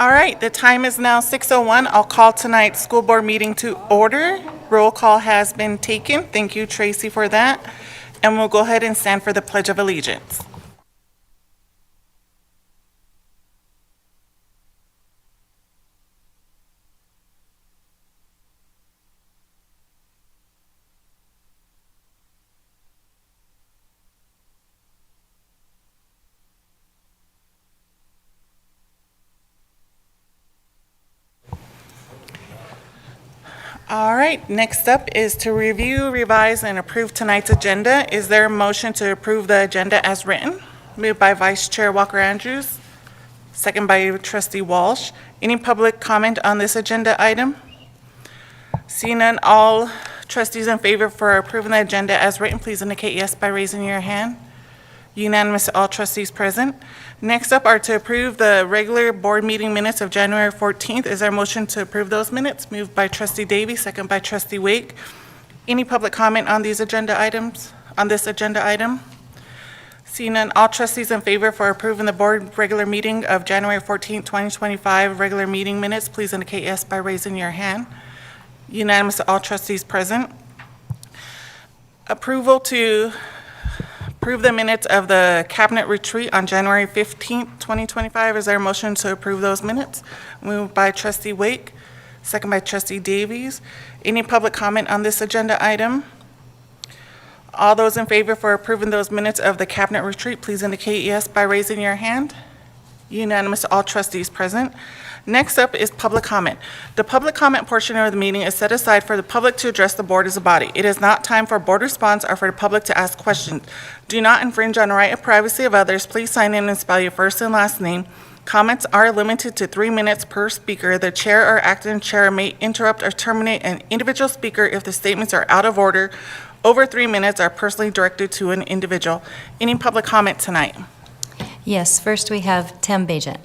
All right, the time is now 6:01. I'll call tonight's school board meeting to order. Roll call has been taken. Thank you, Tracy, for that. And we'll go ahead and stand for the Pledge of Allegiance. All right, next up is to review, revise, and approve tonight's agenda. Is there a motion to approve the agenda as written? Moved by Vice Chair Walker Andrews, second by Trustee Walsh. Any public comment on this agenda item? Seeing none, all trustees in favor for approving the agenda as written, please indicate yes by raising your hand. Unanimous, all trustees present. Next up are to approve the regular board meeting minutes of January 14th. Is there a motion to approve those minutes? Moved by Trustee Davy, second by Trustee Wake. Any public comment on these agenda items, on this agenda item? Seeing none, all trustees in favor for approving the board regular meeting of January 14th, 2025 regular meeting minutes, please indicate yes by raising your hand. Unanimous, all trustees present. Approval to approve the minutes of the cabinet retreat on January 15th, 2025. Is there a motion to approve those minutes? Moved by Trustee Wake, second by Trustee Davies. Any public comment on this agenda item? All those in favor for approving those minutes of the cabinet retreat, please indicate yes by raising your hand. Unanimous, all trustees present. Next up is public comment. The public comment portion of the meeting is set aside for the public to address the board as a body. It is not time for board response or for the public to ask questions. Do not infringe on the right of privacy of others. Please sign in and spell your first and last name. Comments are limited to 3 minutes per speaker. The chair or acting chair may interrupt or terminate an individual speaker if the statements are out of order, over 3 minutes, are personally directed to an individual. Any public comment tonight? Yes, first we have Tim Bajent.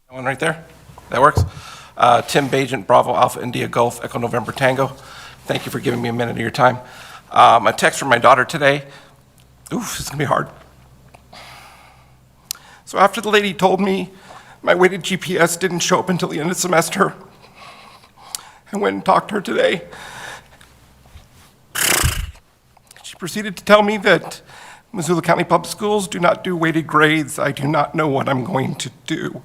That one right there? That works? Tim Bajent, Bravo Alpha India Golf Echo November Tango. Thank you for giving me a minute of your time. A text from my daughter today. Oof, it's gonna be hard. So after the lady told me my weighted GPS didn't show up until the end of the semester, I went and talked to her today. She proceeded to tell me that Missoula County Public Schools do not do weighted grades. I do not know what I'm going to do.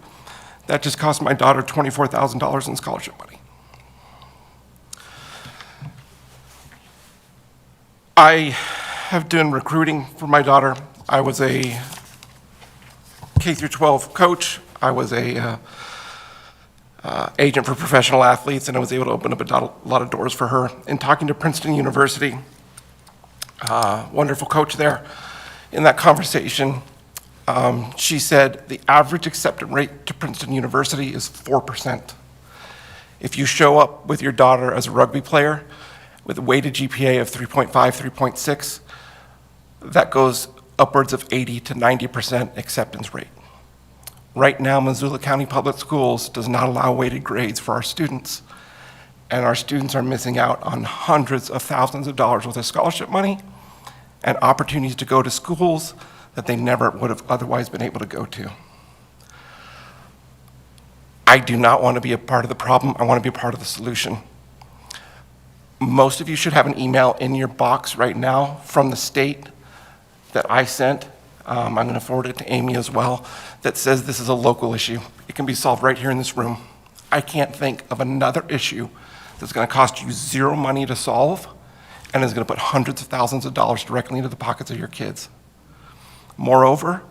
That just cost my daughter $24,000 in scholarship money. I have done recruiting for my daughter. I was a K-12 coach. I was a agent for professional athletes, and I was able to open up a lot of doors for her. In talking to Princeton University, wonderful coach there, in that conversation, she said the average acceptance rate to Princeton University is 4%. If you show up with your daughter as a rugby player with a weighted GPA of 3.5, 3.6, that goes upwards of 80 to 90% acceptance rate. Right now, Missoula County Public Schools does not allow weighted grades for our students, and our students are missing out on hundreds of thousands of dollars worth of scholarship money and opportunities to go to schools that they never would have otherwise been able to go to. I do not want to be a part of the problem. I want to be a part of the solution. Most of you should have an email in your box right now from the state that I sent. I'm going to forward it to Amy as well, that says this is a local issue. It can be solved right here in this room. I can't think of another issue that's going to cost you zero money to solve and is going to put hundreds of thousands of dollars directly into the pockets of your kids. Moreover,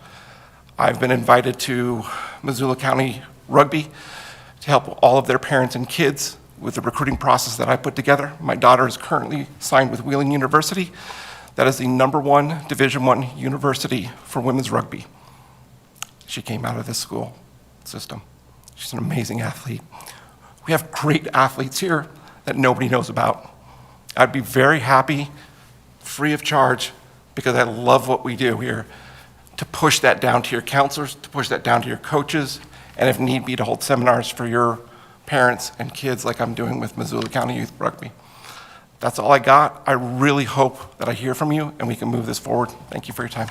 I've been invited to Missoula County Rugby to help all of their parents and kids with the recruiting process that I put together. My daughter is currently signed with Wheeling University. That is the #1 Division I university for women's rugby. She came out of this school system. She's an amazing athlete. We have great athletes here that nobody knows about. I'd be very happy, free of charge, because I love what we do here, to push that down to your counselors, to push that down to your coaches, and if need be, to hold seminars for your parents and kids like I'm doing with Missoula County Youth Rugby. That's all I got. I really hope that I hear from you and we can move this forward. Thank you for your time.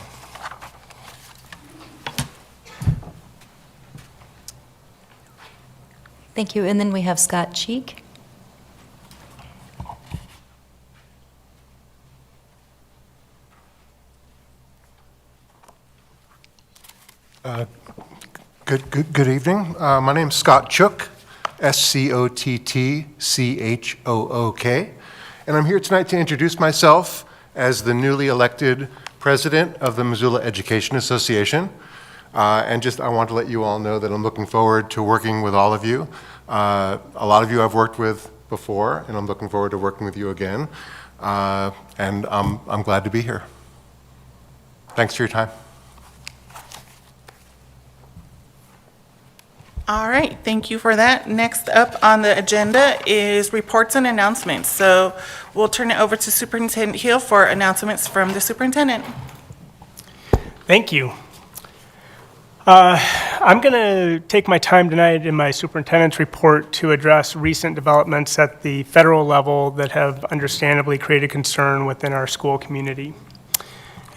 Thank you. And then we have Scott Cheek. Good evening. My name's Scott Chook, Scott-Chook, and I'm here tonight to introduce myself as the newly elected president of the Missoula Education Association. I want to let you all know that I'm looking forward to working with all of you. A lot of you I've worked with before, and I'm looking forward to working with you again. And I'm glad to be here. Thanks for your time. All right, thank you for that. Next up on the agenda is reports and announcements. So we'll turn it over to Superintendent Hill for announcements from the superintendent. Thank you. I'm going to take my time tonight in my superintendent's report to address recent developments at the federal level that have understandably created concern within our school community.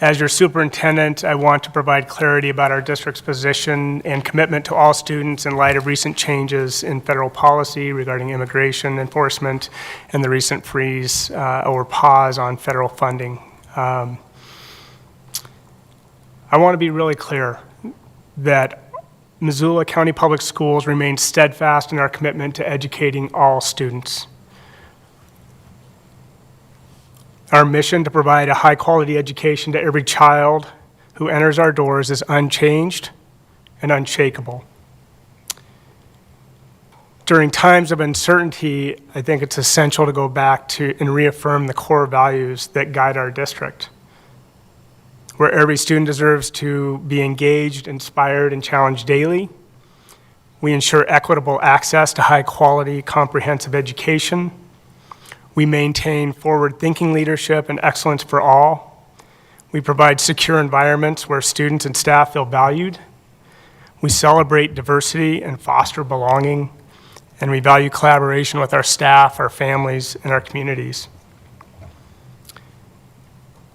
As your superintendent, I want to provide clarity about our district's position and commitment to all students in light of recent changes in federal policy regarding immigration enforcement and the recent freeze or pause on federal funding. I want to be really clear that Missoula County Public Schools remain steadfast in our commitment to educating all students. Our mission to provide a high-quality education to every child who enters our doors is unchanged and unshakable. During times of uncertainty, I think it's essential to go back to and reaffirm the core values that guide our district, where every student deserves to be engaged, inspired, and challenged daily. We ensure equitable access to high-quality, comprehensive education. We maintain forward-thinking leadership and excellence for all. We provide secure environments where students and staff feel valued. We celebrate diversity and foster belonging, and we value collaboration with our staff, our families, and our communities.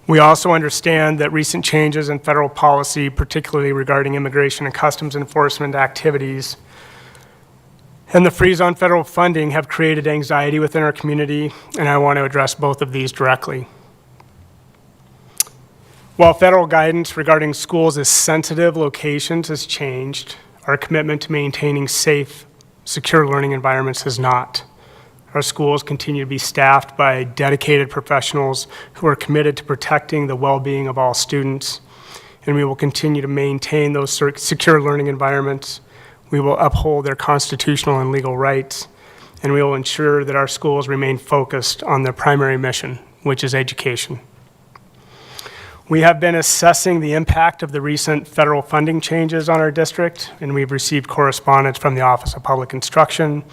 We also understand that recent changes in federal policy, particularly regarding immigration and customs enforcement activities, and the freeze on federal funding have created anxiety within our community, and I want to address both of these directly. While federal guidance regarding schools as sensitive locations has changed, our commitment to maintaining safe, secure learning environments has not. Our schools continue to be staffed by dedicated professionals who are committed to protecting the well-being of all students, and we will continue to maintain those secure learning environments. We will uphold their constitutional and legal rights, and we will ensure that our schools remain focused on their primary mission, which is education. We have been assessing the impact of the recent federal funding changes on our district, and we've received correspondence from the Office of Public Instruction,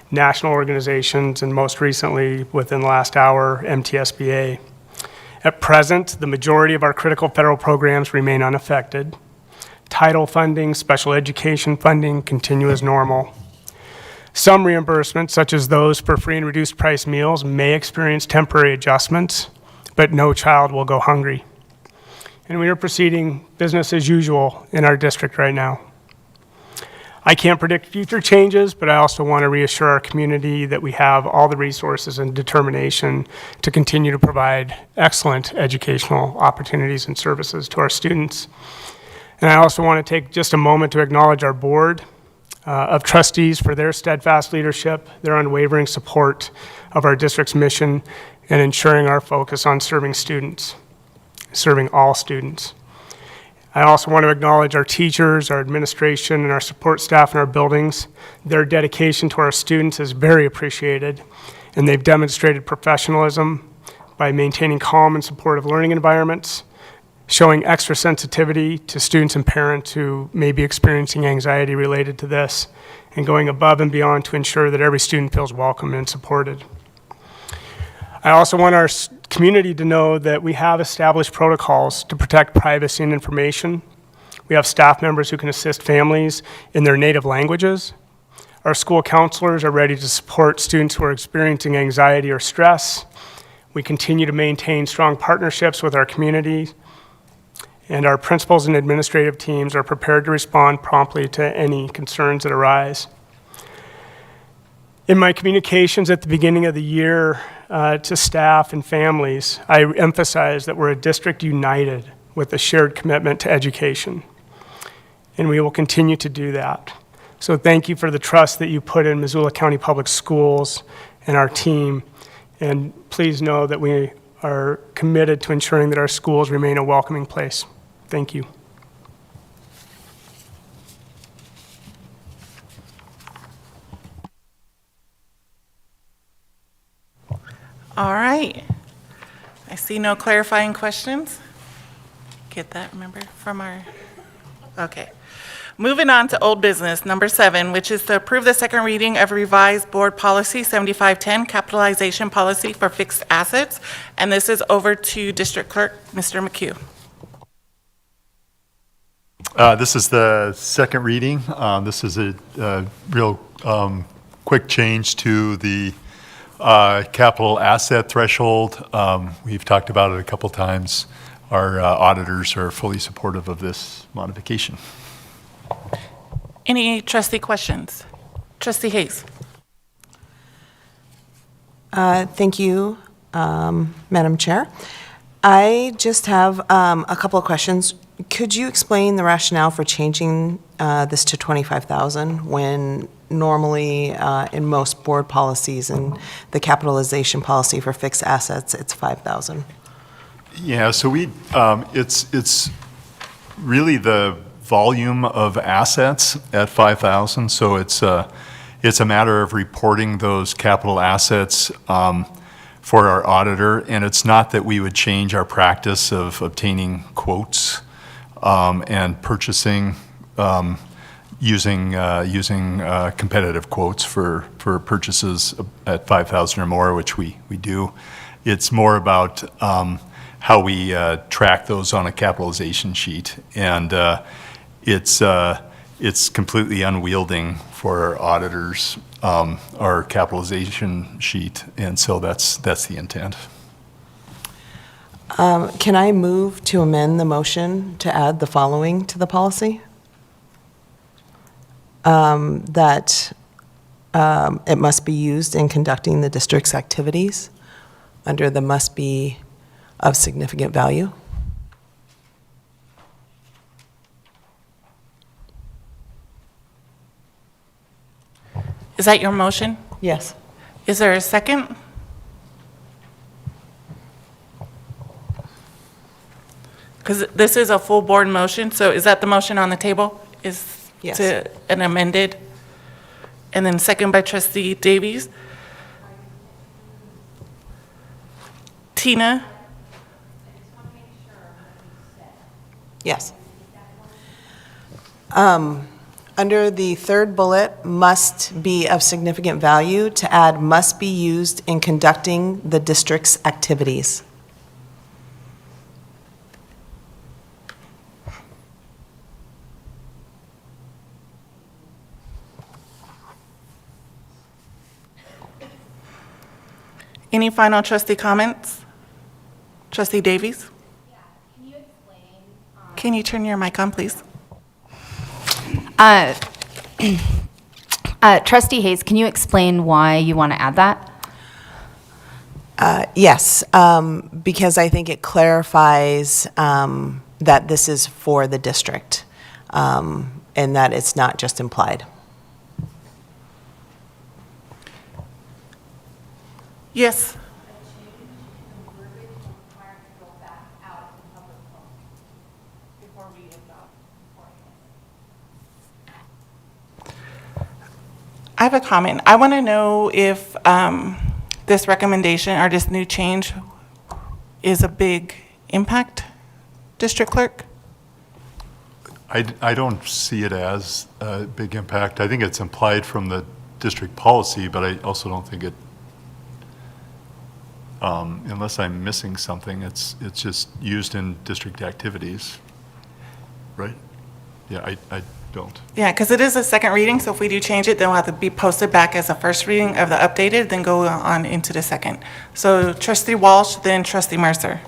national organizations, and most recently, within the last hour, MTSBA. At present, the majority of our critical federal programs remain unaffected. Title funding, special education funding continue as normal. Some reimbursements, such as those for free and reduced price meals, may experience temporary adjustments, but no child will go hungry. And we are proceeding business as usual in our district right now. I can't predict future changes, but I also want to reassure our community that we have all the resources and determination to continue to provide excellent educational opportunities and services to our students. And I also want to take just a moment to acknowledge our board of trustees for their steadfast leadership, their unwavering support of our district's mission, and ensuring our focus on serving students, serving all students. I also want to acknowledge our teachers, our administration, and our support staff in our buildings. Their dedication to our students is very appreciated, and they've demonstrated professionalism by maintaining calm and supportive learning environments, showing extra sensitivity to students and parents who may be experiencing anxiety related to this, and going above and beyond to ensure that every student feels welcome and supported. I also want our community to know that we have established protocols to protect privacy and information. We have staff members who can assist families in their native languages. Our school counselors are ready to support students who are experiencing anxiety or stress. We continue to maintain strong partnerships with our community, and our principals and administrative teams are prepared to respond promptly to any concerns that arise. In my communications at the beginning of the year to staff and families, I emphasized that we're a district united with a shared commitment to education, and we will continue to do that. So thank you for the trust that you put in Missoula County Public Schools and our team, and please know that we are committed to ensuring that our schools remain a welcoming place. Thank you. All right. I see no clarifying questions. Get that, remember, from our, okay. Moving on to old business, number 7, which is to approve the second reading of revised board policy 7510, capitalization policy for fixed assets. And this is over to District Clerk, Mr. McHugh. This is the second reading. This is a real quick change to the capital asset threshold. We've talked about it a couple times. Our auditors are fully supportive of this modification. Any trustee questions? Trustee Hayes. Thank you, Madam Chair. I just have a couple of questions. Could you explain the rationale for changing this to 25,000 when normally in most board policies and the capitalization policy for fixed assets, it's 5,000? Yeah, so it's really the volume of assets at 5,000. So it's a matter of reporting those capital assets for our auditor, and it's not that we would change our practice of obtaining quotes and purchasing using competitive quotes for purchases at 5,000 or more, which we do. It's more about how we track those on a capitalization sheet, and it's completely unwielding for our auditors, our capitalization sheet, and so that's the intent. Can I move to amend the motion to add the following to the policy? That it must be used in conducting the district's activities under the must be of significant value. Is that your motion? Yes. Is there a second? Because this is a full board motion, so is that the motion on the table? Is Yes. to an amended? And then second by trustee Davies? Tina? Yes. Under the third bullet, must be of significant value, to add must be used in conducting the district's activities. Any final trustee comments? Trustee Davies? Can you explain? Can you turn your mic on, please? Trustee Hayes, can you explain why you want to add that? Yes, because I think it clarifies that this is for the district, and that it's not just implied. Yes. I have a comment. I want to know if this recommendation or this new change is a big impact, District Clerk? I don't see it as a big impact. I think it's implied from the district policy, but I also don't think it, unless I'm missing something, it's just used in district activities, right? Yeah, I don't. Yeah, because it is a second reading, so if we do change it, then we'll have to be posted back as a first reading of the updated, then go on into the second. So trustee Walsh, then trustee Mercer.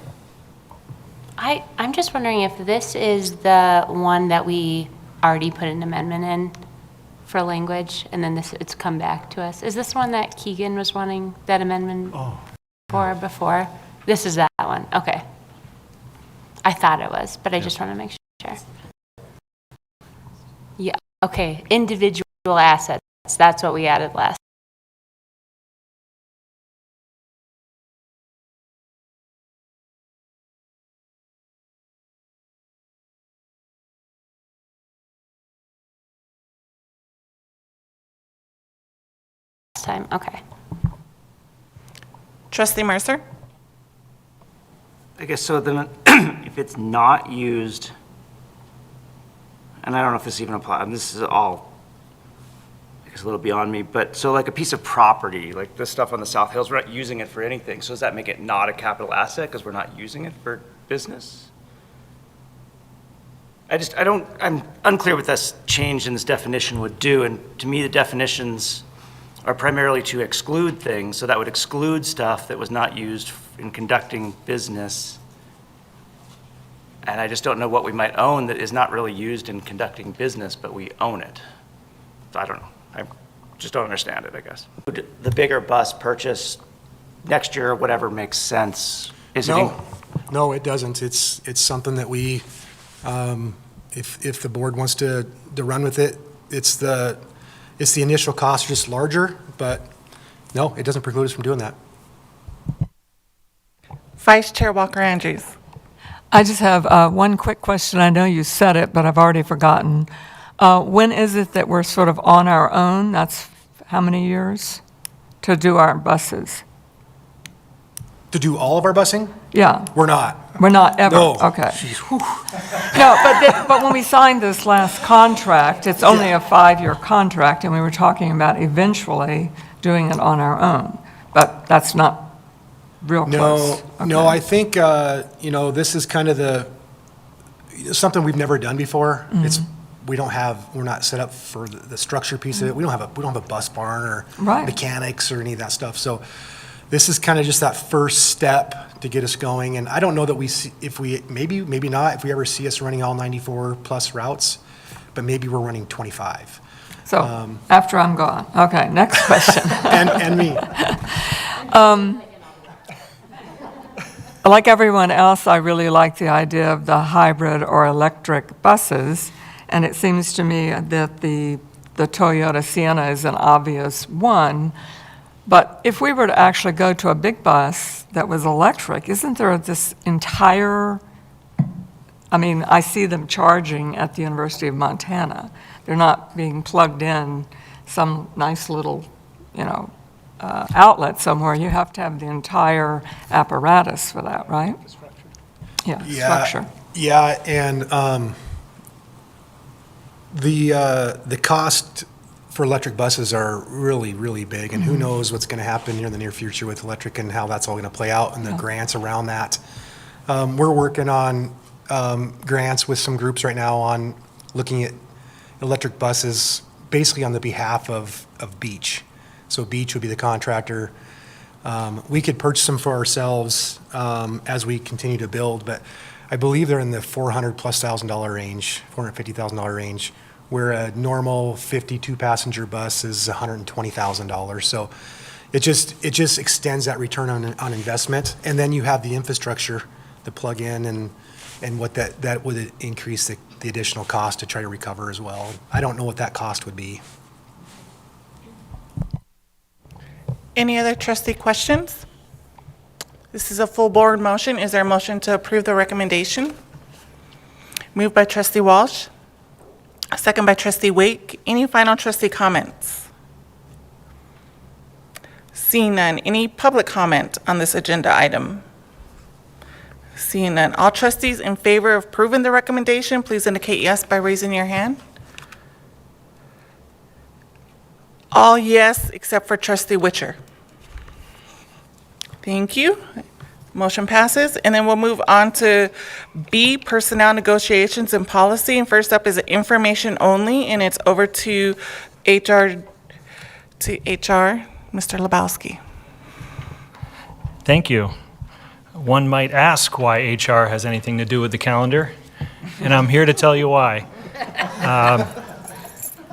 I'm just wondering if this is the one that we already put an amendment in for language, and then it's come back to us. Is this one that Keegan was wanting that amendment for before? This is that one, okay. I thought it was, but I just want to make sure. Yeah, okay, individual assets, that's what we added last. Time, okay. Trustee Mercer? I guess so then, if it's not used, and I don't know if this even applies, this is all, I guess, a little beyond me, but so like a piece of property, like this stuff on the South Hills, we're not using it for anything, so does that make it not a capital asset because we're not using it for business? I'm unclear what this change in this definition would do, and to me, the definitions are primarily to exclude things, so that would exclude stuff that was not used in conducting business. And I just don't know what we might own that is not really used in conducting business, but we own it. So I don't know. I just don't understand it, I guess. The bigger bus purchase next year, whatever makes sense, is it? No, it doesn't. It's something that we, if the board wants to run with it, it's the initial cost just larger, but no, it doesn't preclude us from doing that. Vice Chair Walker Andrews. I just have one quick question. I know you said it, but I've already forgotten. When is it that we're sort of on our own? That's how many years to do our buses? To do all of our busing? Yeah. We're not. We're not ever? No. Okay. Jeez, whew. No, but when we signed this last contract, it's only a 5-year contract, and we were talking about eventually doing it on our own. But that's not real close. No, Okay. I think, this is kind of something we've never done before. Mm-hmm. We're not set up for the structure piece of it. We don't have a bus barn or Right. mechanics or any of that stuff. So this is kind of just that first step to get us going. And I don't know that maybe not, if we ever see us running all 94 plus routes, but maybe we're running 25. So, after I'm gone. Okay, next question. And me. Like everyone else, I really like the idea of the hybrid or electric buses, and it seems to me that the Toyota Sienna is an obvious one. But if we were to actually go to a big bus that was electric, isn't there this entire, I see them charging at the University of Montana. They're not being plugged in some nice little, outlet somewhere. You have to have the entire apparatus for that, right? Yeah, structure. Yeah, and the cost for electric buses are really, really big, and who knows what's going to happen here in the near future with electric and how that's all going to play out and the grants around that. We're working on grants with some groups right now on looking at electric buses basically on the behalf of Beach. So Beach would be the contractor. We could purchase them for ourselves as we continue to build, but I believe they're in the $400,000+ range, $450,000 range, where a normal 52-passenger bus is $120,000. So it just extends that return on investment, and then you have the infrastructure to plug in, and what that would increase the additional cost to try to recover as well. I don't know what that cost would be. Any other trustee questions? This is a full board motion. Is there a motion to approve the recommendation? Moved by trustee Walsh, second by trustee Wake. Any final trustee comments? Seeing none, any public comment on this agenda item? Seeing none, all trustees in favor of approving the recommendation, please indicate yes by raising your hand. All yes, except for trustee Witcher. Thank you. Motion passes. And then we'll move on to B, personnel negotiations and policy. And first up is information only, and it's over to HR, Mr. Lebowski. Thank you. One might ask why HR has anything to do with the calendar, and I'm here to tell you why.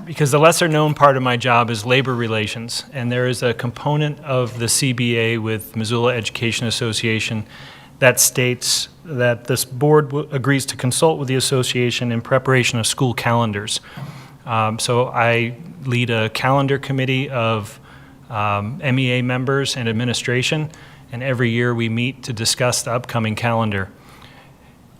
Because the lesser-known part of my job is labor relations, and there is a component of the CBA with Missoula Education Association that states that this board agrees to consult with the association in preparation of school calendars. So I lead a calendar committee of MEA members and administration, and every year we meet to discuss the upcoming calendar.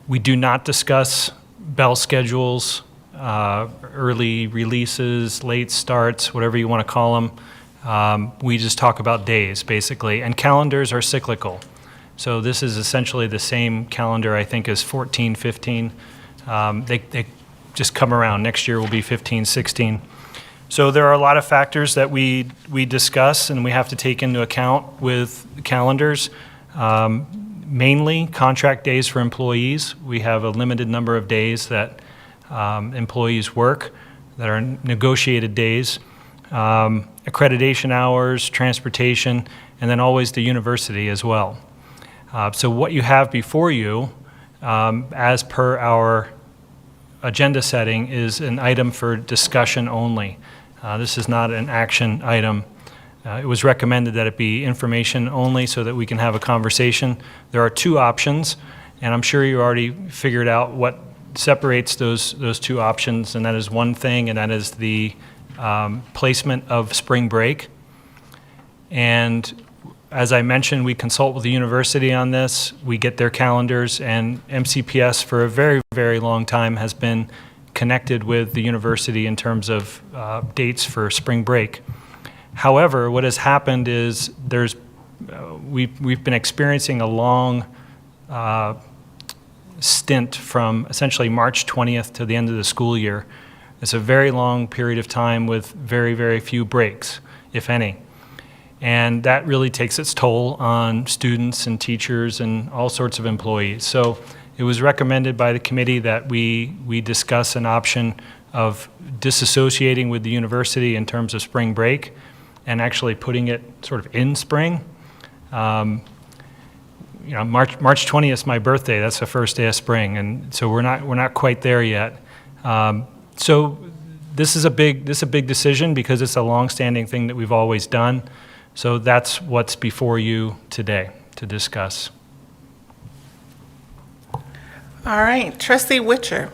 We do not discuss bell schedules, early releases, late starts, whatever you want to call them. We just talk about days, basically, and calendars are cyclical. So this is essentially the same calendar, I think, as 14, 15. They just come around. Next year will be 15, 16. So there are a lot of factors that we discuss and we have to take into account with calendars. Mainly contract days for employees. We have a limited number of days that employees work that are negotiated days. Accreditation hours, transportation, and then always the university as well. So what you have before you, as per our agenda setting, is an item for discussion only. This is not an action item. It was recommended that it be information only so that we can have a conversation. There are two options, and I'm sure you already figured out what separates those two options, and that is one thing, and that is the placement of spring break. And as I mentioned, we consult with the university on this. We get their calendars, and MCPS for a very, very long time has been connected with the university in terms of dates for spring break. However, what has happened is we've been experiencing a long stint from essentially March 20th to the end of the school year. It's a very long period of time with very, very few breaks, if any. And that really takes its toll on students and teachers and all sorts of employees. So it was recommended by the committee that we discuss an option of disassociating with the university in terms of spring break and actually putting it sort of in spring. March 20th is my birthday. That's the first day of spring, and so we're not quite there yet. So this is a big decision because it's a long-standing thing that we've always done. So that's what's before you today to discuss. All right, Trustee Witcher.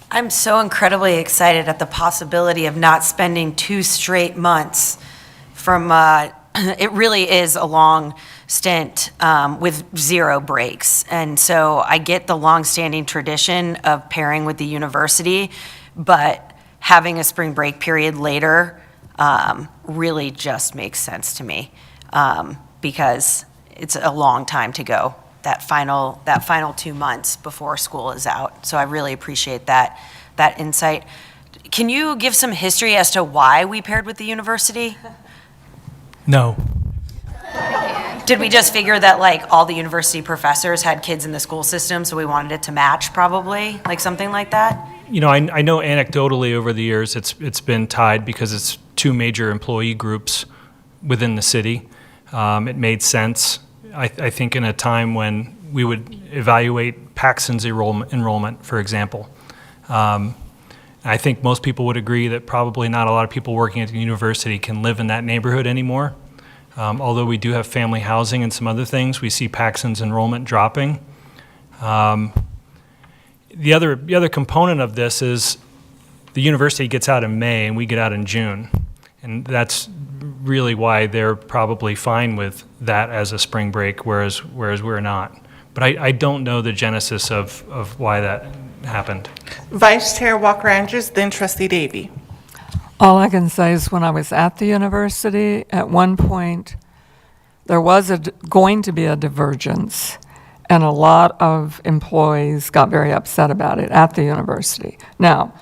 I'm so incredibly excited at the possibility of not spending 2 straight months from, it really is a long stint with 0 breaks. And so I get the longstanding tradition of pairing with the university, but having a spring break period later really just makes sense to me because it's a long time to go. That final 2 months before school is out. So I really appreciate that insight. Can you give some history as to why we paired with the university? No. Did we just figure that like all the university professors had kids in the school system, so we wanted it to match probably, like something like that? You know, I know anecdotally over the years it's been tied because it's 2 major employee groups within the city. It made sense. I think in a time when we would evaluate Paxton's enrollment, for example. I think most people would agree that probably not a lot of people working at the university can live in that neighborhood anymore. Although we do have family housing and some other things, we see Paxton's enrollment dropping. The other component of this is the university gets out in May and we get out in June. And that's really why they're probably fine with that as a spring break, whereas we're not. But I don't know the genesis of why that happened. Vice Chair Walker-Andrews, then Trustee Davy. All I can say is when I was at the university, at one point, there was going to be a divergence, and a lot of employees got very upset about it at the university. Now,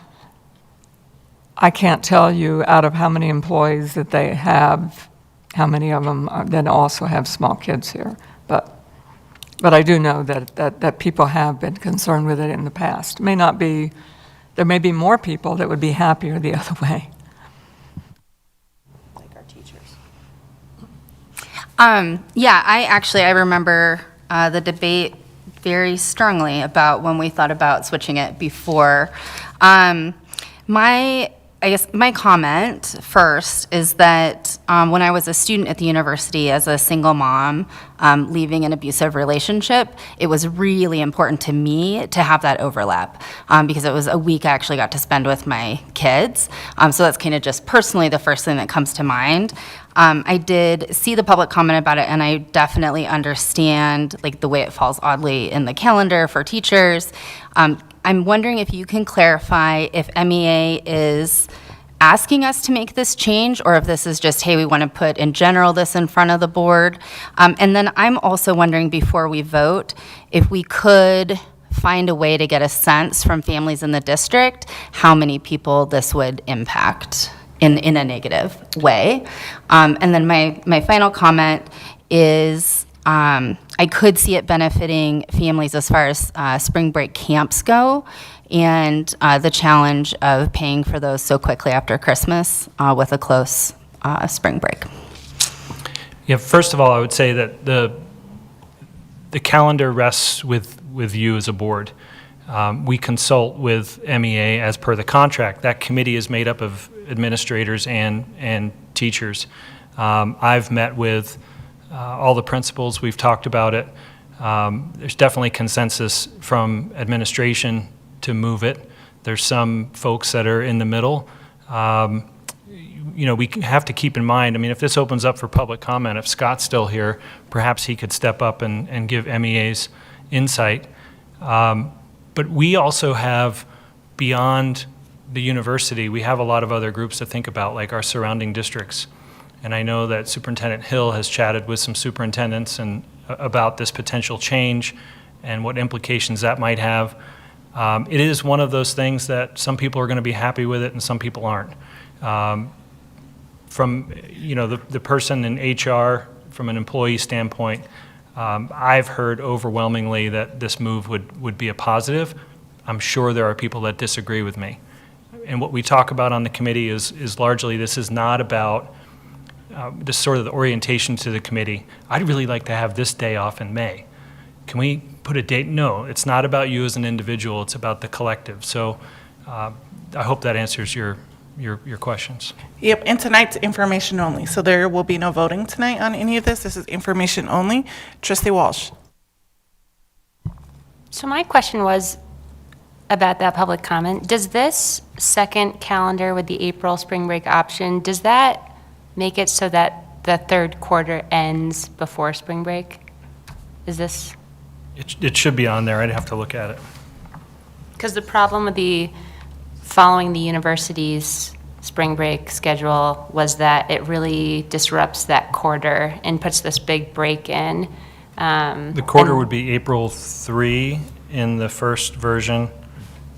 I can't tell you out of how many employees that they have, how many of them then also have small kids here. But But I do know that people have been concerned with it in the past. May not be, there may be more people that would be happier the other way. Like our teachers. Yeah, I remember the debate very strongly about when we thought about switching it before. I guess my comment first is that when I was a student at the university as a single mom leaving an abusive relationship, it was really important to me to have that overlap because it was a week I actually got to spend with my kids. So that's kind of just personally the first thing that comes to mind. I did see the public comment about it, and I definitely understand like the way it falls oddly in the calendar for teachers. I'm wondering if you can clarify if MEA is asking us to make this change, or if this is just, hey, we want to put in general this in front of the board. And then I'm also wondering, before we vote, if we could find a way to get a sense from families in the district how many people this would impact in a negative way. And then my final comment is I could see it benefiting families as far as spring break camps go, and the challenge of paying for those so quickly after Christmas with a close spring break. Yeah, first of all, I would say that the calendar rests with you as a board. We consult with MEA as per the contract. That committee is made up of administrators and teachers. I've met with all the principals. We've talked about it. There's definitely consensus from administration to move it. There's some folks that are in the middle. We have to keep in mind, I mean, if this opens up for public comment, if Scott's still here, perhaps he could step up and give MEA's insight. But we also have, beyond the university, we have a lot of other groups to think about, like our surrounding districts. And I know that Superintendent Hill has chatted with some superintendents and about this potential change and what implications that might have. It is one of those things that some people are going to be happy with it and some people aren't. From the person in HR, from an employee standpoint, I've heard overwhelmingly that this move would be a positive. I'm sure there are people that disagree with me. And what we talk about on the committee is largely, this is not about just sort of the orientation to the committee. I'd really like to have this day off in May. Can we put a date? No, it's not about you as an individual, it's about the collective. So I hope that answers your questions. Yep, and tonight's information only, so there will be no voting tonight on any of this. This is information only. Trustee Walsh. So my question was about that public comment. Does this second calendar with the April spring break option, does that make it so that the third quarter ends before spring break? Is this? It should be on there. I'd have to look at it. Because the problem with following the university's spring break schedule was that it really disrupts that quarter and puts this big break in. The quarter would be April 3 in the first version,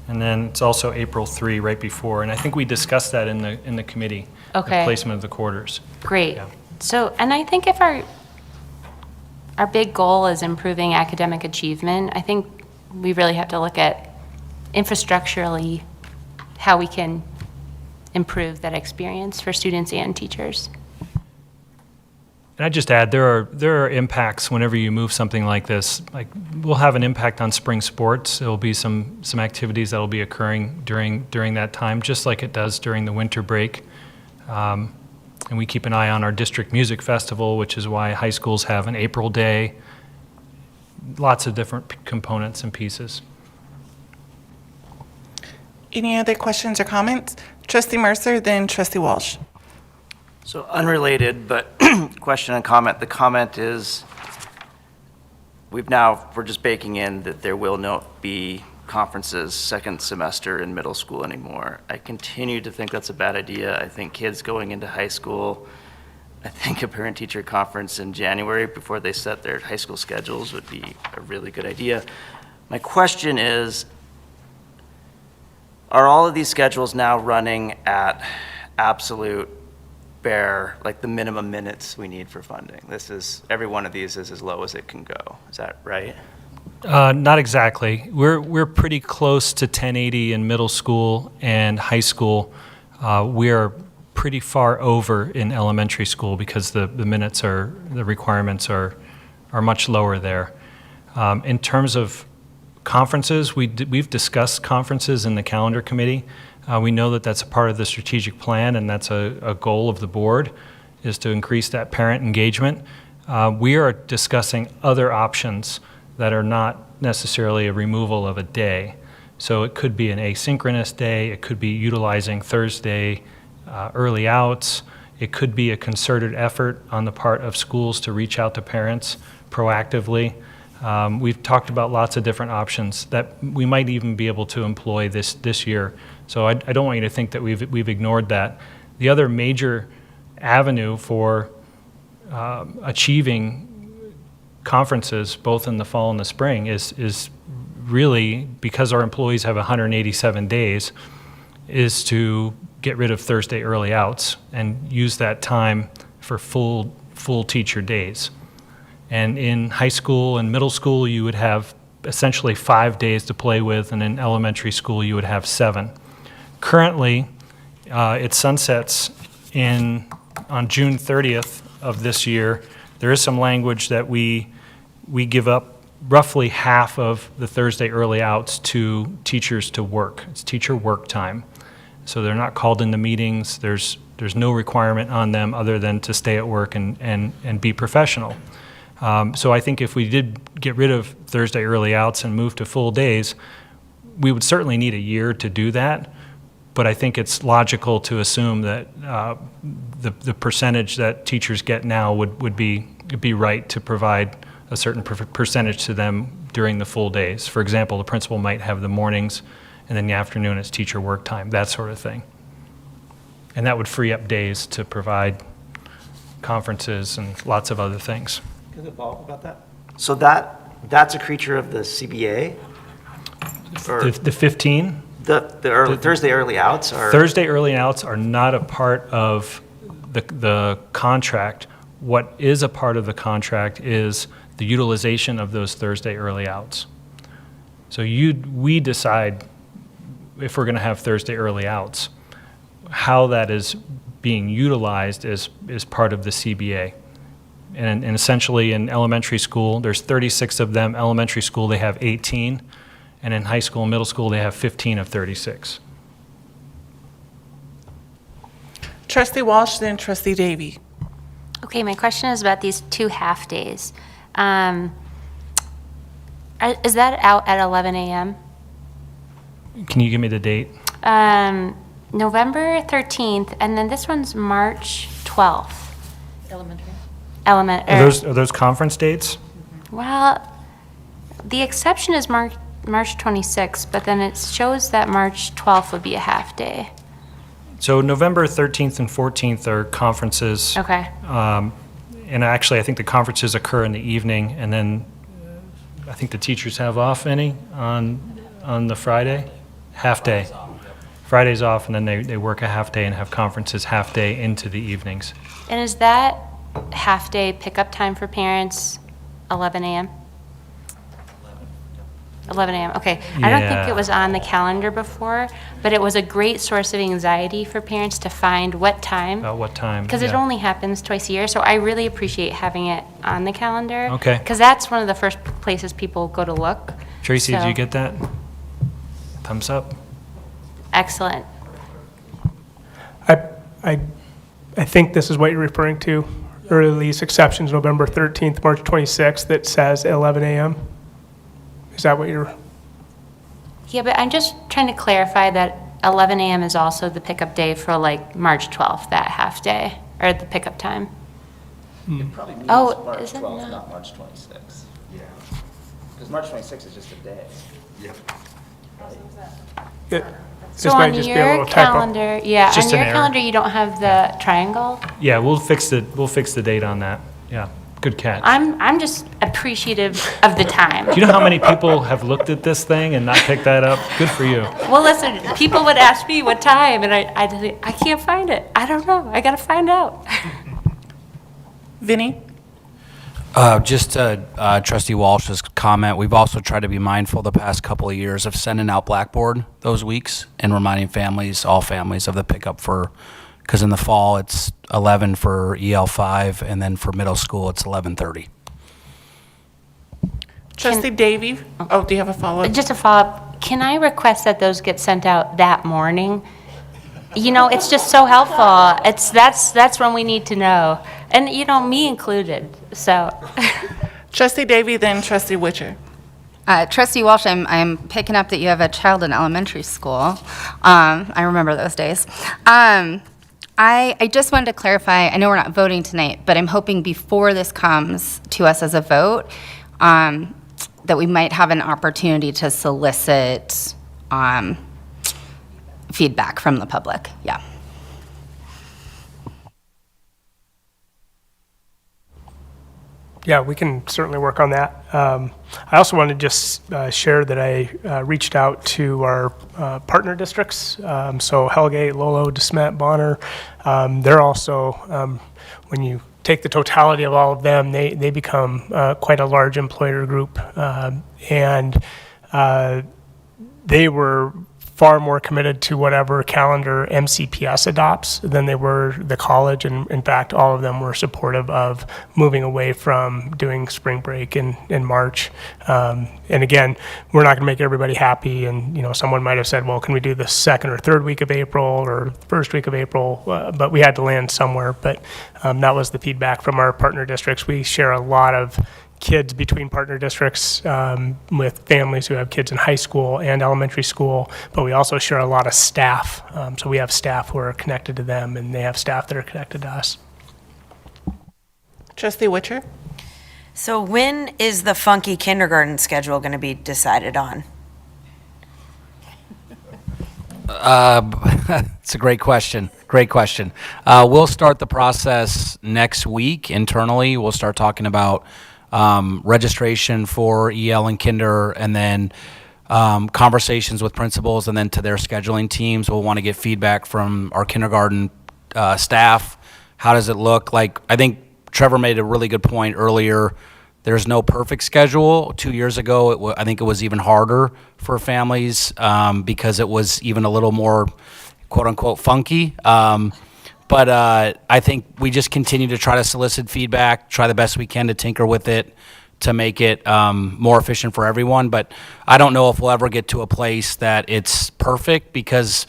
and then it's also April 3 right before. And I think we discussed that in the committee. Okay. The placement of the quarters. Great. Yeah. So, and I think if our big goal is improving academic achievement, I think we really have to look at infrastructurally how we can improve that experience for students and teachers. And I'd just add, there are impacts whenever you move something like this. Like, we'll have an impact on spring sports. There will be some activities that will be occurring during that time, just like it does during the winter break. And we keep an eye on our district music festival, which is why high schools have an April day. Lots of different components and pieces. Any other questions or comments? Trustee Mercer, then Trustee Walsh. So unrelated, but question and comment. The comment is, we're just baking in that there will not be conferences second semester in middle school anymore. I continue to think that's a bad idea. I think kids going into high school, I think a parent-teacher conference in January before they set their high school schedules would be a really good idea. My question is, are all of these schedules now running at absolute bear like the minimum minutes we need for funding. Every one of these is as low as it can go. Is that right? Not exactly. We're pretty close to 1080 in middle school and high school. We are pretty far over in elementary school because the requirements are much lower there. In terms of conferences, we've discussed conferences in the calendar committee. We know that that's a part of the strategic plan, and that's a goal of the board, is to increase that parent engagement. We are discussing other options that are not necessarily a removal of a day. So it could be an asynchronous day, it could be utilizing Thursday early outs, it could be a concerted effort on the part of schools to reach out to parents proactively. We've talked about lots of different options that we might even be able to employ this year. So I don't want you to think that we've ignored that. The other major avenue for achieving conferences, both in the fall and the spring, is really, because our employees have 187 days, is to get rid of Thursday early outs and use that time for full teacher days. And in high school and middle school, you would have essentially 5 days to play with, and in elementary school, you would have 7. Currently, it sunsets on June 30th of this year. There is some language that we give up roughly half of the Thursday early outs to teachers to work. It's teacher work time. So they're not called into meetings. There's no requirement on them other than to stay at work and be professional. So I think if we did get rid of Thursday early outs and move to full days, we would certainly need a year to do that. But I think it's logical to assume that the percentage that teachers get now would be right to provide a certain percentage to them during the full days. For example, the principal might have the mornings, and then the afternoon is teacher work time, that sort of thing. And that would free up days to provide conferences and lots of other things. Can I follow up about that? So that's a creature of the CBA? Or The 15? the Thursday early outs are? Thursday early outs are not a part of the contract. What is a part of the contract is the utilization of those Thursday early outs. So we decide if we're going to have Thursday early outs. How that is being utilized is part of the CBA. And essentially in elementary school, there's 36 of them. Elementary school, they have 18. And in high school and middle school, they have 15 of 36. Trustee Walsh, then Trustee Davy. Okay, my question is about these 2 half-days. Is that out at 11 a.m.? Can you give me the date? November 13th, and then this one's March 12th. Elementary. Are those conference dates? Well, the exception is March 26th, but then it shows that March 12th would be a half-day. So November 13th and 14th are conferences. Okay. And actually, I think the conferences occur in the evening, and then I think the teachers have off on the Friday? Half-day. Friday's off, and then they work a half-day and have conferences half-day into the evenings. And is that half-day pickup time for parents 11 a.m.? 11 a.m., okay. I don't think Yeah. it was on the calendar before, but it was a great source of anxiety for parents to find what time. About what time? Because it yeah. only happens twice a year, so I really appreciate having it on the calendar. Okay. Because that's one of the first places people go to look. Tracy, did So- you get that? Thumbs up. Excellent. I think this is what you're referring to, early release exceptions, November 13th, March 26th, that says 11 a.m. Is that what you're, Yeah, but I'm just trying to clarify that 11 a.m. is also the pickup day for like March 12th, that half day, or the pickup time. Oh, is it not? Not March 26th. Yeah. Because March 26th is just a day. So this might on just be a your little typo. calendar, yeah, Just on an your error. calendar, you don't have the triangle? Yeah, we'll fix the date on that. Yeah. Good catch. I'm just appreciative of the time. Do you know how many people have looked at this thing and not picked that up? Good for you. Well, listen, people would ask me what time, and I can't find it. I don't know. I gotta find out. Vinny? Just Trustee Walsh's comment, we've also tried to be mindful the past couple of years of sending out Blackboard those weeks and reminding families, all families, of the pickup for, because in the fall, it's 11 for EL5, and then for middle school, it's 11:30. Trustee Davy? Oh, do you have a follow-up? Just a follow-up. Can I request that those get sent out that morning? You know, it's just so helpful. That's when we need to know. And, you know, me included, so. Trustee Davy, then Trustee Witcher. Trustee Walsh, I'm picking up that you have a child in elementary school. I remember those days. I just wanted to clarify, I know we're not voting tonight, but I'm hoping before this comes to us as a vote, that we might have an opportunity to solicit feedback from the public. Yeah. Yeah, we can certainly work on that. I also want to just share that I reached out to our partner districts, so Hellgate, Lolo, DeSmet, Bonner. They're also, when you take the totality of all of them, they become quite a large employer group, and they were far more committed to whatever calendar MCPS adopts than they were the college, and in fact, all of them were supportive of moving away from doing spring break in March. And again, we're not going to make everybody happy, and you know, someone might have said, well, can we do the second or third week of April or first week of April? But we had to land somewhere, but that was the feedback from our partner districts. We share a lot of kids between partner districts with families who have kids in high school and elementary school, but we also share a lot of staff. So we have staff who are connected to them, and they have staff that are connected to us. Trustee Witcher? So when is the funky kindergarten schedule going to be decided on? It's a great question. Great question. We'll start the process next week internally. We'll start talking about registration for EL and kinder, and then conversations with principals, and then to their scheduling teams. We'll want to get feedback from our kindergarten staff. How does it look? Like, I think Trevor made a really good point earlier. There's no perfect schedule. 2 years ago, I think it was even harder for families because it was even a little more quote-unquote funky. But I think we just continue to try to solicit feedback, try the best we can to tinker with it to make it more efficient for everyone. But I don't know if we'll ever get to a place that it's perfect, because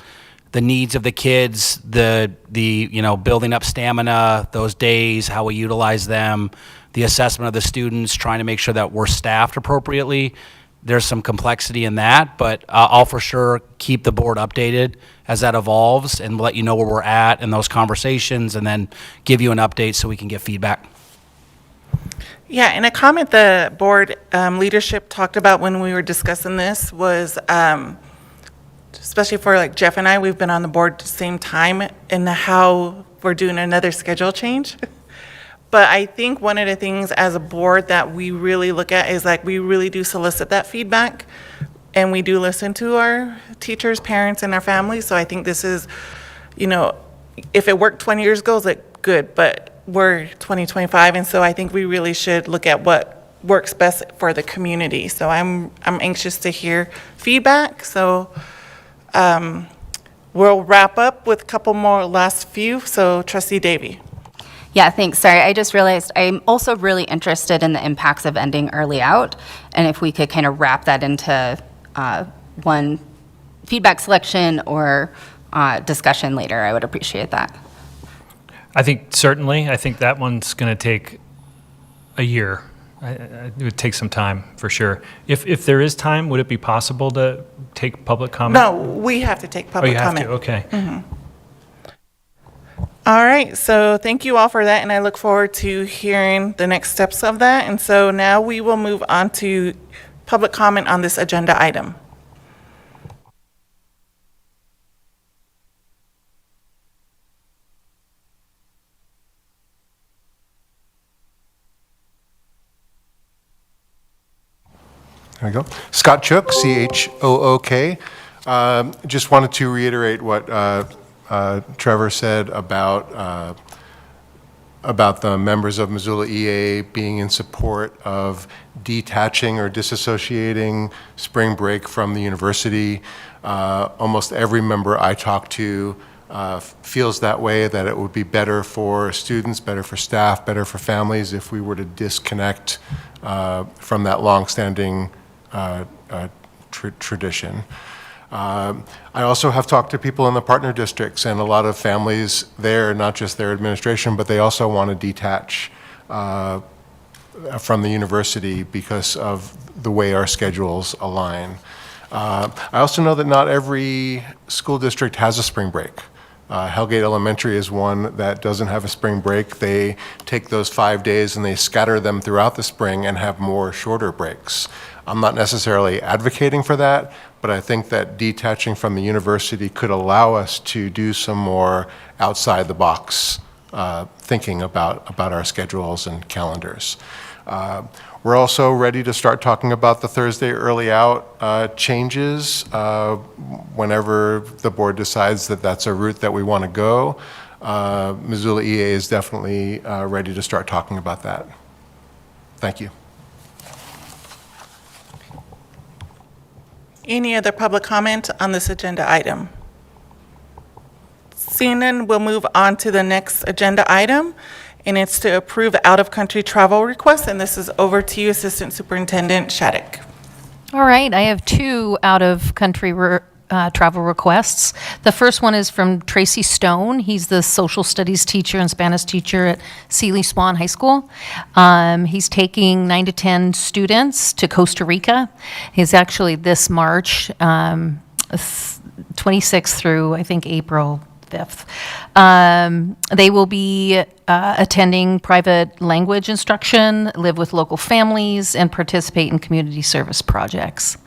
the needs of the kids, the you know, building up stamina, those days, how we utilize them, the assessment of the students, trying to make sure that we're staffed appropriately. There's some complexity in that, but I'll for sure keep the board updated as that evolves and let you know where we're at in those conversations, and then give you an update so we can get feedback. Yeah, and a comment the board leadership talked about when we were discussing this was, especially for like Jeff and I, we've been on the board at the same time, and how we're doing another schedule change. But I think one of the things as a board that we really look at is, like, we really do solicit that feedback, and we do listen to our teachers, parents, and our families. So I think this is, you know, if it worked 20 years ago, it's like good, but we're 2025, and so I think we really should look at what works best for the community. So I'm anxious to hear feedback. So we'll wrap up with a couple more last few. So Trustee Davy. Yeah, thanks. Sorry, I just realized I'm also really interested in the impacts of ending early out, and if we could kind of wrap that into one feedback selection or discussion later, I would appreciate that. I think certainly, I think that one's going to take a year. It would take some time, for sure. If there is time, would it be possible to take public comment? No, we have to take public comment. Oh, you have to? Okay. All right, so thank you all for that, and I look forward to hearing the next steps of that. And so now we will move on to public comment on this agenda item. There we go. Scott Chook, C-H-O-O-K. Just wanted to reiterate what Trevor said about the members of Missoula EA being in support of detaching or disassociating spring break from the university. Almost every member I talk to feels that way, that it would be better for students, better for staff, better for families if we were to disconnect from that longstanding tradition. I also have talked to people in the partner districts and a lot of families there, not just their administration, but they also want to detach from the university because of the way our schedules align. I also know that not every school district has a spring break. Hellgate Elementary is one that doesn't have a spring break. They take those 5 days and they scatter them throughout the spring and have more shorter breaks. I'm not necessarily advocating for that, but I think that detaching from the university could allow us to do some more outside the box thinking about our schedules and calendars. We're also ready to start talking about the Thursday early out changes whenever the board decides that that's a route that we want to go. Missoula EA is definitely ready to start talking about that. Thank you. Any other public comment on this agenda item? Seeing none, we'll move on to the next agenda item, and it's to approve out-of-country travel requests, and this is over to you, Assistant Superintendent Shattuck. All right, I have two out-of-country travel requests. The first one is from Tracy Stone. He's the social studies teacher and Spanish teacher at Sealy Swan High School. He's taking 9 to 10 students to Costa Rica. He's actually this March 26th through, I think, April 5th. They will be attending private language instruction, live with local families, and participate in community service projects.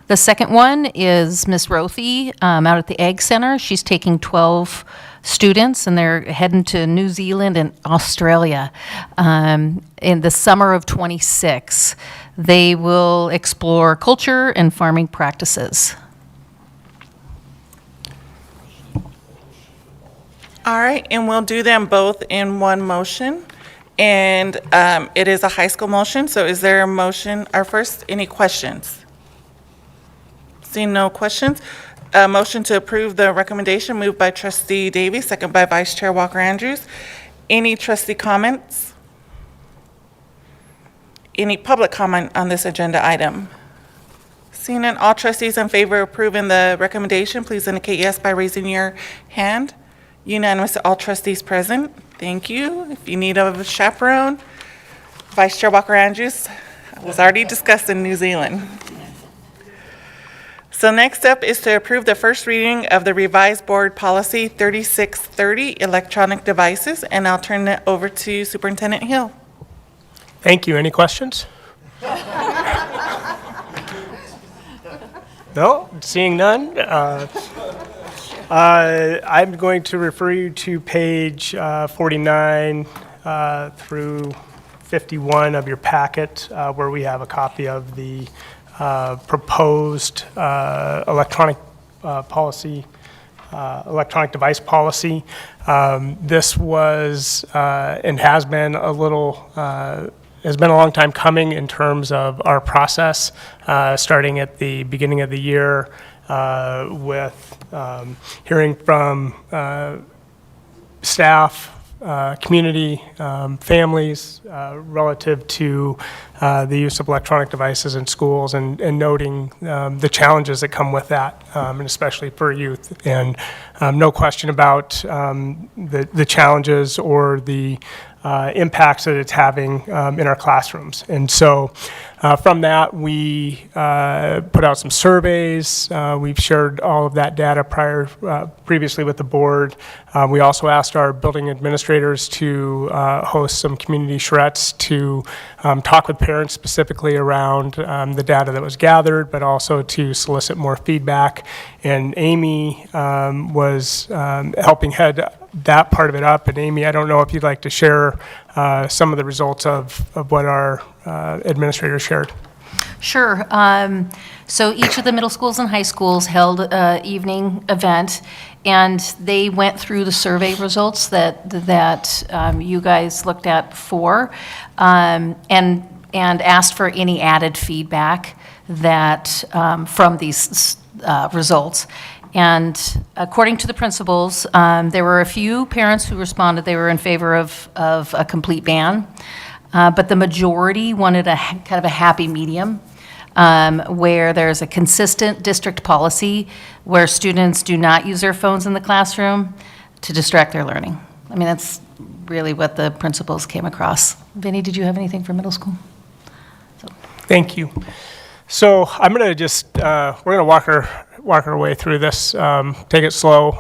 The second one is Miss Rothy out at the Ag Center. She's taking 12 students, and they're heading to New Zealand and Australia in the summer of '26. They will explore culture and farming practices. All right, and we'll do them both in one motion. And it is a high school motion, so is there a motion? First, any questions? Seeing no questions, a motion to approve the recommendation moved by Trustee Davies, second by Vice Chair Walker-Andrews. Any trustee comments? Any public comment on this agenda item? Seeing none, all trustees in favor of approving the recommendation, please indicate yes by raising your hand. Unanimous, all trustees present. Thank you. If you need a chaperone, Vice Chair Walker-Andrews was already discussed in New Zealand. So next up is to approve the first reading of the revised board policy 3630, electronic devices, and I'll turn it over to Superintendent Hill. Thank you. Any questions? No? Seeing none? I'm going to refer you to page 49 through 51 of your packet, where we have a copy of the proposed electronic device policy. This was and has been a long time coming in terms of our process, starting at the beginning of the year with hearing from staff, community, families, relative to the use of electronic devices in schools, and noting the challenges that come with that, and especially for youth. And no question about the challenges or the impacts that it's having in our classrooms. And so from that, we put out some surveys. We've shared all of that data previously with the board. We also asked our building administrators to host some community charrettes to talk with parents specifically around the data that was gathered, but also to solicit more feedback. And Amy was helping head that part of it up. And Amy, I don't know if you'd like to share some of the results of what our administrators shared. Sure. So each of the middle schools and high schools held an evening event, and they went through the survey results that you guys looked at before, and asked for any added feedback that from these results. And according to the principals, there were a few parents who responded they were in favor of a complete ban, but the majority wanted kind of a happy medium, where there's a consistent district policy where students do not use their phones in the classroom to distract their learning. I mean, that's really what the principals came across. Vinny, did you have anything for middle school? Thank you. So I'm going to just, we're going to walk our way through this, take it slow,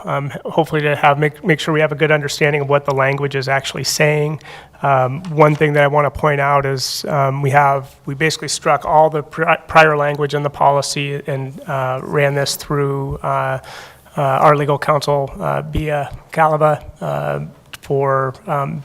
hopefully to make sure we have a good understanding of what the language is actually saying. One thing that I want to point out is we basically struck all the prior language in the policy and ran this through our legal counsel, Bia Calava, for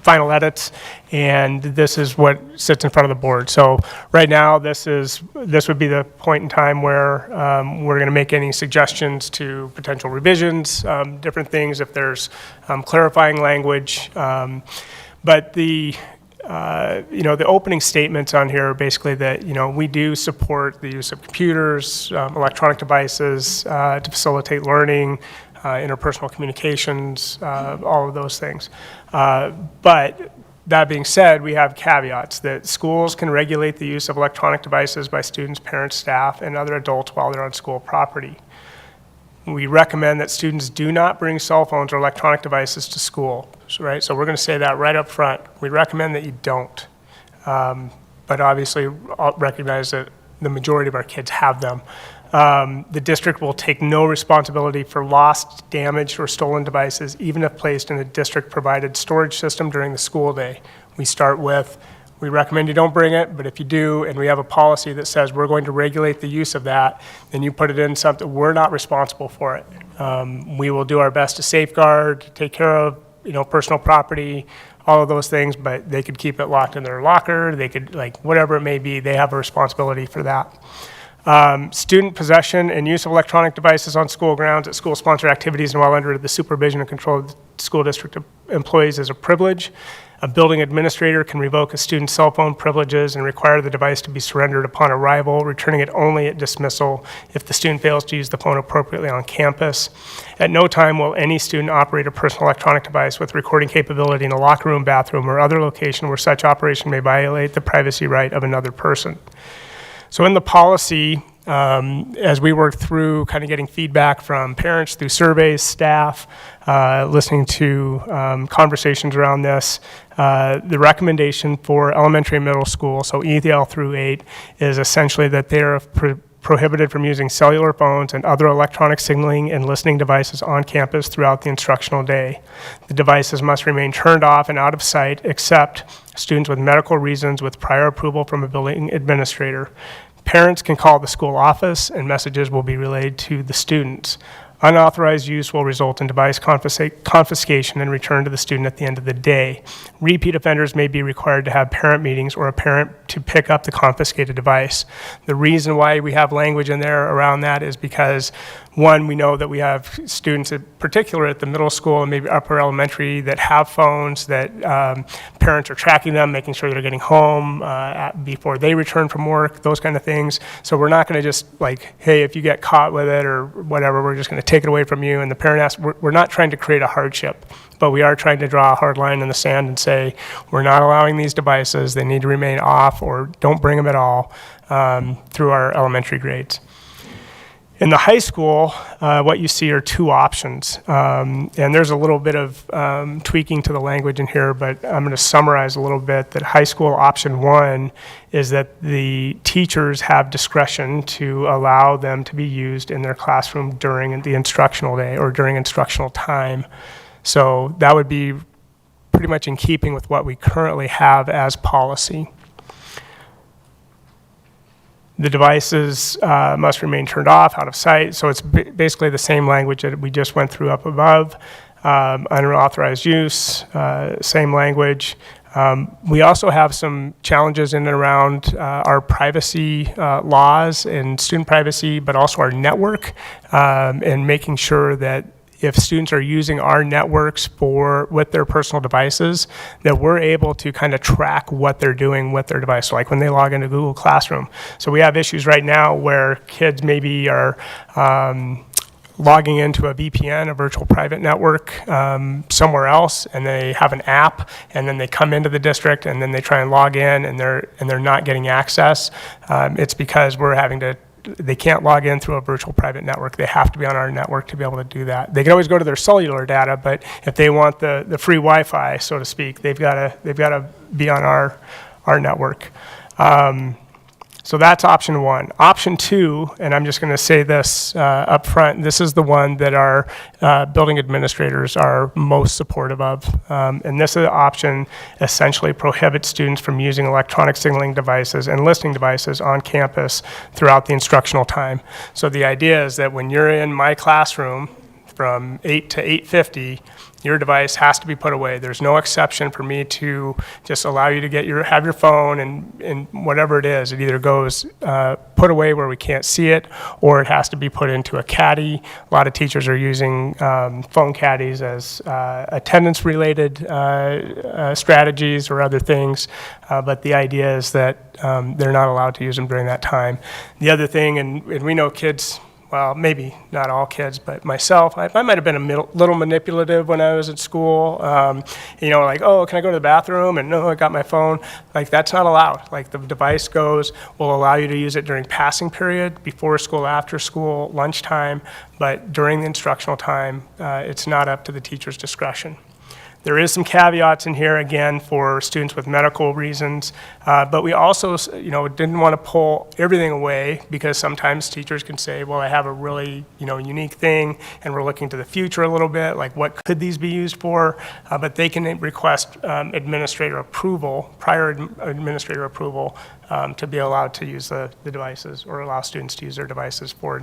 final edits, and this is what sits in front of the board. So right now, this would be the point in time where we're going to make any suggestions to potential revisions, different things if there's clarifying language. But the opening statements on here are basically that we do support the use of computers, electronic devices to facilitate learning, interpersonal communications, all of those things. But that being said, we have caveats that schools can regulate the use of electronic devices by students, parents, staff, and other adults while they're on school property. We recommend that students do not bring cell phones or electronic devices to school, right? So we're going to say that right up front. We recommend that you don't. But obviously, I'll recognize that the majority of our kids have them. The district will take no responsibility for lost, damaged, or stolen devices, even if placed in a district-provided storage system during the school day. We start with, we recommend you don't bring it, but if you do, and we have a policy that says we're going to regulate the use of that, then you put it in something, we're not responsible for it. We will do our best to safeguard, take care of, personal property, all of those things, but they could keep it locked in their locker, they could, whatever it may be, they have a responsibility for that. Student possession and use of electronic devices on school grounds at school-sponsored activities and while under the supervision and control of school district employees is a privilege. A building administrator can revoke a student's cell phone privileges and require the device to be surrendered upon arrival, returning it only at dismissal if the student fails to use the phone appropriately on campus. At no time will any student operate a personal electronic device with recording capability in a locker room, bathroom, or other location where such operation may violate the privacy right of another person. So in the policy, as we work through kind of getting feedback from parents through surveys, staff, listening to conversations around this, the recommendation for elementary and middle school, so EL through 8, is essentially that they are prohibited from using cellular phones and other electronic signaling and listening devices on campus throughout the instructional day. The devices must remain turned off and out of sight except students with medical reasons with prior approval from a building administrator. Parents can call the school office and messages will be relayed to the students. Unauthorized use will result in device confiscation and return to the student at the end of the day. Repeat offenders may be required to have parent meetings or a parent to pick up the confiscated device. The reason why we have language in there around that is because, one, we know that we have students, in particular at the middle school and maybe upper elementary, that have phones, that parents are tracking them, making sure they're getting home before they return from work, those kind of things. So we're not going to just hey, if you get caught with it or whatever, we're just going to take it away from you. And the parent asks, we're not trying to create a hardship, but we are trying to draw a hard line in the sand and say, we're not allowing these devices. They need to remain off or don't bring them at all through our elementary grades. In the high school, what you see are two options, and there's a little bit of tweaking to the language in here, but I'm going to summarize a little bit that high school option 1 is that the teachers have discretion to allow them to be used in their classroom during the instructional day or during instructional time. So that would be pretty much in keeping with what we currently have as policy. The devices must remain turned off, out of sight. So it's basically the same language that we just went through up above. Unauthorized use, same language. We also have some challenges in and around our privacy laws and student privacy, but also our network, and making sure that if students are using our networks with their personal devices, that we're able to kind of track what they're doing with their device, like when they log into Google Classroom. So we have issues right now where kids maybe are logging into a VPN, a virtual private network, somewhere else, and they have an app, and then they come into the district, and then they try and log in, and they're not getting access. It's because they can't log in through a virtual private network. They have to be on our network to be able to do that. They can always go to their cellular data, but if they want the free Wi-Fi, so to speak, they've got to be on our network. So that's option one. Option two, and I'm just going to say this up front, this is the one that our building administrators are most supportive of. And this option essentially prohibits students from using electronic signaling devices and listening devices on campus throughout the instructional time. So the idea is that when you're in my classroom from 8 to 8:50, your device has to be put away. There's no exception for me to just allow you to have your phone and whatever it is. It either goes put away where we can't see it, or it has to be put into a caddy. A lot of teachers are using phone caddies as attendance-related strategies or other things, but the idea is that they're not allowed to use them during that time. The other thing, and we know kids, well, maybe not all kids, but myself, I might have been a little manipulative when I was at school. Like, oh, can I go to the bathroom? And no, I got my phone. Like, that's not allowed. Like, the device will allow you to use it during passing period, before school, after school, lunchtime, but during the instructional time, it's not up to the teacher's discretion. There is some caveats in here, again, for students with medical reasons, but we also, didn't want to pull everything away, because sometimes teachers can say, well, I have a really, unique thing, and we're looking to the future a little bit, like what could these be used for? But they can request administrator approval, prior administrator approval, to be allowed to use the devices, or allow students to use their devices for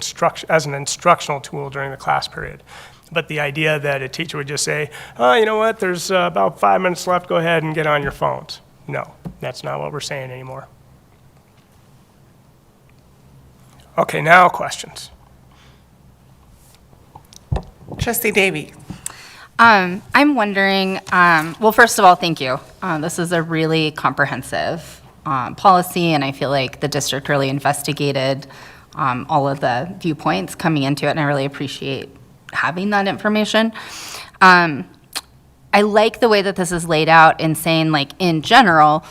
as an instructional tool during the class period. But the idea that a teacher would just say, oh, you know what, there's about 5 minutes left, go ahead and get on your phones. No, that's not what we're saying anymore. Okay, now questions. Trustee Davy. I'm wondering, well, first of all, thank you. This is a really comprehensive policy, and I feel like the district really investigated all of the viewpoints coming into it, and I really appreciate having that information. I like the way that this is laid out in saying, like, in general,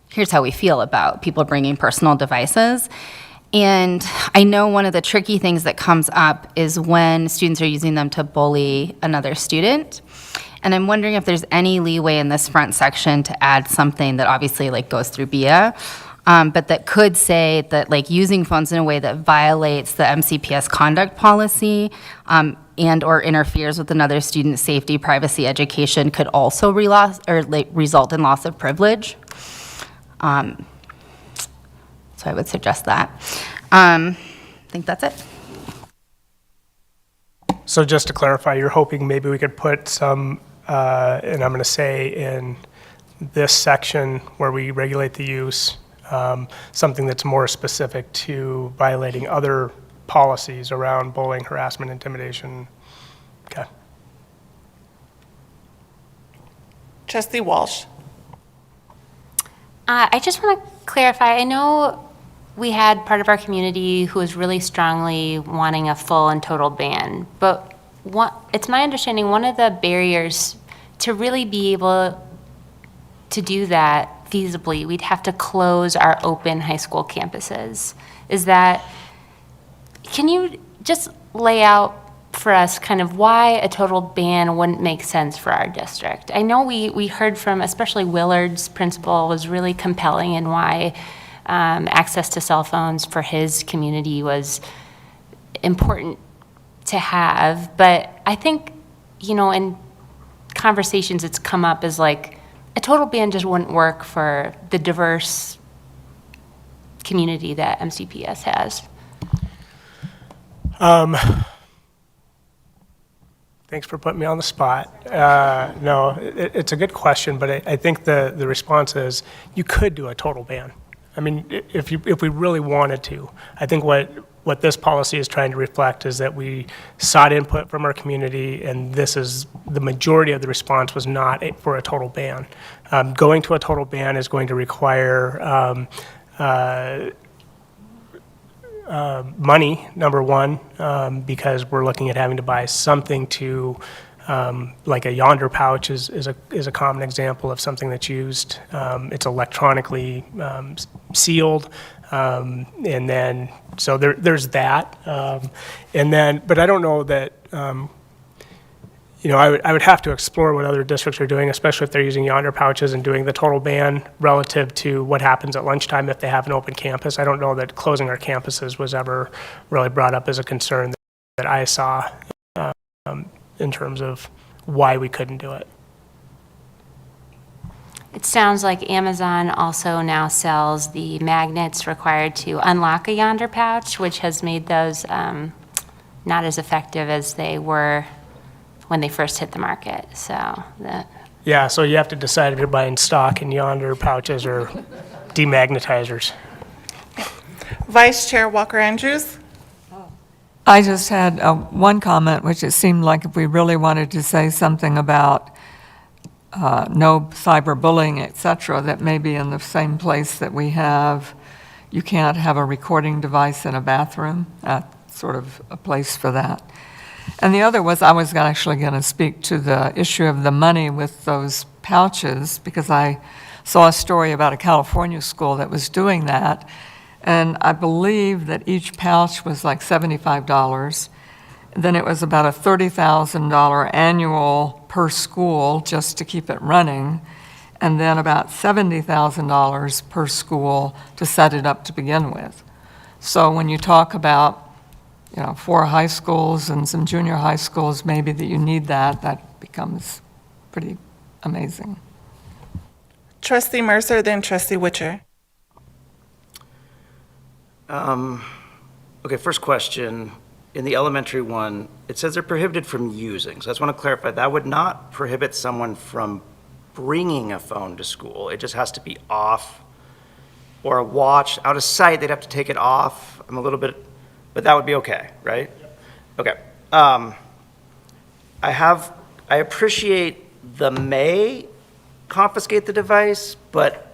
here's how we feel about people bringing personal devices. And I know one of the tricky things that comes up is when students are using them to bully another student. And I'm wondering if there's any leeway in this front section to add something that obviously, like, goes through BIA, but that could say that, like, using phones in a way that violates the MCPS conduct policy and or interferes with another student's safety, privacy, education could also result in loss of privilege. So I would suggest that. I think that's it. So just to clarify, you're hoping maybe we could put some, and I'm going to say in this section where we regulate the use, something that's more specific to violating other policies around bullying, harassment, intimidation. Okay. Trustee Walsh. I just want to clarify, I know we had part of our community who was really strongly wanting a full and total ban, but it's my understanding one of the barriers to really be able to do that feasibly, we'd have to close our open high school campuses. Can you just lay out for us kind of why a total ban wouldn't make sense for our district? I know we heard from, especially Willard's principal was really compelling in why access to cell phones for his community was important to have, but I think, in conversations it's come up as like, a total ban just wouldn't work for the diverse community that MCPS has. Thanks for putting me on the spot. No, it's a good question, but I think the response is you could do a total ban. I mean, if we really wanted to. I think what this policy is trying to reflect is that we sought input from our community, and the majority of the response was not for a total ban. Going to a total ban is going to require money, number one, because we're looking at having to buy something to, like a yonder pouch is a common example of something that's used. It's electronically sealed, and then so there's that, and then but I don't know that. I would have to explore what other districts are doing, especially if they're using yonder pouches and doing the total ban relative to what happens at lunchtime if they have an open campus. I don't know that closing our campuses was ever really brought up as a concern that I saw in terms of why we couldn't do it. It sounds like Amazon also now sells the magnets required to unlock a yonder pouch, which has made those not as effective as they were when they first hit the market. Yeah, so you have to decide if you're buying stock in yonder pouches or demagnetizers. Vice Chair Walker Andrews. I just had one comment, which it seemed like if we really wanted to say something about no cyberbullying, et cetera, that maybe in the same place that we have, you can't have a recording device in a bathroom, sort of a place for that. And the other was, I was actually going to speak to the issue of the money with those pouches, because I saw a story about a California school that was doing that, and I believe that each pouch was like $75. Then it was about a $30,000 annual per school just to keep it running, and then about $70,000 per school to set it up to begin with. So when you talk about 4 high schools and some junior high schools, maybe that you need that becomes pretty amazing. Trustee Mercer, then Trustee Witcher. Okay, first question. In the elementary one, it says they're prohibited from using. So I just want to clarify, that would not prohibit someone from bringing a phone to school. It just has to be off, or a watch out of sight. They'd have to take it off. I'm a little bit, but that would be okay, right? Okay. I appreciate the may confiscate the device, but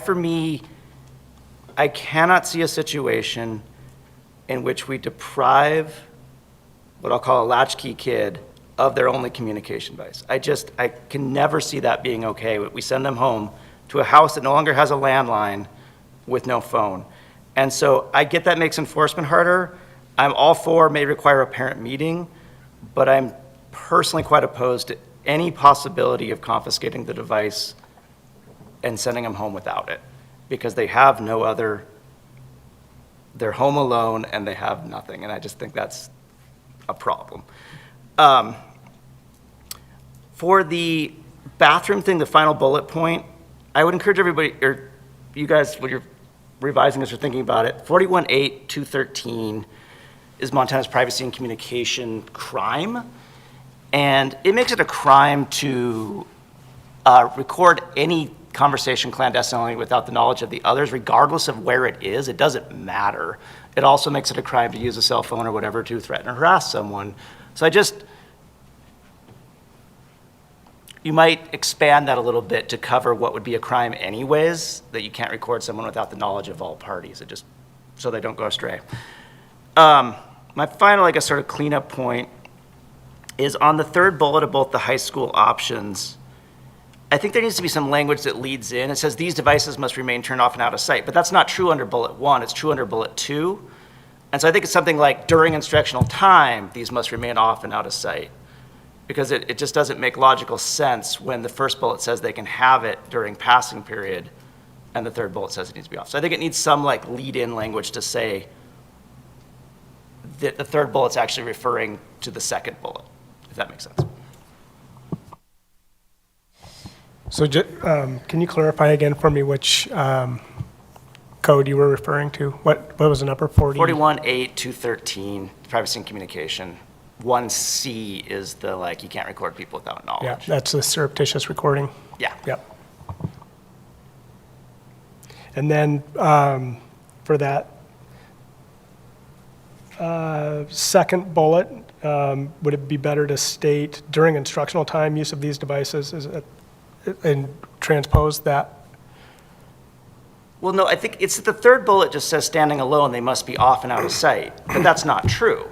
for me, I cannot see a situation in which we deprive what I'll call a latchkey kid of their only communication device. I can never see that being okay. We send them home to a house that no longer has a landline with no phone. And so I get that makes enforcement harder. I'm all for may require a parent meeting, but I'm personally quite opposed to any possibility of confiscating the device and sending them home without it, because they have no other, they're home alone and they have nothing, and I just think that's a problem. For the bathroom thing, the final bullet point, I would encourage everybody, or you guys, when you're revising this or thinking about it, 41.8.213 is Montana's privacy and communication crime, and it makes it a crime to record any conversation clandestinely without the knowledge of the others, regardless of where it is. It doesn't matter. It also makes it a crime to use a cell phone or whatever to threaten or harass someone. So you might expand that a little bit to cover what would be a crime anyways, that you can't record someone without the knowledge of all parties, so they don't go astray. My final, I guess, sort of cleanup point is on the third bullet of both the high school options. I think there needs to be some language that leads in. It says these devices must remain turned off and out of sight, but that's not true under bullet 1, it's true under bullet 2. And so I think it's something like during instructional time, these must remain off and out of sight, because it just doesn't make logical sense when the first bullet says they can have it during passing period and the third bullet says it needs to be off. So I think it needs some like lead-in language to say that the third bullet's actually referring to the second bullet, if that makes sense. So can you clarify again for me which code you were referring to? What was the number? 41.8.213, privacy and communication. 1C is the, like, you can't record people without Yeah, knowledge. that's the surreptitious recording. Yeah. Yep. And then for that second bullet, would it be better to state during instructional time, use of these devices and transpose that? Well, no, I think it's the third bullet just says standing alone, they must be off and out of sight, but that's not true.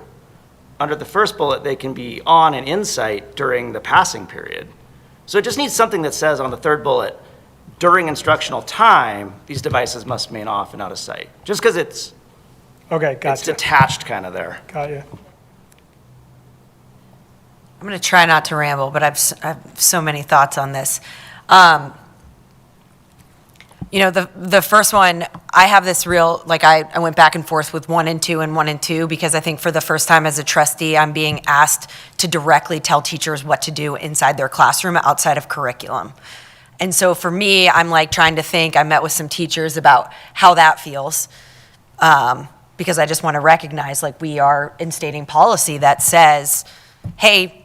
Under the first bullet, they can be on and in sight during the passing period. So it just needs something that says on the third bullet, during instructional time, these devices must remain off and out of sight. Just because it's Okay, it's gotcha. detached kind of there. Got you. I'm going to try not to ramble, but I have so many thoughts on this. You know, the first one, I have this real, like I went back and forth with 1 and 2 and 1 and 2 because I think for the first time as a trustee, I'm being asked to directly tell teachers what to do inside their classroom outside of curriculum. And so for me, I'm like trying to think, I met with some teachers about how that feels. Because I just want to recognize, like, we are instating policy that says, hey,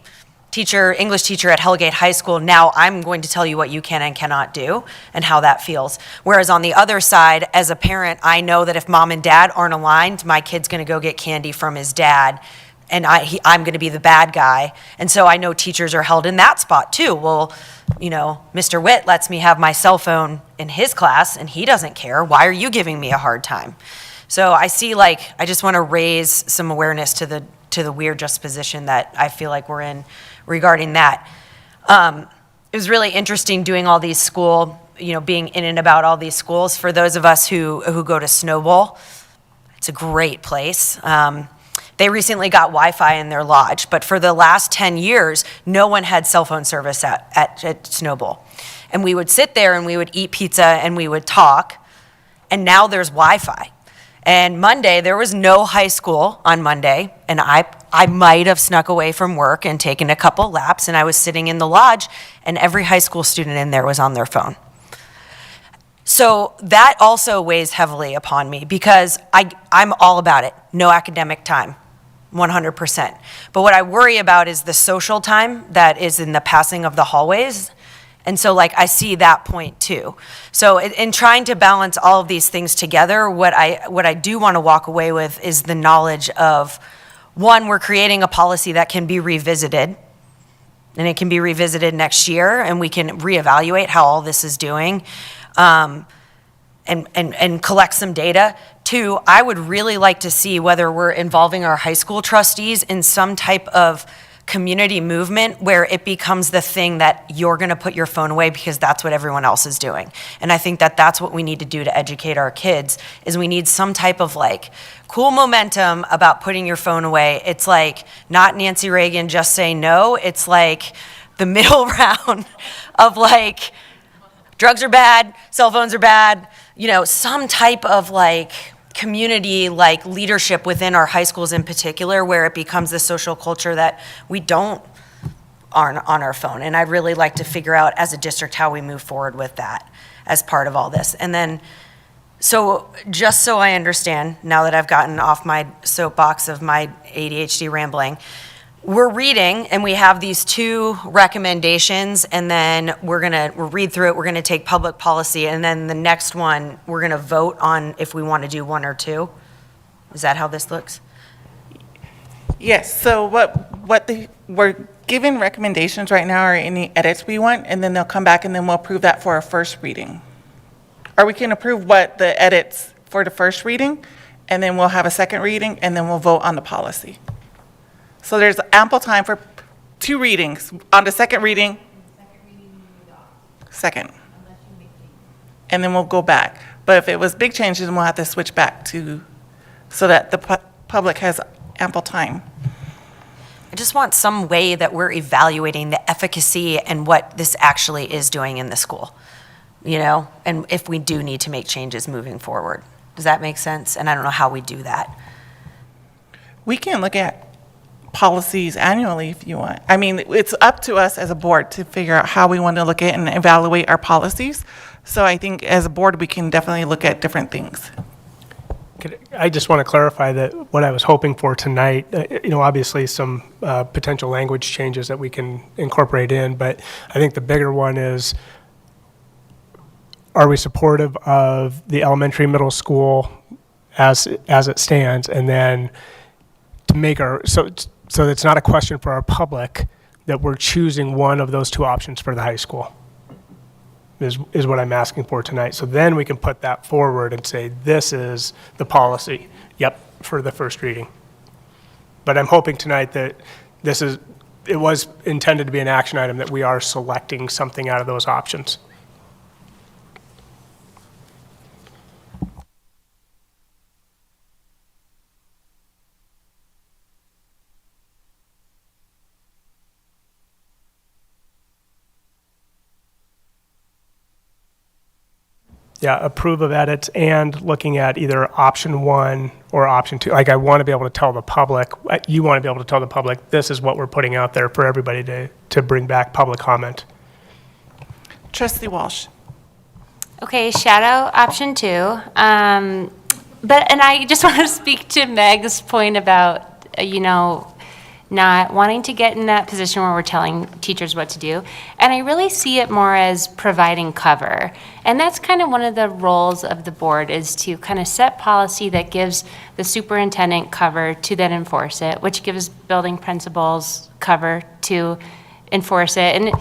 English teacher at Hellgate High School, now I'm going to tell you what you can and cannot do and how that feels. Whereas on the other side, as a parent, I know that if mom and dad aren't aligned, my kid's going to go get candy from his dad and I'm going to be the bad guy. And so I know teachers are held in that spot too. Well, you know, Mr. Witt lets me have my cell phone in his class and he doesn't care. Why are you giving me a hard time? So I see, like, I just want to raise some awareness to the weird juxtaposition that I feel like we're in regarding that. It was really interesting doing all these being in and about all these schools. For those of us who go to Snowball, it's a great place. They recently got Wi-Fi in their lodge, but for the last 10 years, no one had cell phone service at Snowball. And we would sit there and we would eat pizza and we would talk, and now there's Wi-Fi. And Monday, there was no high school on Monday, and I might have snuck away from work and taken a couple laps, and I was sitting in the lodge, and every high school student in there was on their phone. So that also weighs heavily upon me because I'm all about it, no academic time, 100%. But what I worry about is the social time that is in the passing of the hallways. And so, like, I see that point too. So in trying to balance all of these things together, what I do want to walk away with is the knowledge of, one, we're creating a policy that can be revisited, and it can be revisited next year, and we can reevaluate how all this is doing, and collect some data. Two, I would really like to see whether we're involving our high school trustees in some type of community movement where it becomes the thing that you're going to put your phone away because that's what everyone else is doing. And I think that that's what we need to do to educate our kids, is we need some type of, like, cool momentum about putting your phone away. It's like not Nancy Reagan, just say no. It's like the middle ground of, like, drugs are bad, cell phones are bad, you know, some type of, like, community, like, leadership within our high schools in particular, where it becomes the social culture that we don't aren't on our phone. And I'd really like to figure out as a district how we move forward with that as part of all this. And then, so just so I understand, now that I've gotten off my soapbox of my ADHD rambling, we're reading and we have these 2 recommendations, and then we'll read through it, we're gonna take public policy, and then the next one, we're gonna vote on if we wanna do 1 or 2. Is that how this looks? Yes, so we're given recommendations right now, or any edits we want, and then they'll come back and then we'll approve that for a first reading. Or we can approve what the edits for the first reading, and then we'll have a second reading, and then we'll vote on the policy. So there's ample time for 2 readings. On the second reading, second. And then we'll go back. But if it was big changes, then we'll have to switch back to, so that the public has ample time. I just want some way that we're evaluating the efficacy and what this actually is doing in the school, you know, and if we do need to make changes moving forward. Does that make sense? And I don't know how we do that. We can look at policies annually if you want. I mean, it's up to us as a board to figure out how we want to look at and evaluate our policies. So I think as a board, we can definitely look at different things. I just want to clarify that what I was hoping for tonight, obviously some potential language changes that we can incorporate in, but I think the bigger one is, are we supportive of the elementary, middle school as it stands? And then to make so it's not a question for our public that we're choosing one of those two options for the high school. Is what I'm asking for tonight. So then we can put that forward and say, this is the policy, for the first reading. But I'm hoping tonight that it was intended to be an action item, that we are selecting something out of those options. Yeah, approve of edits and looking at either option 1 or option 2. Like, I want to be able to tell the public, you want to be able to tell the public, this is what we're putting out there for everybody to bring back public comment. Trustee Walsh. Okay, shadow option 2. And I just want to speak to Meg's point about, not wanting to get in that position where we're telling teachers what to do. And I really see it more as providing cover. And that's kind of one of the roles of the board, is to kind of set policy that gives the superintendent cover to then enforce it, which gives building principals cover to enforce it. And,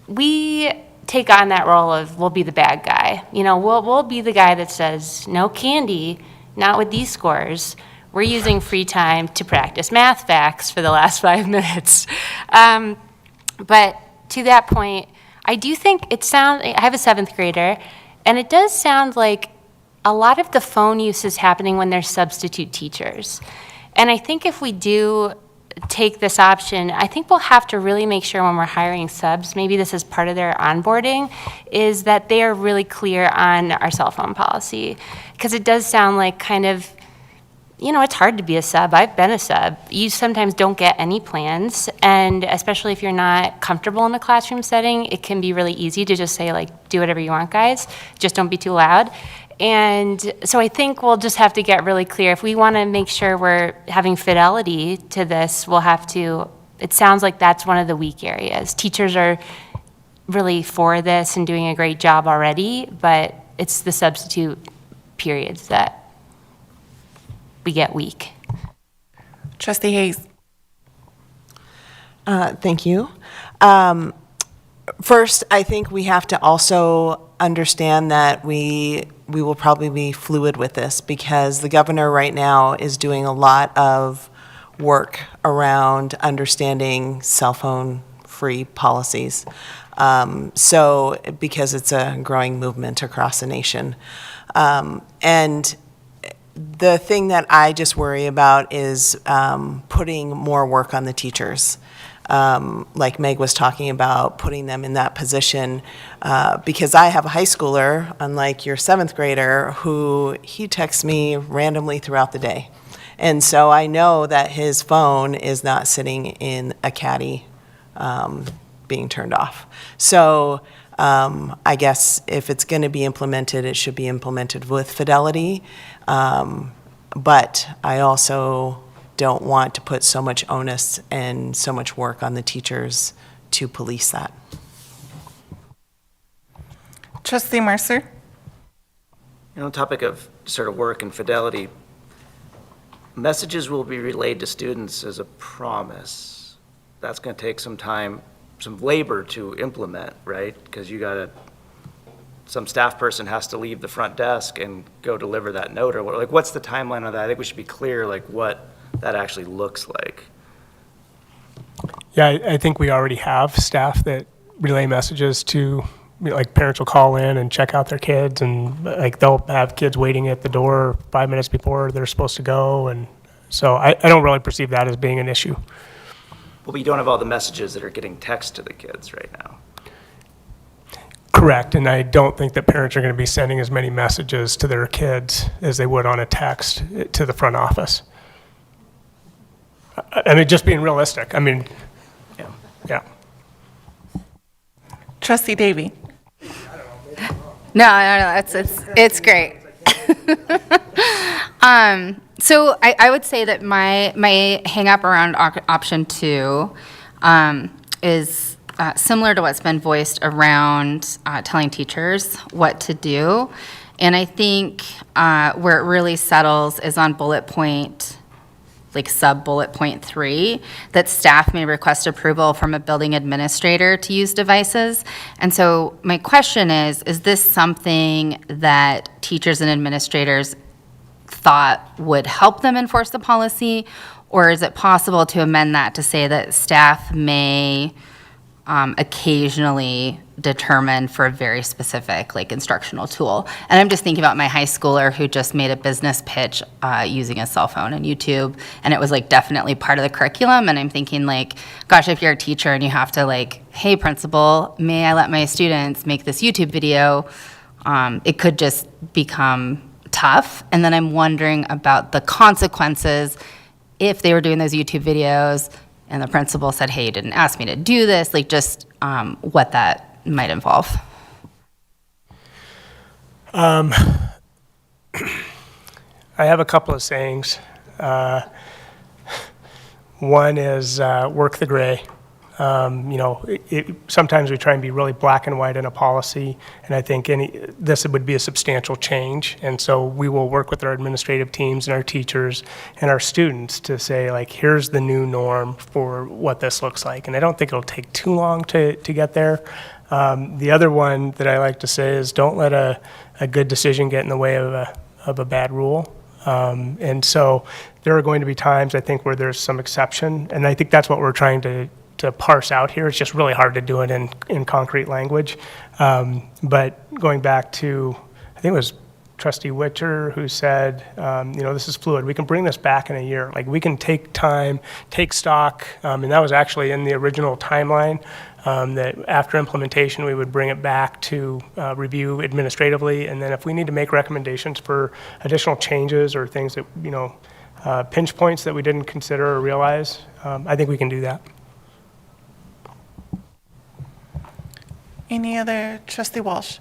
we take on that role of, we'll be the bad guy. We'll be the guy that says, no candy, not with these scores. We're using free time to practice math facts for the last 5 minutes. But to that point, I do think I have a 7th grader, and it does sound like a lot of the phone use is happening when there's substitute teachers. And I think if we do take this option, I think we'll have to really make sure when we're hiring subs, maybe this is part of their onboarding, is that they are really clear on our cell phone policy. Because it does sound like kind of, it's hard to be a sub. I've been a sub. You sometimes don't get any plans, and especially if you're not comfortable in a classroom setting, it can be really easy to just say, like, do whatever you want, guys. Just don't be too loud. And so I think we'll just have to get really clear. If we want to make sure we're having fidelity to this, we'll have to, it sounds like that's one of the weak areas. Teachers are really for this and doing a great job already, but it's the substitute periods that we get weak. Trustee Hayes. Thank you. First, I think we have to also understand that we will probably be fluid with this, because the governor right now is doing a lot of work around understanding cell phone free policies. Because it's a growing movement across the nation. And the thing that I just worry about is putting more work on the teachers. Like Meg was talking about, putting them in that position, because I have a high schooler, unlike your 7th grader, who he texts me randomly throughout the day. And so I know that his phone is not sitting in a caddy being turned off. So I guess if it's going to be implemented, it should be implemented with fidelity. But I also don't want to put so much onus and so much work on the teachers to police that. Trustee Mercer. On the topic of sort of work and fidelity, messages will be relayed to students as a promise. That's going to take some time, some labor to implement, right? Because some staff person has to leave the front desk and go deliver that note, or what's the timeline on that? I think we should be clear, what that actually looks like. Yeah, I think we already have staff that relay messages to, parents will call in and check out their kids, and they'll have kids waiting at the door 5 minutes before they're supposed to go. And so I don't really perceive that as being an issue. Well, but you don't have all the messages that are getting text to the kids right now. Correct, and I don't think that parents are going to be sending as many messages to their kids as they would on a text to the front office. I mean, just being realistic. Yeah. Trustee Davy. No, it's great. So I would say that my hang up around option 2 is similar to what's been voiced around telling teachers what to do. And I think where it really settles is on bullet point, like sub-bullet point 3, that staff may request approval from a building administrator to use devices. And so my question is this something that teachers and administrators thought would help them enforce the policy? Or is it possible to amend that to say that staff may occasionally determine for a very specific, like, instructional tool? And I'm just thinking about my high schooler who just made a business pitch using a cell phone and YouTube, and it was, like, definitely part of the curriculum. And I'm thinking, like, gosh, if you're a teacher and you have to, like, hey, principal, may I let my students make this YouTube video? It could just become tough. And then I'm wondering about the consequences if they were doing those YouTube videos and the principal said, hey, you didn't ask me to do this, like, just what that might involve. I have a couple of sayings. One is work the gray. Sometimes we try and be really black and white in a policy, and I think this would be a substantial change. And so we will work with our administrative teams and our teachers and our students to say, like, here's the new norm for what this looks like. And I don't think it'll take too long to get there. The other one that I like to say is don't let a good decision get in the way of a bad rule. And so there are going to be times, I think, where there's some exception, and I think that's what we're trying to parse out here. It's just really hard to do it in concrete language. But going back to, I think it was Trustee Witcher who said, this is fluid. We can bring this back in a year. Like, we can take time, take stock, and that was actually in the original timeline, that after implementation, we would bring it back to review administratively, and then if we need to make recommendations for additional changes or things that, pinch points that we didn't consider or realize, I think we can do that. Any other? Trustee Walsh?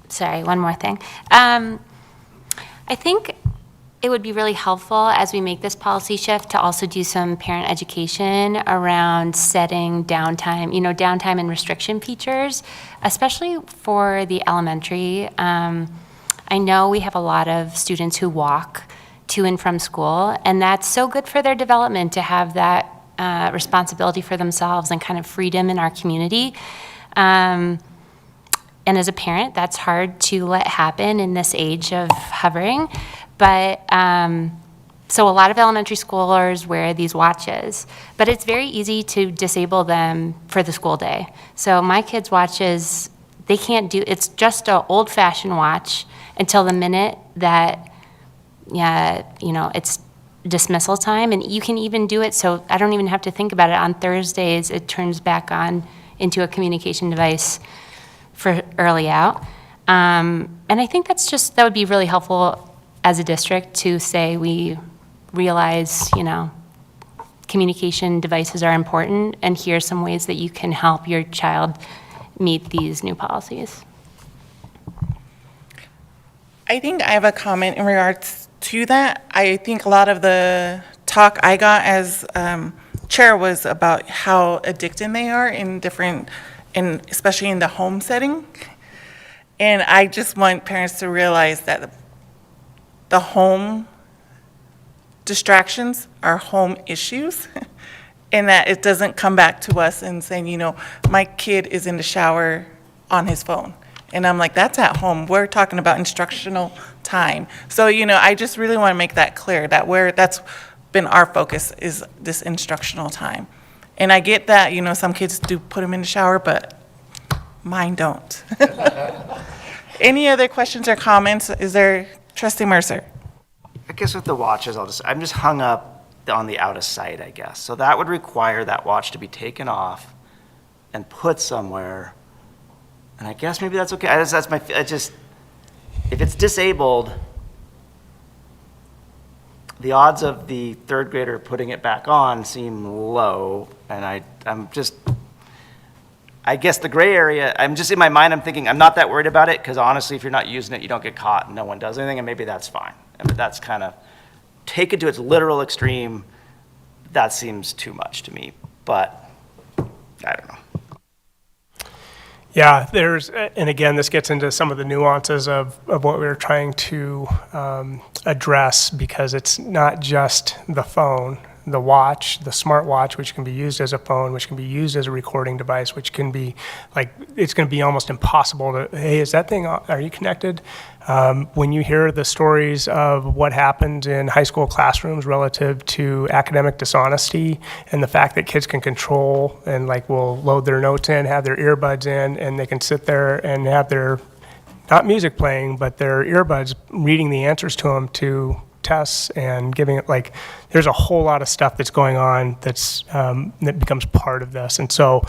Sorry, one more thing. I think it would be really helpful as we make this policy shift to also do some parent education around setting downtime, downtime and restriction features, especially for the elementary. I know we have a lot of students who walk to and from school, and that's so good for their development to have that responsibility for themselves and kind of freedom in our community. And as a parent, that's hard to let happen in this age of hovering. But so a lot of elementary schoolers wear these watches, but it's very easy to disable them for the school day. So my kids' watches, it's just an old-fashioned watch until the minute that, it's dismissal time. And you can even do it so I don't even have to think about it. On Thursdays, it turns back on into a communication device for early out. And I think that would be really helpful as a district to say we realize, communication devices are important, and here are some ways that you can help your child meet these new policies. I think I have a comment in regards to that. I think a lot of the talk I got as chair was about how addicted they are especially in the home setting. And I just want parents to realize that the home distractions are home issues, and that it doesn't come back to us and saying, my kid is in the shower on his phone. And I'm like, that's at home. We're talking about instructional time. So, I just really want to make that clear, that that's been our focus is this instructional time. And I get that, some kids do put them in the shower, but mine don't. Any other questions or comments? Is there, Trustee Mercer? I guess with the watches, I'm just hung up on the out of sight, I guess. So that would require that watch to be taken off and put somewhere. And I guess maybe that's okay. If it's disabled, the odds of the third grader putting it back on seem low, and I I guess the gray area, I'm just in my mind, I'm thinking, I'm not that worried about it, because honestly, if you're not using it, you don't get caught and no one does anything, and maybe that's fine. But that's kind of, take it to its literal extreme, that seems too much to me, but I don't know. Yeah, and again, this gets into some of the nuances of what we were trying to address, because it's not just the phone, the watch, the smartwatch, which can be used as a phone, which can be used as a recording device, which can be like, it's going to be almost impossible to, hey, is that thing, are you connected? When you hear the stories of what happened in high school classrooms relative to academic dishonesty and the fact that kids can control and like will load their notes in, have their earbuds in, and they can sit there and have their, not music playing, but their earbuds reading the answers to them to tests and giving it, like, there's a whole lot of stuff that's going on that's that becomes part of this. And so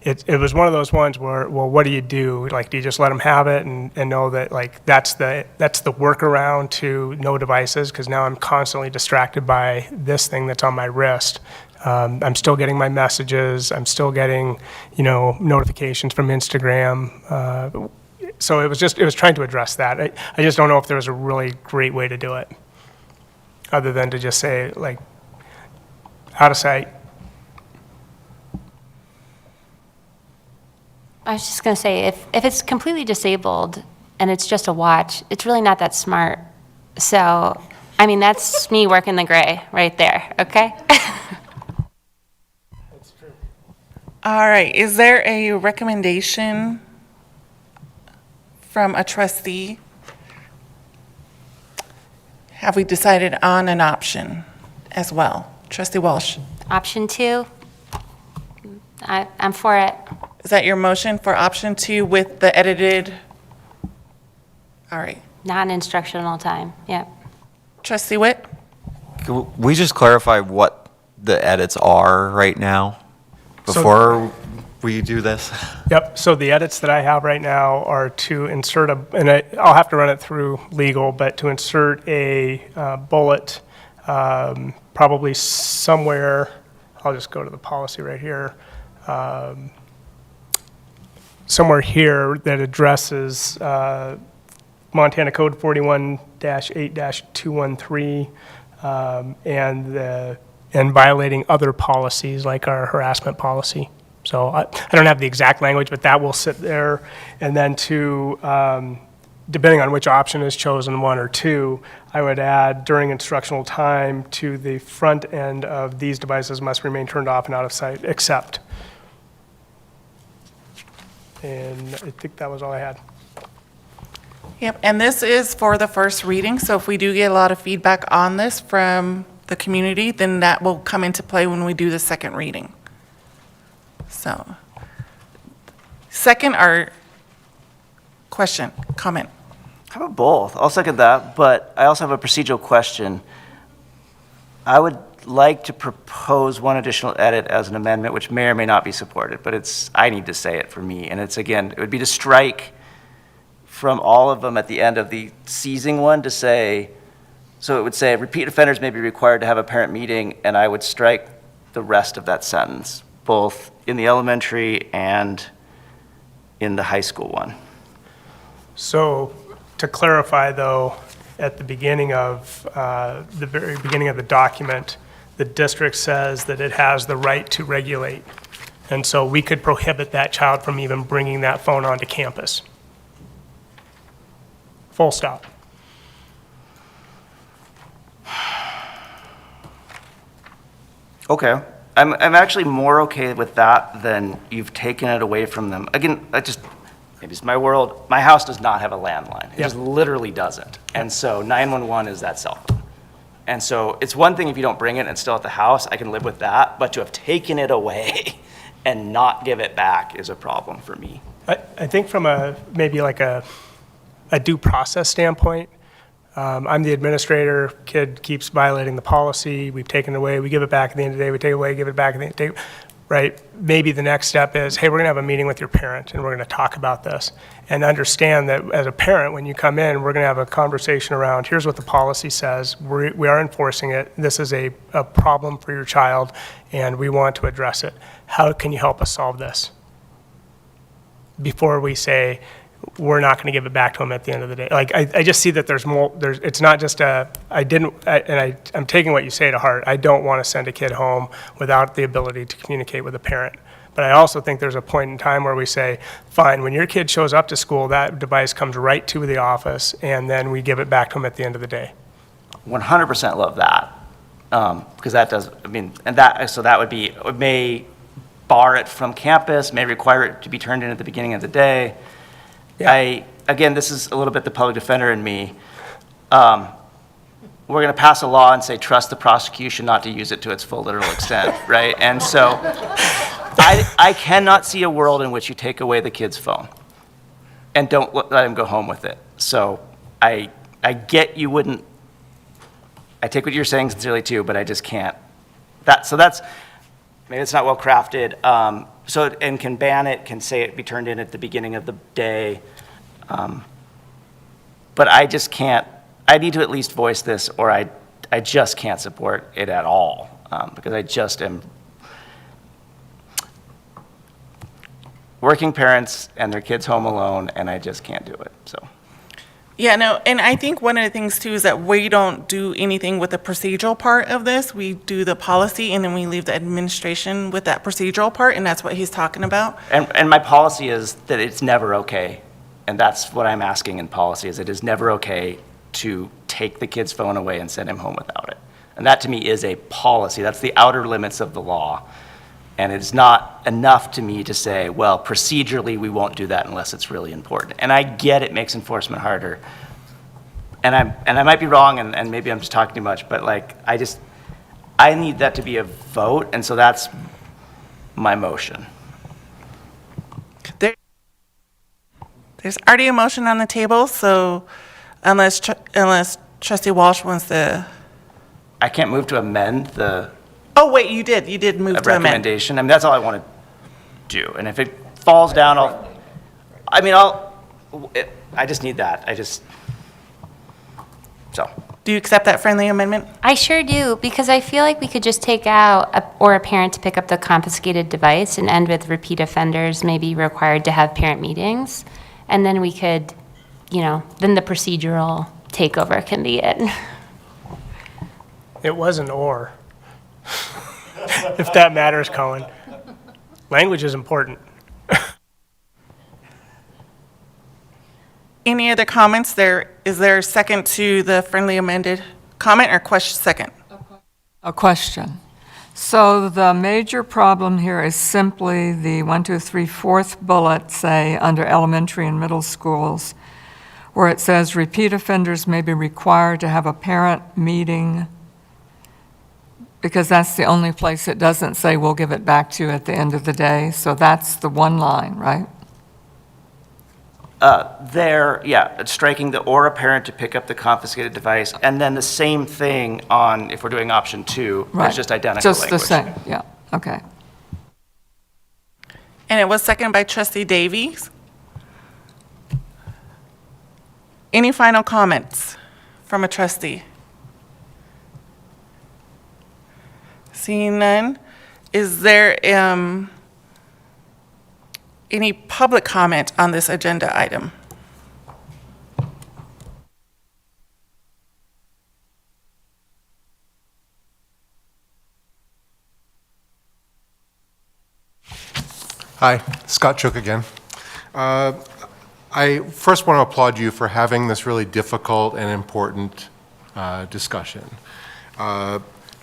it was one of those ones where, well, what do you do? Like, do you just let them have it and know that, like, that's the workaround to no devices? Because now I'm constantly distracted by this thing that's on my wrist. I'm still getting my messages. I'm still getting, notifications from Instagram. So it was trying to address that. I just don't know if there was a really great way to do it, other than to just say, like, out of sight. I was just going to say, if it's completely disabled and it's just a watch, it's really not that smart. So, I mean, that's me working the gray right there, okay? All right, is there a recommendation from a trustee? Have we decided on an option as well? Trustee Walsh, Option 2, I'm for it. is that your motion for option 2 with the edited? All right. Non-instructional time, yep. Trustee Witt? Can we just clarify what the edits are right now before we do this? Yep, so the edits that I have right now are to insert and I'll have to run it through legal, but to insert a bullet, probably somewhere, I'll just go to the policy right here, somewhere here that addresses Montana Code 41-8-213 and violating other policies like our harassment policy. So I don't have the exact language, but that will sit there. And then depending on which option is chosen, 1 or 2, I would add during instructional time to the front end of these devices must remain turned off and out of sight, except. And I think that was all I had. Yep, and this is for the first reading, so if we do get a lot of feedback on this from the community, then that will come into play when we do the second reading. So, second, our question, comment. How about both? I'll second that, but I also have a procedural question. I would like to propose one additional edit as an amendment, which may or may not be supported, but I need to say it for me, and it would be to strike from all of them at the end of the seizing one to say, so it would say, repeat offenders may be required to have a parent meeting, and I would strike the rest of that sentence, both in the elementary and in the high school one. So to clarify, though, at the beginning of, the very beginning of the document, the district says that it has the right to regulate. And so we could prohibit that child from even bringing that phone onto campus. Full stop. Okay. I'm actually more okay with that than you've taken it away from them. Again, maybe it's my world. My house does not have a landline. It just literally doesn't. And so 911 is that cell phone. And so it's one thing if you don't bring it and it's still at the house, I can live with that. But to have taken it away and not give it back is a problem for me. I think from maybe like a due process standpoint, I'm the administrator, kid keeps violating the policy, we've taken it away, we give it back at the end of the day, we take it away, give it back at the end of the day, right? Maybe the next step is, hey, we're gonna have a meeting with your parent and we're gonna talk about this. And understand that as a parent, when you come in, we're gonna have a conversation around, here's what the policy says, we are enforcing it, this is a problem for your child, and we want to address it. How can you help us solve this? before we say, we're not going to give it back to them at the end of the day. Like, I just see that there's more, it's not just I'm taking what you say to heart. I don't want to send a kid home without the ability to communicate with a parent. But I also think there's a point in time where we say, fine, when your kid shows up to school, that device comes right to the office, and then we give it back to them at the end of the day. 100% love that, because that does, I mean, and that, so that would be, it may bar it from campus, may require it to be turned in at the beginning of the day. Again, this is a little bit the public defender in me. We're going to pass a law and say, trust the prosecution not to use it to its full literal extent, right? And so I cannot see a world in which you take away the kid's phone and don't let him go home with it. So I get you wouldn't, I take what you're saying sincerely too, but I just can't. So that's, maybe it's not well crafted. And can ban it, can say it be turned in at the beginning of the day. But I just can't, I need to at least voice this, or I just can't support it at all, because I just am. Working parents and their kids home alone, and I just can't do it, so. Yeah, no, and I think one of the things too is that we don't do anything with the procedural part of this. We do the policy, and then we leave the administration with that procedural part, and that's what he's talking about. And my policy is that it's never okay, and that's what I'm asking in policy, is it is never okay to take the kid's phone away and send him home without it. And that to me is a policy. That's the outer limits of the law. And it's not enough to me to say, well, procedurally, we won't do that unless it's really important. And I get it makes enforcement harder. And I might be wrong, and maybe I'm just talking too much, but like, I need that to be a vote, and so that's my motion. There's already a motion on the table, so unless Trustee Walsh wants to. I can't move to amend the. Oh, wait, you did move to amend. Recommendation. I mean, that's all I want to do. And if it falls down, I just need that. So. Do you accept that friendly amendment? I sure do, because I feel like we could just take out, or a parent to pick up the confiscated device and end with repeat offenders may be required to have parent meetings. And then we could, then the procedural takeover can be it. It was an or. If that matters, Cohen. Language is important. Any other comments there? Is there a second to the friendly amended comment or question second? A question. So the major problem here is simply the 1, 2, 3, 4th bullet, say, under elementary and middle schools, where it says repeat offenders may be required to have a parent meeting, because that's the only place it doesn't say we'll give it back to you at the end of the day. So that's the one line, right? It's striking the or a parent to pick up the confiscated device, and then the same thing on, if we're doing option 2, Right. it's just identical Just language. the same, yeah, okay. And it was seconded by Trustee Davies. Any final comments from a trustee? Seeing none, is there any public comment on this agenda item? Hi, Scott Chook again. I first want to applaud you for having this really difficult and important discussion.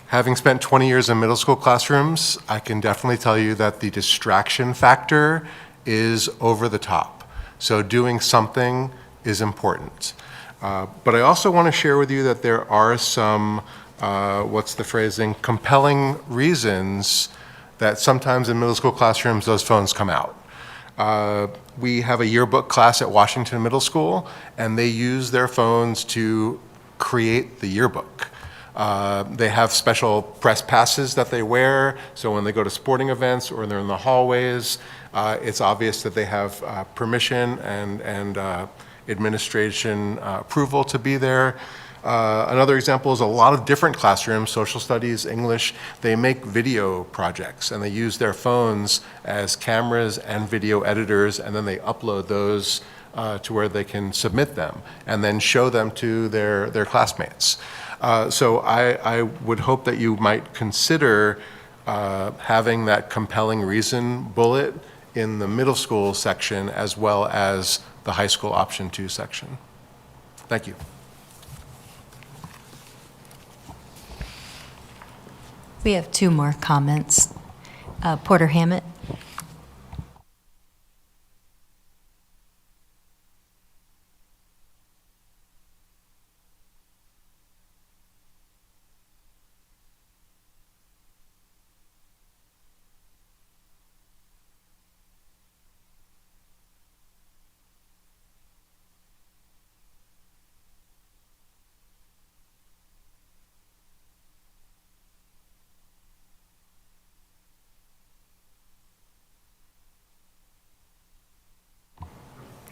Having spent 20 years in middle school classrooms, I can definitely tell you that the distraction factor is over the top. So doing something is important. But I also want to share with you that there are some, what's the phrasing, compelling reasons that sometimes in middle school classrooms those phones come out. We have a yearbook class at Washington Middle School, and they use their phones to create the yearbook. They have special press passes that they wear, so when they go to sporting events or they're in the hallways, it's obvious that they have permission and administration approval to be there. Another example is a lot of different classrooms, social studies, English, they make video projects and they use their phones as cameras and video editors, and then they upload those to where they can submit them and then show them to their classmates. So I would hope that you might consider having that compelling reason bullet in the middle school section as well as the high school option 2 section. Thank you. We have 2 more comments. Porter Hammett.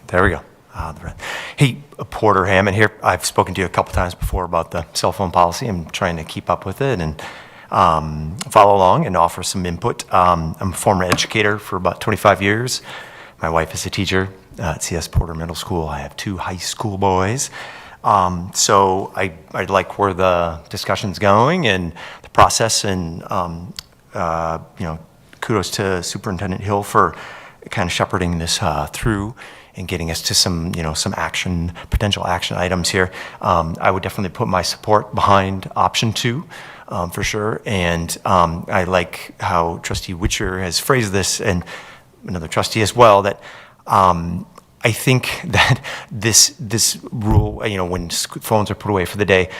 There we go. Hey, Porter Hammond here. I've spoken to you a couple times before about the cell phone policy. I'm trying to keep up with it and follow along and offer some input. I'm a former educator for about 25 years. My wife is a teacher at CS Porter Middle School. I have 2 high school boys. So I like where the discussion's going and the process, and kudos to Superintendent Hill for kind of shepherding this through and getting us to some potential action items here. I would definitely put my support behind option 2 for sure. And I like how Trustee Witcher has phrased this, and another trustee as well, that I think that this rule, when phones are put away for the day,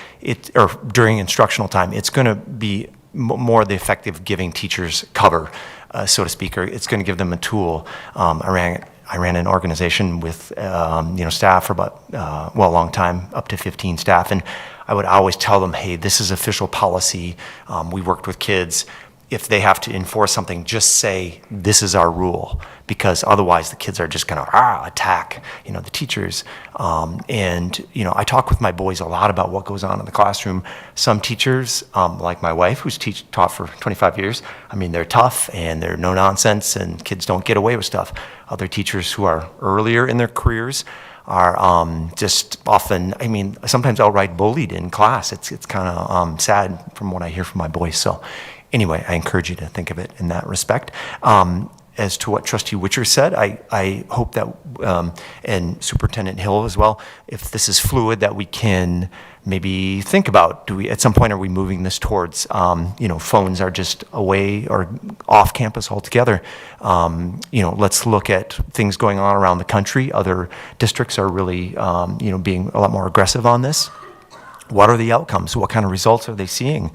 or during instructional time, it's going to be more the effective giving teachers cover, so to speak, or it's going to give them a tool. I ran an organization with staff for about a long time, up to 15 staff, and I would always tell them, hey, this is official policy. We worked with kids. If they have to enforce something, just say this is our rule, because otherwise the kids are just going to attack the teachers. And I talk with my boys a lot about what goes on in the classroom. Some teachers, like my wife, who's taught for 25 years, they're tough and they're no nonsense, and kids don't get away with stuff. Other teachers who are earlier in their careers are just often, sometimes outright bullied in class. It's kind of sad from what I hear from my boys. So anyway, I encourage you to think of it in that respect. As to what Trustee Witcher said, I hope that, and Superintendent Hill as well, if this is fluid, that we can maybe think about, at some point, are we moving this towards, phones are just away or off campus altogether? Let's look at things going on around the country. Other districts are really, being a lot more aggressive on this. What are the outcomes? What kind of results are they seeing?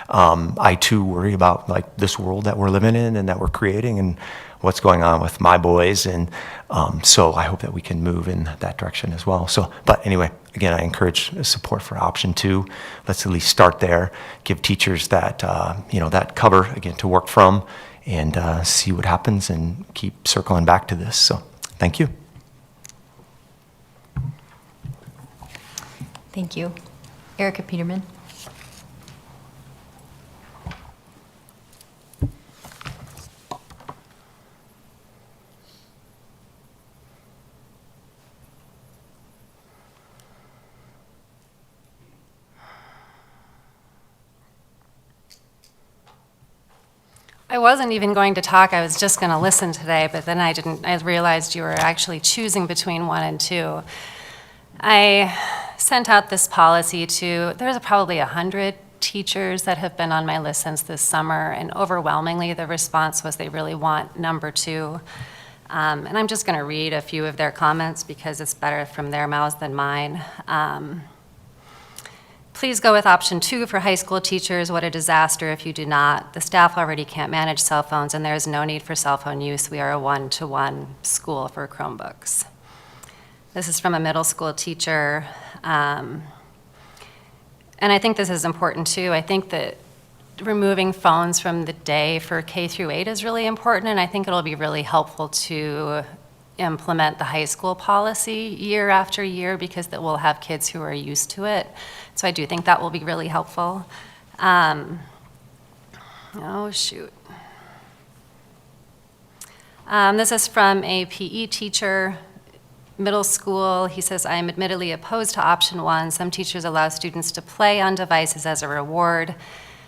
I too worry about this world that we're living in and that we're creating, and what's going on with my boys, and so I hope that we can move in that direction as well. But anyway, again, I encourage support for option 2. Let's at least start there. Give teachers that that cover again to work from, and see what happens, and keep circling back to this. So, thank you. Thank you. Erica Peterman. I wasn't even going to talk, I was just going to listen today, but then I realized you were actually choosing between 1 and 2. I sent out this policy to, there's probably 100 teachers that have been on my list since this summer, and overwhelmingly the response was they really want number 2. And I'm just going to read a few of their comments because it's better from their mouths than mine. Please go with option 2 for high school teachers. What a disaster if you do not. The staff already can't manage cell phones, and there is no need for cell phone use. We are a one-to-one school for Chromebooks. This is from a middle school teacher. And I think this is important too. I think that removing phones from the day for K through 8 is really important, and I think it'll be really helpful to implement the high school policy year after year, because that we'll have kids who are used to it. So I do think that will be really helpful. Oh, shoot. This is from a PE teacher, middle school. He says, I am admittedly opposed to option one. Some teachers allow students to play on devices as a reward.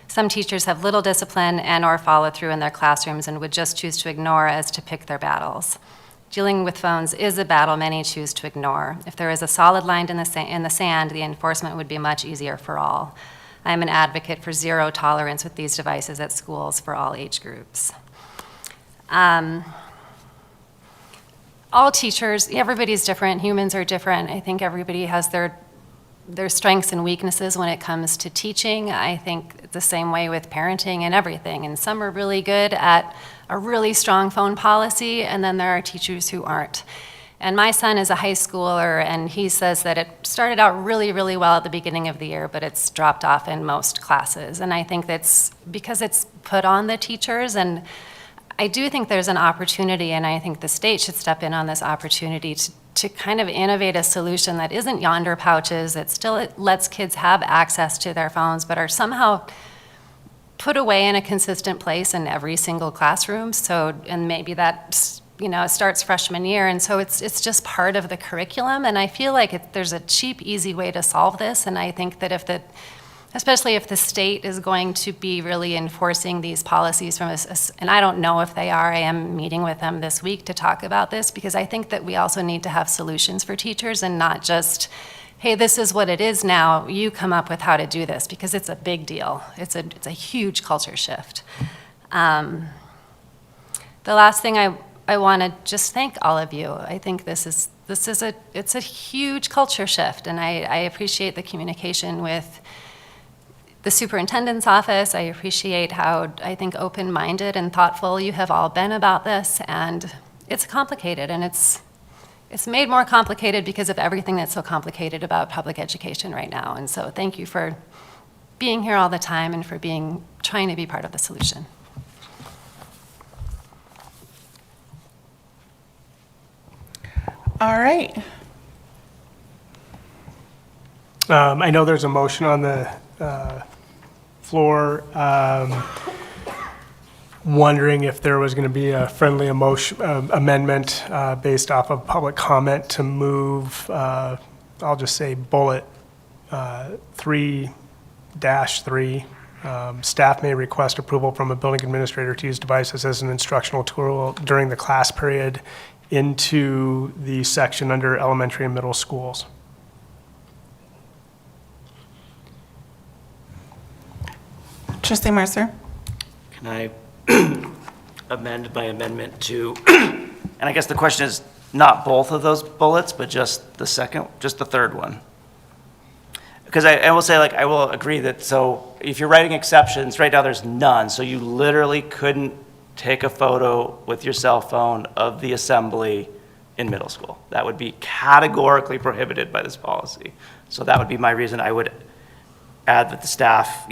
Some teachers have little discipline and/or follow through in their classrooms and would just choose to ignore as to pick their battles. Dealing with phones is a battle many choose to ignore. If there is a solid line in the sand, the enforcement would be much easier for all. I am an advocate for zero tolerance with these devices at schools for all age groups. All teachers, everybody's different, humans are different. I think everybody has their strengths and weaknesses when it comes to teaching. I think the same way with parenting and everything. And some are really good at a really strong phone policy, and then there are teachers who aren't. And my son is a high schooler, and he says that it started out really, really well at the beginning of the year, but it's dropped off in most classes. And I think that's because it's put on the teachers, and I do think there's an opportunity, and I think the state should step in on this opportunity to kind of innovate a solution that isn't yonder pouches, that still lets kids have access to their phones, but are somehow put away in a consistent place in every single classroom. So, and maybe that, starts freshman year, and so it's just part of the curriculum. And I feel like there's a cheap, easy way to solve this. And I think that especially if the state is going to be really enforcing these policies from us, and I don't know if they are. I am meeting with them this week to talk about this, because I think that we also need to have solutions for teachers and not just, hey, this is what it is now, you come up with how to do this, because it's a big deal. It's a huge culture shift. The last thing I want to just thank all of you. I think it's a huge culture shift, and I appreciate the communication with the superintendent's office. I appreciate how, I think, open-minded and thoughtful you have all been about this, and it's complicated, and it's made more complicated because of everything that's so complicated about public education right now. And so thank you for being here all the time and for trying to be part of the solution. All right. I know there's a motion on the floor. Wondering if there was going to be a friendly amendment based off of public comment to move, I'll just say bullet 3-3. Staff may request approval from a building administrator to use devices as an instructional tool during the class period into the section under elementary and middle schools. Trustee Mercer? Can I amend my amendment to, and I guess the question is not both of those bullets, but just the third one? Because I will say, I will agree that, so if you're writing exceptions, right now there's none, so you literally couldn't take a photo with your cell phone of the assembly in middle school. That would be categorically prohibited by this policy. So that would be my reason. I would add that the staff,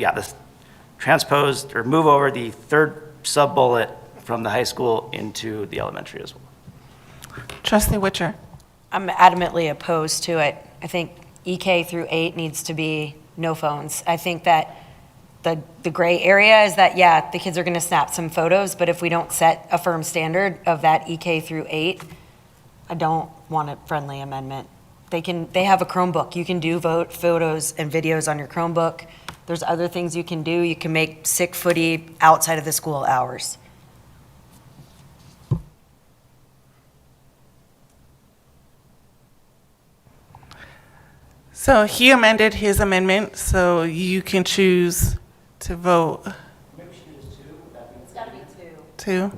transposed or move over the third sub-bullet from the high school into the elementary as well. Trustee Witcher? I'm adamantly opposed to it. I think EK through 8 needs to be no phones. I think that the gray area is that, the kids are going to snap some photos, but if we don't set a firm standard of that EK through 8, I don't want a friendly amendment. They have a Chromebook. You can do photos and videos on your Chromebook. There's other things you can do. You can make sick footy outside of the school hours. So he amended his amendment, so you can choose to vote. Maybe we should use 2. It's got to be 2. 2? Yeah.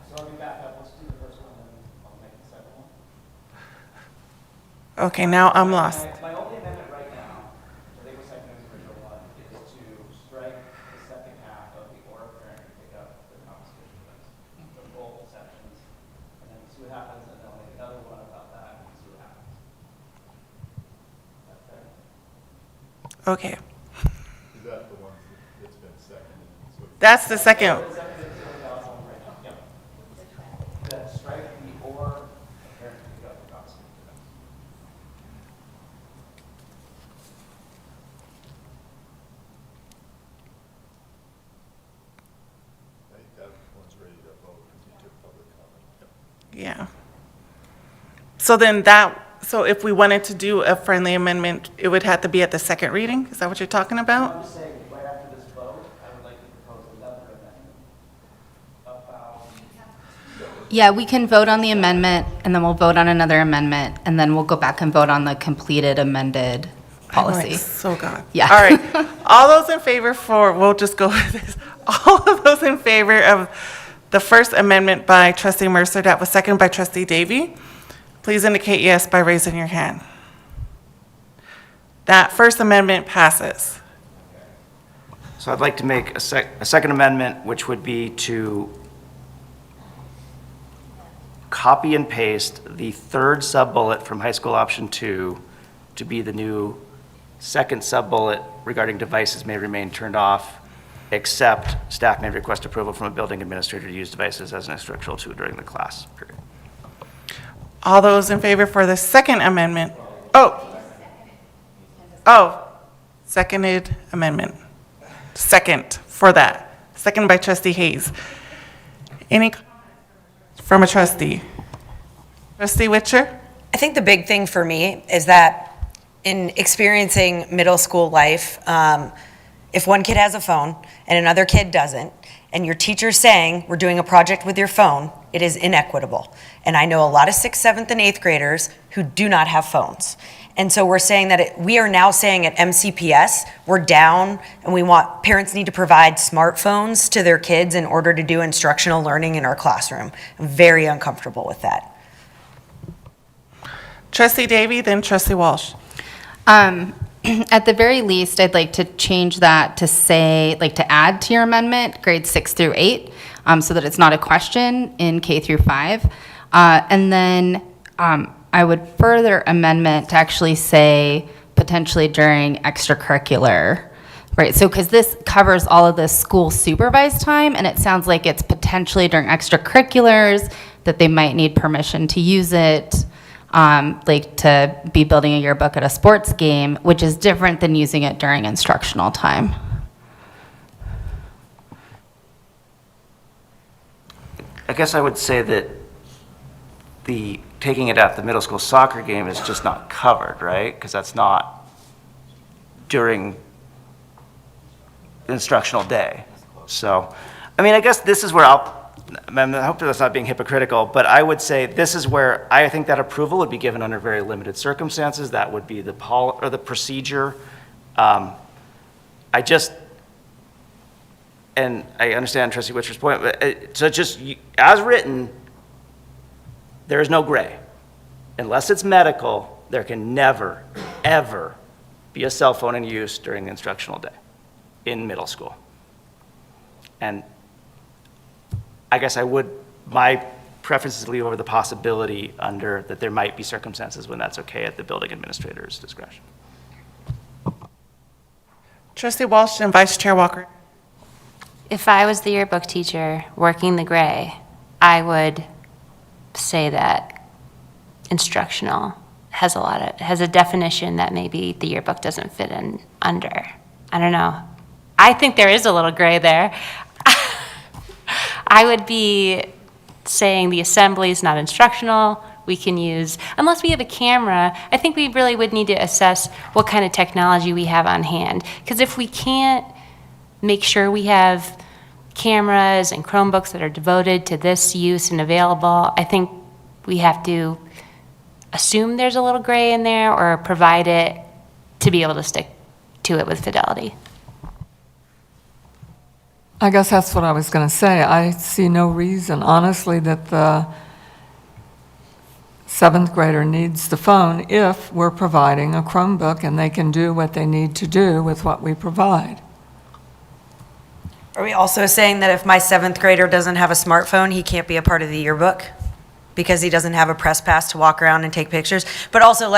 So let me back up. Let's do the first one, then I'll make the second one. Okay, now I'm lost. My only amendment right now, which I think was second as the original one, is to strike the second half of the or parent to pick up the confiscation list, the both sections, and then see what happens, and then I'll make another one about that and see what happens. Is that fair? Okay. Is that the one that's been seconded? That's the second. That strike the or parent to pick up the confiscation list. Yeah. So if we wanted to do a friendly amendment, it would have to be at the second reading? Is that what you're talking about? I'm just saying, right after this vote, I would like to propose another amendment about. Yeah, we can vote on the amendment, and then we'll vote on another amendment, and then we'll go back and vote on the completed amended policy. So God. Yeah. All right. All those in favor we'll just go with this. All of those in favor of the first amendment by trustee Mercer that was seconded by trustee Davy, please indicate yes by raising your hand. That first amendment passes. So I'd like to make a second amendment, which would be to copy and paste the third sub-bullet from high school option 2 to be the new second sub-bullet regarding devices may remain turned off, except staff may request approval from a building administrator to use devices as an instructional tool during the class period. All those in favor for the second amendment? Seconded amendment. Second for that. Second by trustee Hayes. Any from a trustee? Trustee Witcher? I think the big thing for me is that in experiencing middle school life, if one kid has a phone and another kid doesn't, and your teacher's saying, we're doing a project with your phone, it is inequitable. And I know a lot of 6th, 7th, and 8th graders who do not have phones. And so we're saying that we are now saying at MCPS, we're down, and parents need to provide smartphones to their kids in order to do instructional learning in our classroom. I'm very uncomfortable with that. Trustee Davy, then trustee Walsh. At the very least, I'd like to change that to say, to add to your amendment, grades 6 through 8, so that it's not a question in K through 5. And then I would further amendment to actually say potentially during extracurricular, right? So, because this covers all of the school supervised time, and it sounds like it's potentially during extracurriculars that they might need permission to use it. To be building a yearbook at a sports game, which is different than using it during instructional time. I guess I would say that taking it at the middle school soccer game is just not covered, right? Because that's not during the instructional day. So, I mean, I guess this is where I hope that's not being hypocritical, but I would say this is where I think that approval would be given under very limited circumstances. That would be the procedure. And I understand Trustee Witcher's point, but so just as written, there is no gray. Unless it's medical, there can never, ever be a cell phone in use during the instructional day in middle school. And I guess my preference is to leave over the possibility that there might be circumstances when that's okay at the building administrator's discretion. Trustee Walsh and Vice Chair Walker. If I was the yearbook teacher working the gray, I would say that instructional has a definition that maybe the yearbook doesn't fit in under. I don't know. I think there is a little gray there. I would be saying the assembly is not instructional. We can use, unless we have a camera, I think we really would need to assess what kind of technology we have on hand. Because if we can't make sure we have cameras and Chromebooks that are devoted to this use and available, I think we have to assume there's a little gray in there or provide it to be able to stick to it with fidelity. I guess that's what I was going to say. I see no reason, honestly, that the 7th grader needs the phone if we're providing a Chromebook and they can do what they need to do with what we provide. Are we also saying that if my 7th grader doesn't have a smartphone, he can't be a part of the yearbook? Because he doesn't have a press pass to walk around and take pictures. But also,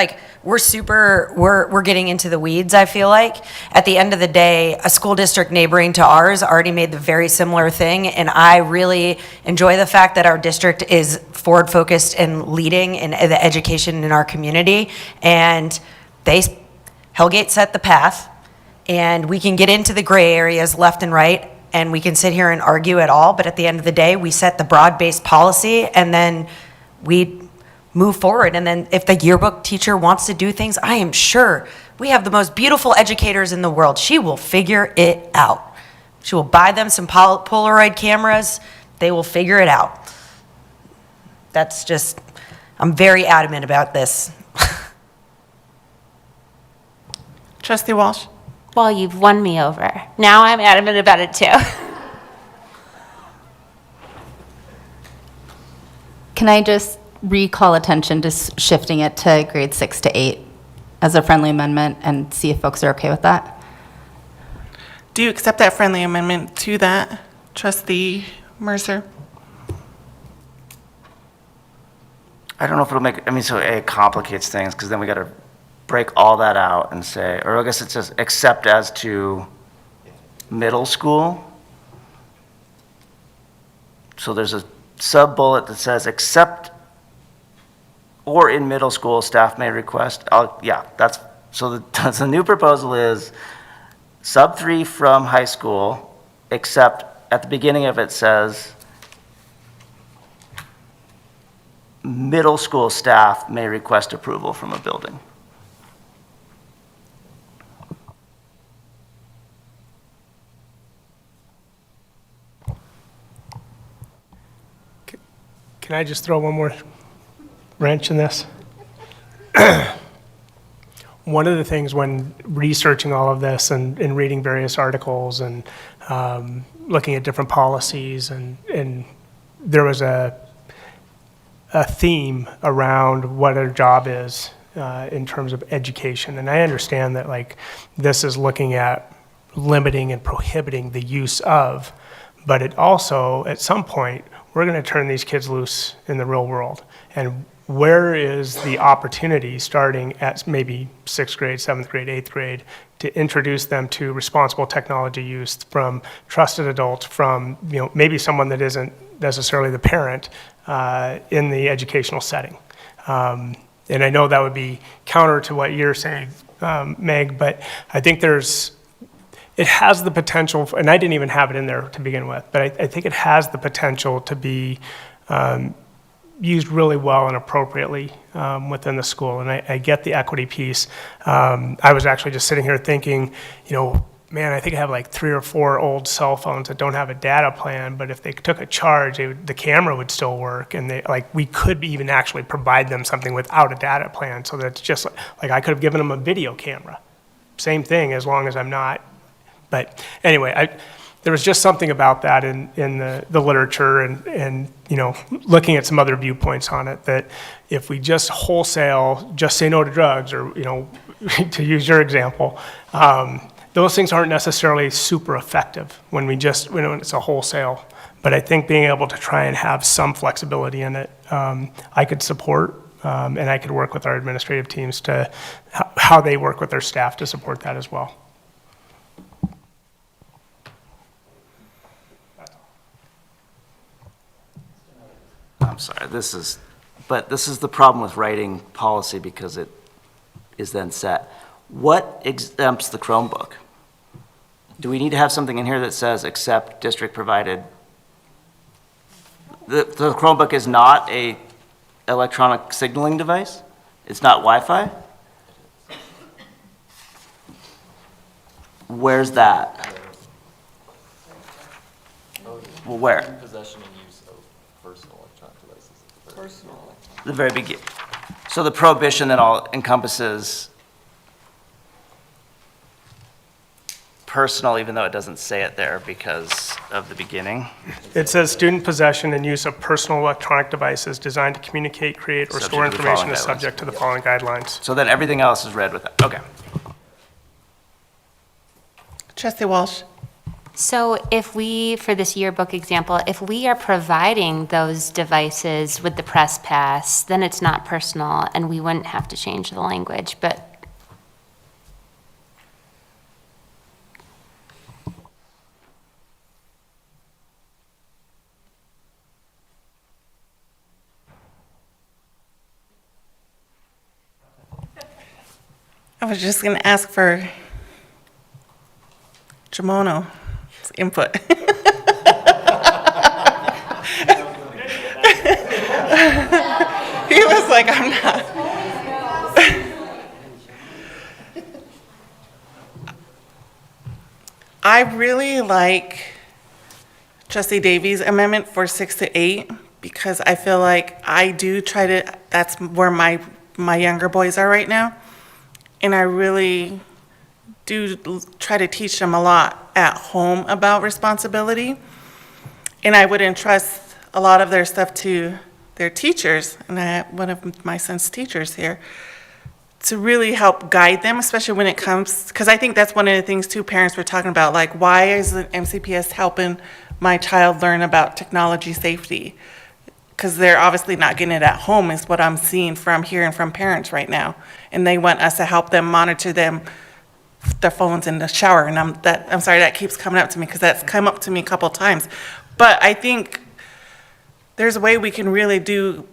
we're getting into the weeds, I feel like. At the end of the day, a school district neighboring to ours already made the very similar thing, and I really enjoy the fact that our district is forward-focused and leading in the education in our community. And Hellgate set the path, and we can get into the gray areas left and right, and we can sit here and argue it all, but at the end of the day, we set the broad-based policy, and then we move forward. And then if the yearbook teacher wants to do things, I am sure we have the most beautiful educators in the world. She will figure it out. She will buy them some Polaroid cameras. They will figure it out. That's just, I'm very adamant about this. Trustee Walsh? Well, you've won me over. Now I'm adamant about it too. Can I just recall attention to shifting it to grade 6 to 8 as a friendly amendment and see if folks are okay with that? Do you accept that friendly amendment to that, Trustee Mercer? I don't know if it'll make, I mean, so it complicates things, because then we got to break all that out and say, or I guess it's just except as to middle school. So there's a sub-bullet that says, except or in middle school, staff may request, yeah, that's, so the new proposal is sub 3 from high school, except at the beginning of it says, middle school staff may request approval from a building. Can I just throw one more wrench in this? One of the things when researching all of this and reading various articles and looking at different policies, and there was a theme around what our job is in terms of education. And I understand that like this is looking at limiting and prohibiting the use of, but it also, at some point, we're going to turn these kids loose in the real world. And where is the opportunity, starting at maybe 6th grade, 7th grade, 8th grade, to introduce them to responsible technology use from trusted adults, from maybe someone that isn't necessarily the parent in the educational setting? And I know that would be counter to what you're saying, Meg, but I think it has the potential, and I didn't even have it in there to begin with, but I think it has the potential to be used really well and appropriately within the school. And I get the equity piece. I was actually just sitting here thinking, man, I think I have like 3 or 4 old cell phones that don't have a data plan, but if they took a charge, the camera would still work, and we could even actually provide them something without a data plan. So that's just like I could have given them a video camera. Same thing, as long as I'm not. But anyway, there was just something about that in the literature and looking at some other viewpoints on it, that if we just wholesale, just say no to drugs, or to use your example, those things aren't necessarily super effective when it's a wholesale. But I think being able to try and have some flexibility in it, I could support, and I could work with our administrative teams to how they work with their staff to support that as well. I'm sorry, this is the problem with writing policy, because it is then set. What exempts the Chromebook? Do we need to have something in here that says except district provided? The Chromebook is not a electronic signaling device? It's not Wi-Fi? Where's that? Well, where? Possession and use of personal electronic devices. The very beginning. So the prohibition then all encompasses personal, even though it doesn't say it there because of the beginning. It says student possession and use of personal electronic devices designed to communicate, create, or Subject store to the information following is guidelines. subject to the following guidelines. So then everything else is read with that. Okay. Trustee Walsh? So if we, for this yearbook example, if we are providing those devices with the press pass, then it's not personal, and we wouldn't have to change the language, but I was just going to ask for Jamono's input. like I'm not. I really like Trustee Davies' amendment for 6 to 8 because I feel like I do try to, that's where my younger boys are right now. And I really do try to teach them a lot at home about responsibility. And I would entrust a lot of their stuff to their teachers, and I have one of my son's teachers here, to really help guide them, especially when it comes, because I think that's one of the things too parents were talking about, like why is the MCPS helping my child learn about technology safety? Because they're obviously not getting it at home is what I'm seeing from hearing from parents right now. And they want us to help them monitor their phones in the shower. And I'm sorry, that keeps coming up to me because that's come up to me a couple of times. But I think there's a way we can really do,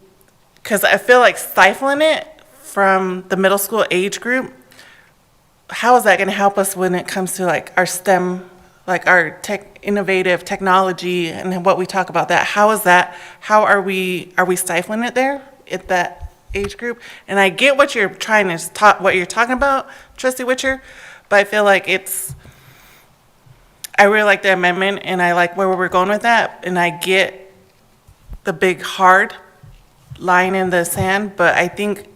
because I feel like stifling it from the middle school age group, how is that going to help us when it comes to like our STEM, like our innovative technology and what we talk about that? How are we stifling it there at that age group? And I get what you're talking about, Trustee Witcher, but I feel like I really like the amendment and I like where we're going with that. And I get the big hard line in the sand, but I think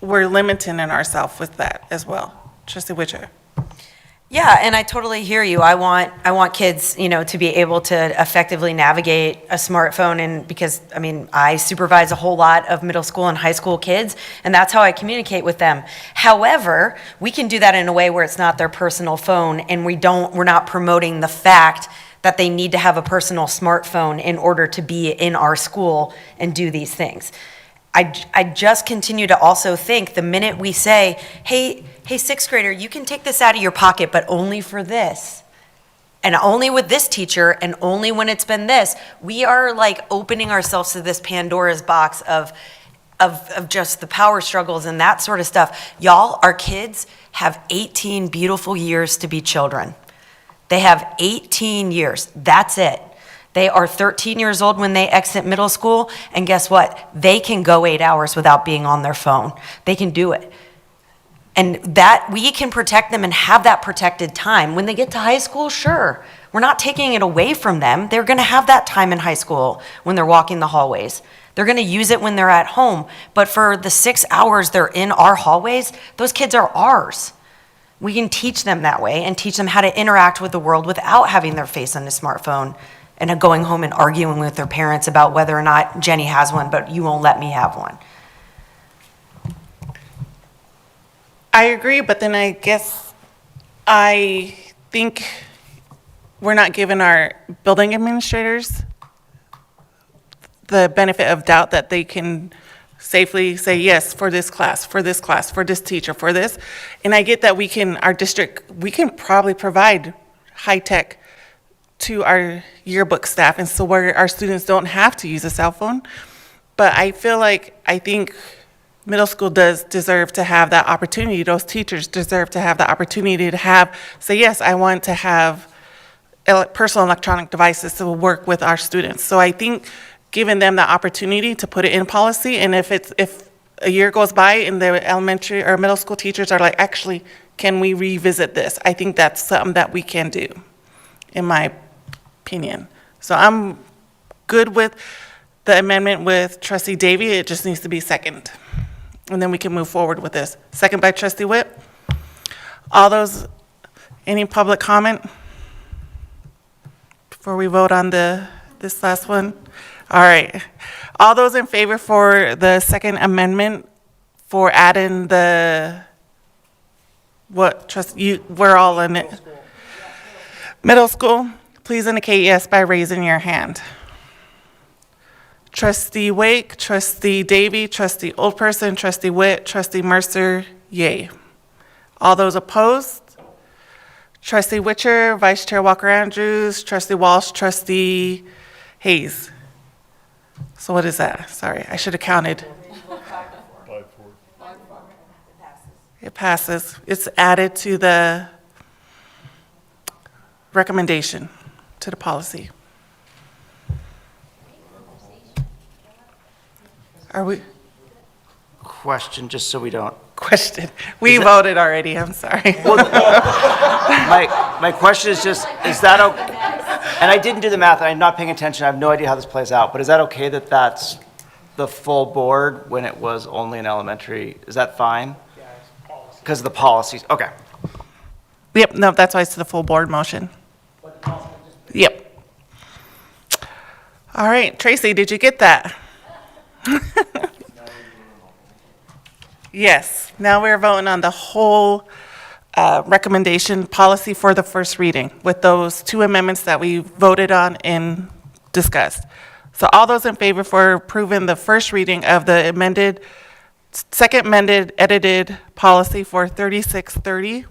we're limiting ourselves with that as well. Trustee Witcher. Yeah, and I totally hear you. I want kids, to be able to effectively navigate a smartphone, and because I supervise a whole lot of middle school and high school kids, and that's how I communicate with them. However, we can do that in a way where it's not their personal phone, and we're not promoting the fact that they need to have a personal smartphone in order to be in our school and do these things. I just continue to also think the minute we say, hey, sixth grader, you can take this out of your pocket, but only for this, and only with this teacher, and only when it's been this, we are like opening ourselves to this Pandora's box of just the power struggles and that sort of stuff. Y'all, our kids have 18 beautiful years to be children. They have 18 years. That's it. They are 13 years old when they exit middle school, and guess what? They can go 8 hours without being on their phone. They can do it. And that we can protect them and have that protected time. When they get to high school, sure, we're not taking it away from them. They're gonna have that time in high school when they're walking the hallways. They're gonna use it when they're at home. But for the 6 hours they're in our hallways, those kids are ours. We can teach them that way and teach them how to interact with the world without having their face on a smartphone and going home and arguing with their parents about whether or not Jenny has one, but you won't let me have one. I agree, but then I guess I think we're not giving our building administrators the benefit of doubt that they can safely say yes for this class, for this class, for this teacher, for this. And I get that our district, we can probably provide high tech to our yearbook staff, and so where our students don't have to use a cell phone. But I think middle school does deserve to have that opportunity. Those teachers deserve to have the opportunity to say, yes, I want to have personal electronic devices to work with our students. So I think giving them the opportunity to put it in policy, and if a year goes by and the elementary or middle school teachers are like, actually, can we revisit this? I think that's something that we can do, in my opinion. So I'm good with the amendment with Trustee Davy. It just needs to be second. And then we can move forward with this. Second by Trustee Witt. Any public comment before we vote on this last one? All right. All those in favor for the second amendment for adding we're all in it. Middle school, please indicate yes by raising your hand. Trustee Wake, Trustee Davy, Trustee Oldperson, Trustee Witt, Trustee Mercer, yay. All those opposed? Trustee Witcher, Vice Chair Walker-Andrews, Trustee Walsh, Trustee Hayes. So what is that? Sorry, I should have counted. It passes. It's added to the recommendation, to the policy. Are we? question, just so we don't. Question. We Is that- voted already, I'm sorry. My question is just, is that okay? And I didn't do the math, and I'm not paying attention, I have no idea how this plays out, but is that okay that that's the full board when it was only an elementary? Is that fine? Yeah, it's policy. Because of the policies, okay. Yep, no, that's why it's the full board motion. Yep. All right, Tracy, did you get that? Yes, now we're voting on the whole recommendation policy for the first reading with those two amendments that we voted on and discussed. So all those in favor for approving the first reading of the second amended, edited policy for 3630?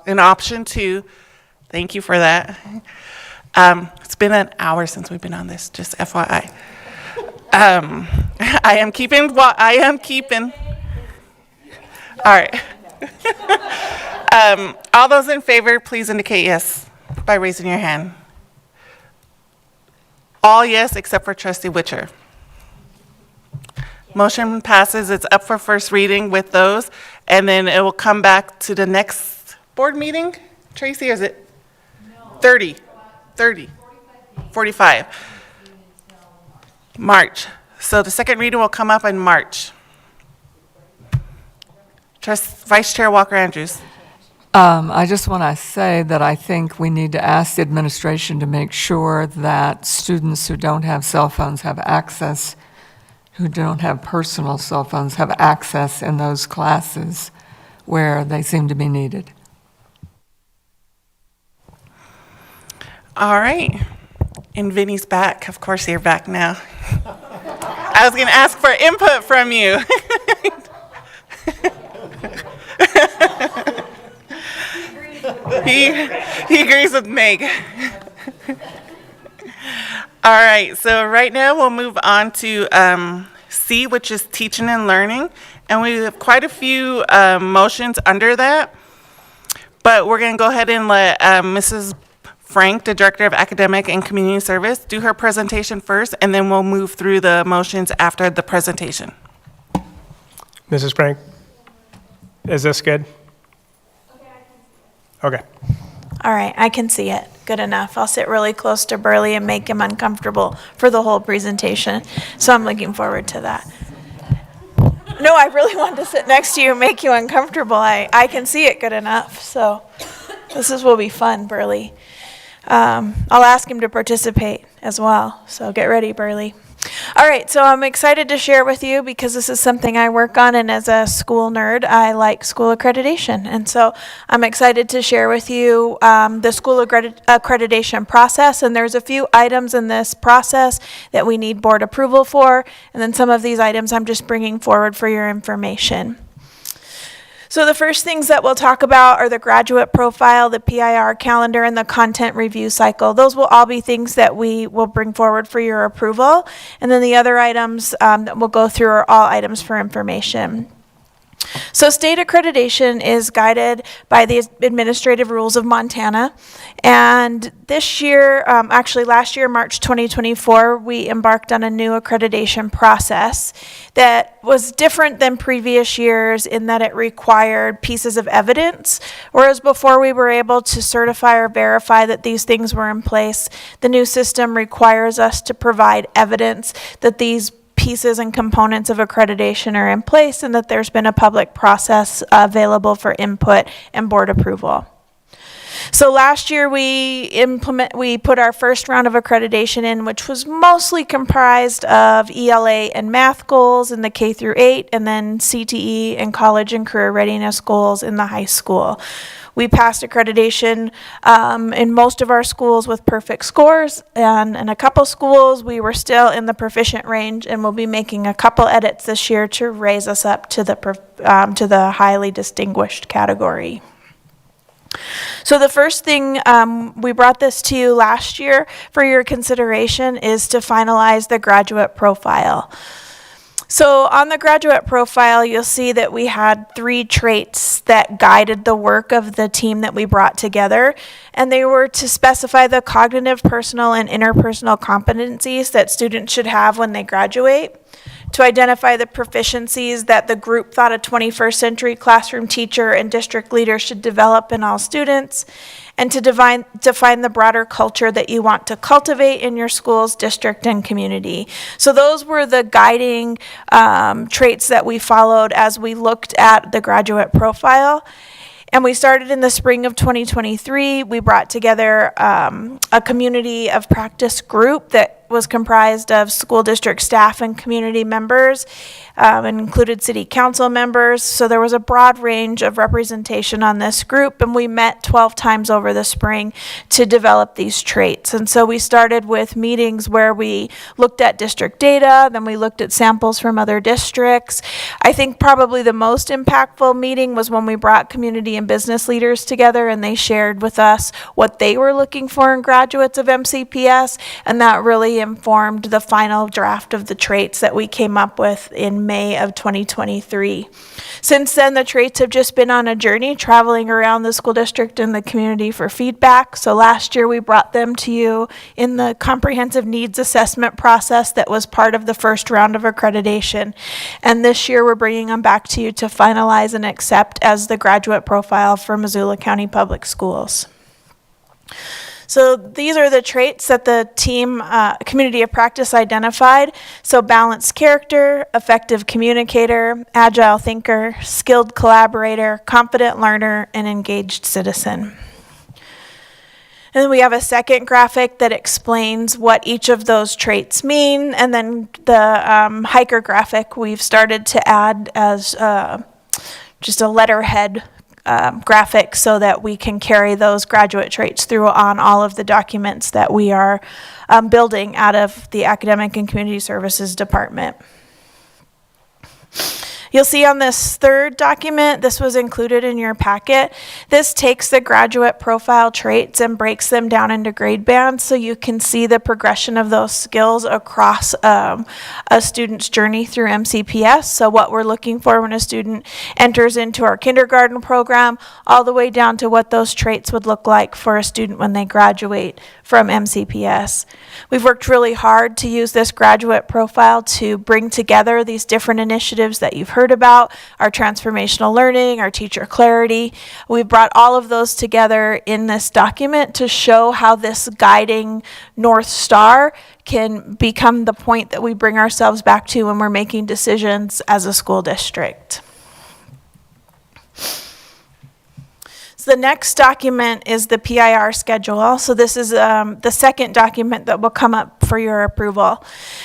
In option 2, thank you for that. It's been an hour since we've been on this, just FYI. I am keeping what I am keeping. All right. All those in favor, please indicate yes by raising your hand. All yes, except for Trustee Witcher. Motion passes. It's up for first reading with those, and then it will come back to the next board meeting. Tracy, or is it 30? 45. March. So the second reading will come up in March. Vice Chair Walker Andrews. I just want to say that I think we need to ask the administration to make sure that students who don't have cell phones have access, who don't have personal cell phones, have access in those classes where they seem to be needed. All right. And Vinny's back. Of course, you're back now. I was going to ask for input from you. He agrees with Meg. All right, so right now we'll move on to C, which is teaching and learning. And we have quite a few motions under that. But we're going to go ahead and let Mrs. Frank, the Director of Academic and Community Service, do her presentation first, and then we'll move through the motions after the presentation. Mrs. Frank, is this good? Okay. All right, I can see it. Good enough. I'll sit really close to Burley and make him uncomfortable for the whole presentation. So I'm looking forward to that. No, I really wanted to sit next to you and make you uncomfortable. I can see it good enough. So will be fun, Burley. I'll ask him to participate as well. So get ready, Burley. All right, so I'm excited to share with you because this is something I work on, and as a school nerd, I like school accreditation. And so I'm excited to share with you the school accreditation process, and there's a few items in this process that we need board approval for, and then some of these items I'm just bringing forward for your information. So the first things that we'll talk about are the graduate profile, the PIR calendar, and the content review cycle. Those will all be things that we will bring forward for your approval. And then the other items that we'll go through are all items for information. So state accreditation is guided by the administrative rules of Montana. And this year, actually last year, March 2024, we embarked on a new accreditation process that was different than previous years in that it required pieces of evidence. Whereas before we were able to certify or verify that these things were in place, the new system requires us to provide evidence that these pieces and components of accreditation are in place and that there's been a public process available for input and board approval. So last year we put our first round of accreditation in, which was mostly comprised of ELA and math goals in the K through 8, and then CTE and college and career readiness goals in the high school. We passed accreditation in most of our schools with perfect scores, and in a couple schools we were still in the proficient range, and we'll be making a couple edits this year to raise us up to the highly distinguished category. So the first thing, we brought this to you last year for your consideration, is to finalize the graduate profile. So on the graduate profile, you'll see that we had 3 traits that guided the work of the team that we brought together, and they were to specify the cognitive, personal, and interpersonal competencies that students should have when they graduate, to identify the proficiencies that the group thought a 21st century classroom teacher and district leader should develop in all students, and to define the broader culture that you want to cultivate in your schools, district, and community. So those were the guiding traits that we followed as we looked at the graduate profile. And we started in the spring of 2023. We brought together a community of practice group that was comprised of school district staff and community members, and included city council members. So there was a broad range of representation on this group, and we met 12 times over the spring to develop these traits. And so we started with meetings where we looked at district data, then we looked at samples from other districts. I think probably the most impactful meeting was when we brought community and business leaders together, and they shared with us what they were looking for in graduates of MCPS, and that really informed the final draft of the traits that we came up with in May of 2023. Since then, the traits have just been on a journey, traveling around the school district and the community for feedback. So last year, we brought them to you in the comprehensive needs assessment process that was part of the first round of accreditation. And this year, we're bringing them back to you to finalize and accept as the graduate profile for Missoula County Public Schools. So these are the traits that the team, community of practice identified. So balanced character, effective communicator, agile thinker, skilled collaborator, confident learner, and engaged citizen. And then we have a second graphic that explains what each of those traits mean. And then the hiker graphic we've started to add as just a letterhead graphic so that we can carry those graduate traits through on all of the documents that we are building out of the Academic and Community Services Department. You'll see on this third document, this was included in your packet. This takes the graduate profile traits and breaks them down into grade bands so you can see the progression of those skills across a student's journey through MCPS. So what we're looking for when a student enters into our kindergarten program, all the way down to what those traits would look like for a student when they graduate from MCPS. We've worked really hard to use this graduate profile to bring together these different initiatives that you've heard about, our transformational learning, our teacher clarity. We've brought all of those together in this document to show how this guiding North Star can become the point that we bring ourselves back to when we're making decisions as a school district. The next document is the PIR schedule. So this is the second document that will come up for your approval.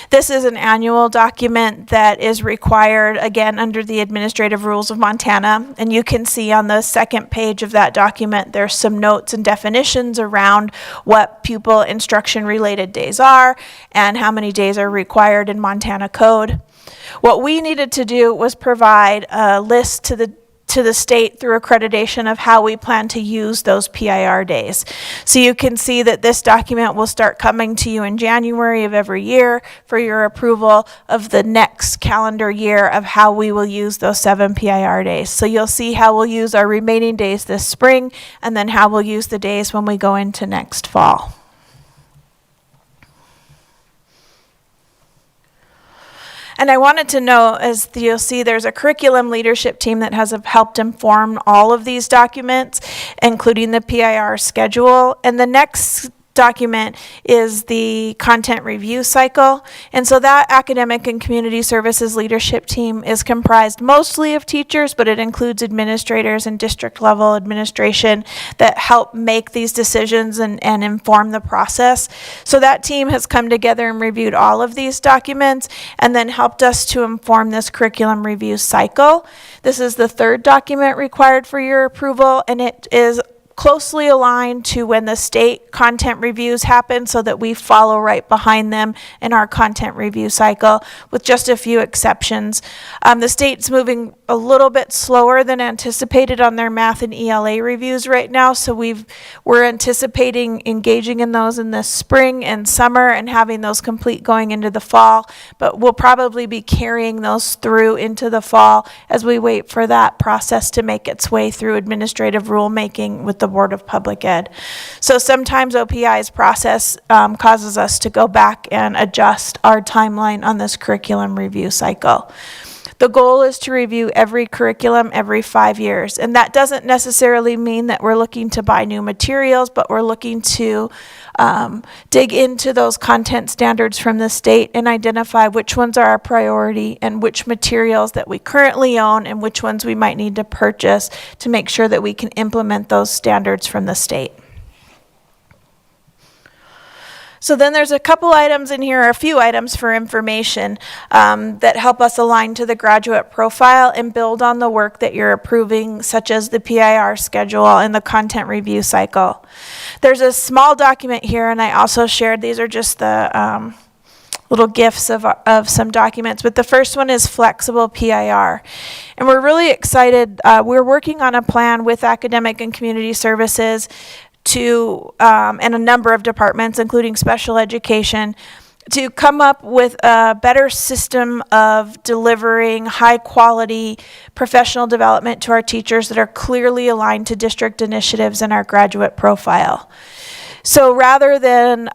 This is an annual document that is required, again, under the administrative rules of Montana. And you can see on the second page of that document, there's some notes and definitions around what pupil instruction related days are and how many days are required in Montana code. What we needed to do was provide a list to the state through accreditation of how we plan to use those PIR days. So you can see that this document will start coming to you in January of every year for your approval of the next calendar year of how we will use those 7 PIR days. So you'll see how we'll use our remaining days this spring and then how we'll use the days when we go into next fall. And I wanted to know, as you'll see, there's a curriculum leadership team that has helped inform all of these documents, including the PIR schedule. And the next document is the content review cycle. And so that academic and community services leadership team is comprised mostly of teachers, but it includes administrators and district level administration that help make these decisions and inform the process. So that team has come together and reviewed all of these documents and then helped us to inform this curriculum review cycle. This is the third document required for your approval, and it is closely aligned to when the state content reviews happen so that we follow right behind them in our content review cycle with just a few exceptions. The state's moving a little bit slower than anticipated on their math and ELA reviews right now, so we're anticipating engaging in those in the spring and summer and having those complete going into the fall, but we'll probably be carrying those through into the fall as we wait for that process to make its way through administrative rulemaking with the Board of Public Ed. So sometimes OPI's process causes us to go back and adjust our timeline on this curriculum review cycle. The goal is to review every curriculum every 5 years, and that doesn't necessarily mean that we're looking to buy new materials, but we're looking to dig into those content standards from the state and identify which ones are our priority and which materials that we currently own and which ones we might need to purchase to make sure that we can implement those standards from the state. So then there's a couple items in here, a few items for information that help us align to the graduate profile and build on the work that you're approving, such as the PIR schedule and the content review cycle. There's a small document here, and I also shared, these are just the little gifts of some documents, but the first one is flexible PIR. And we're really excited. We're working on a plan with academic and community services and a number of departments, including special education, to come up with a better system of delivering high-quality professional development to our teachers that are clearly aligned to district initiatives in our graduate profile. So rather than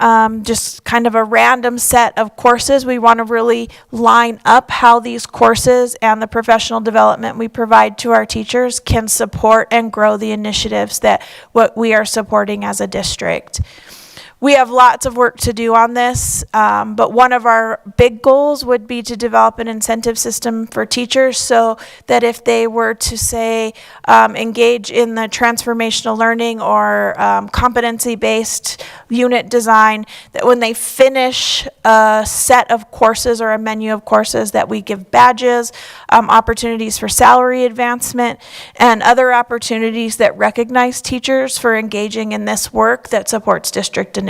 just kind of a random set of courses, we want to really line up how these courses and the professional development we provide to our teachers can support and grow the initiatives that what we are supporting as a district. We have lots of work to do on this, but one of our big goals would be to develop an incentive system for teachers so that if they were to, say, engage in the transformational learning or competency-based unit design, that when they finish a set of courses or a menu of courses that we give badges, opportunities for salary advancement, and other opportunities that recognize teachers for engaging in this work that supports district initiatives.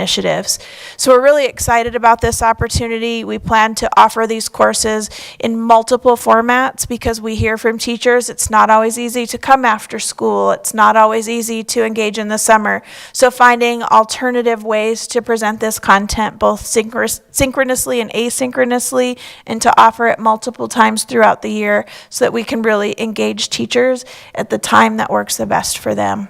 So we're really excited about this opportunity. We plan to offer these courses in multiple formats because we hear from teachers it's not always easy to come after school. It's not always easy to engage in the summer. So finding alternative ways to present this content both synchronously and asynchronously, and to offer it multiple times throughout the year so that we can really engage teachers at the time that works the best for them.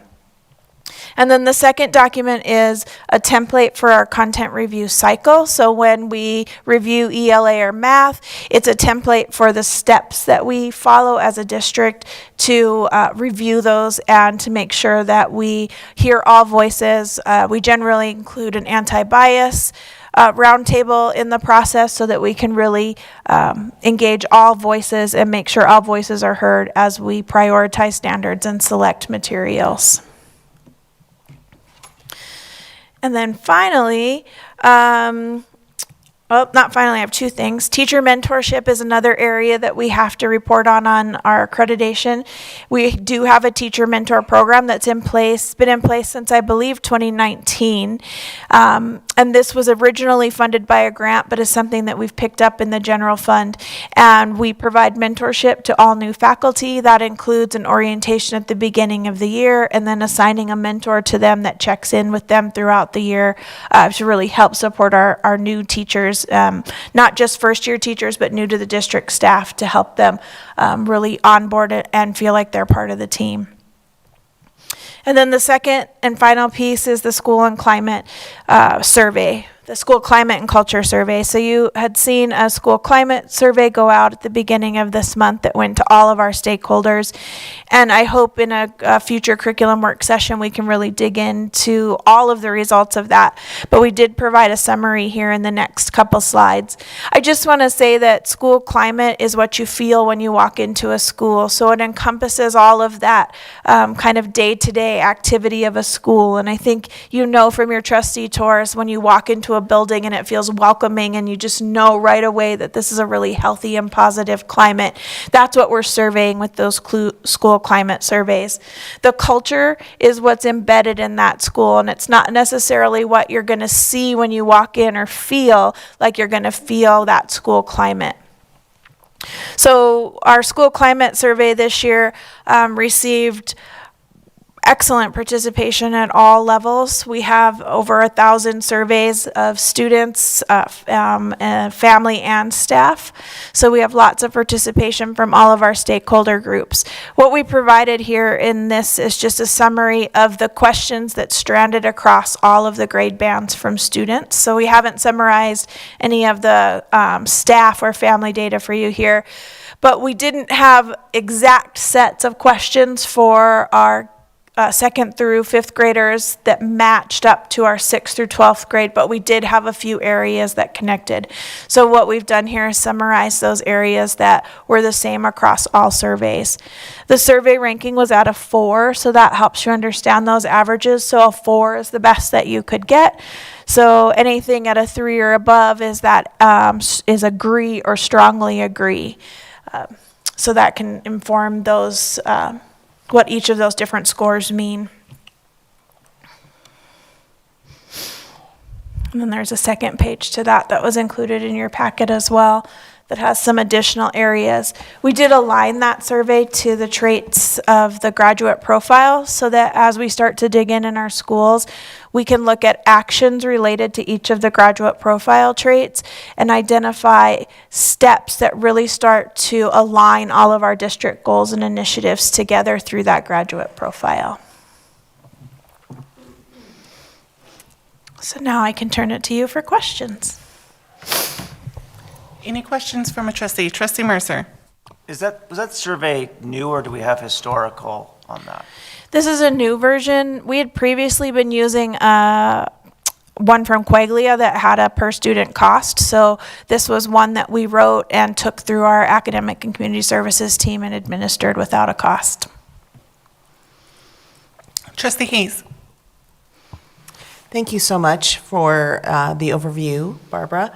And then the second document is a template for our content review cycle. So when we review ELA or math, it's a template for the steps that we follow as a district to review those and to make sure that we hear all voices. We generally include an anti-bias roundtable in the process so that we can really engage all voices and make sure all voices are heard as we prioritize standards and select materials. And then finally, not finally, I have two things. Teacher mentorship is another area that we have to report on our accreditation. We do have a teacher mentor program that's in place, been in place since I believe 2019. And this was originally funded by a grant, but is something that we've picked up in the general fund. And we provide mentorship to all new faculty. That includes an orientation at the beginning of the year and then assigning a mentor to them that checks in with them throughout the year to really help support our new teachers. Not just first-year teachers, but new to the district staff to help them really onboard it and feel like they're part of the team. And then the second and final piece is the school and climate survey, the school climate and culture survey. So you had seen a school climate survey go out at the beginning of this month that went to all of our stakeholders. And I hope in a future curriculum work session we can really dig into all of the results of that. But we did provide a summary here in the next couple slides. I just want to say that school climate is what you feel when you walk into a school. So it encompasses all of that kind of day-to-day activity of a school. And I think you know from your trustee tours when you walk into a building and it feels welcoming and you just know right away that this is a really healthy and positive climate. That's what we're surveying with those school climate surveys. The culture is what's embedded in that school, and it's not necessarily what you're going to see when you walk in or feel like you're going to feel that school climate. So our school climate survey this year received excellent participation at all levels. We have over 1,000 surveys of students, family, and staff. So we have lots of participation from all of our stakeholder groups. What we provided here in this is just a summary of the questions that stranded across all of the grade bands from students. So we haven't summarized any of the staff or family data for you here, but we didn't have exact sets of questions for our second through fifth graders that matched up to our 6th through 12th grade, but we did have a few areas that connected. So what we've done here is summarize those areas that were the same across all surveys. The survey ranking was at a 4, so that helps you understand those averages. So a 4 is the best that you could get. So anything at a 3 or above is that is agree or strongly agree. So that can inform those what each of those different scores mean. And then there's a second page to that was included in your packet as well that has some additional areas. We did align that survey to the traits of the graduate profile so that as we start to dig in our schools, we can look at actions related to each of the graduate profile traits and identify steps that really start to align all of our district goals and initiatives together through that graduate profile. So now I can turn it to you for questions. Any questions from a trustee? Trustee Mercer. Was that survey new, or do we have historical on that? This is a new version. We had previously been using one from Quaglia that had a per student cost. So this was one that we wrote and took through our academic and community services team and administered without a cost. Trustee Hayes. Thank you so much for the overview, Barbara.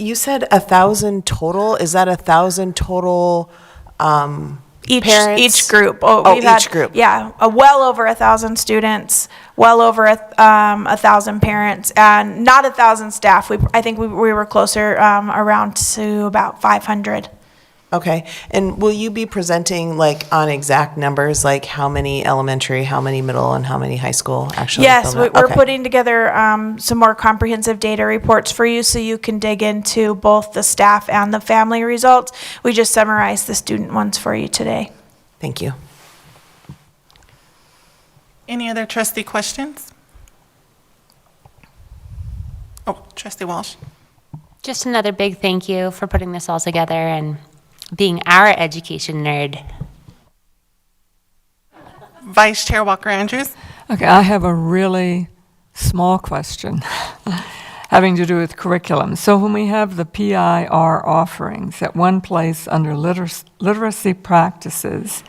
You said 1,000 total. Is that 1,000 total parents? Each group. We've had, each group. Yeah, well over 1,000 students, well over 1,000 parents, and not 1,000 staff. I think we were closer around to about 500. Okay, and will you be presenting like on exact numbers, like how many elementary, how many middle, and how many high school actually? Yes, we're Okay. putting together some more comprehensive data reports for you so you can dig into both the staff and the family results. We just summarized the student ones for you today. Thank you. Any other trustee questions? Oh, Trustee Walsh. Just another big thank you for putting this all together and being our education nerd. Vice Chair Walker Andrews. Okay, I have a really small question having to do with curriculum. So when we have the PIR offerings, at one place under literacy practices,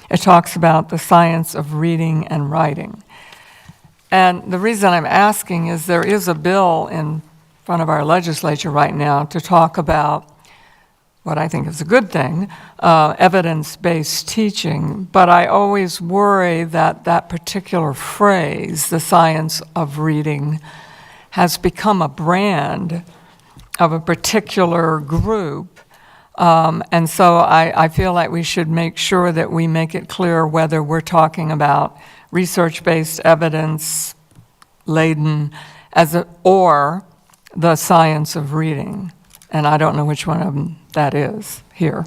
it talks about the science of reading and writing. And the reason I'm asking is there is a bill in front of our legislature right now to talk about what I think is a good thing, evidence-based teaching, but I always worry that that particular phrase, the science of reading, has become a brand of a particular group. And so I feel like we should make sure that we make it clear whether we're talking about research-based evidence laden or the science of reading. And I don't know which one of them that is here.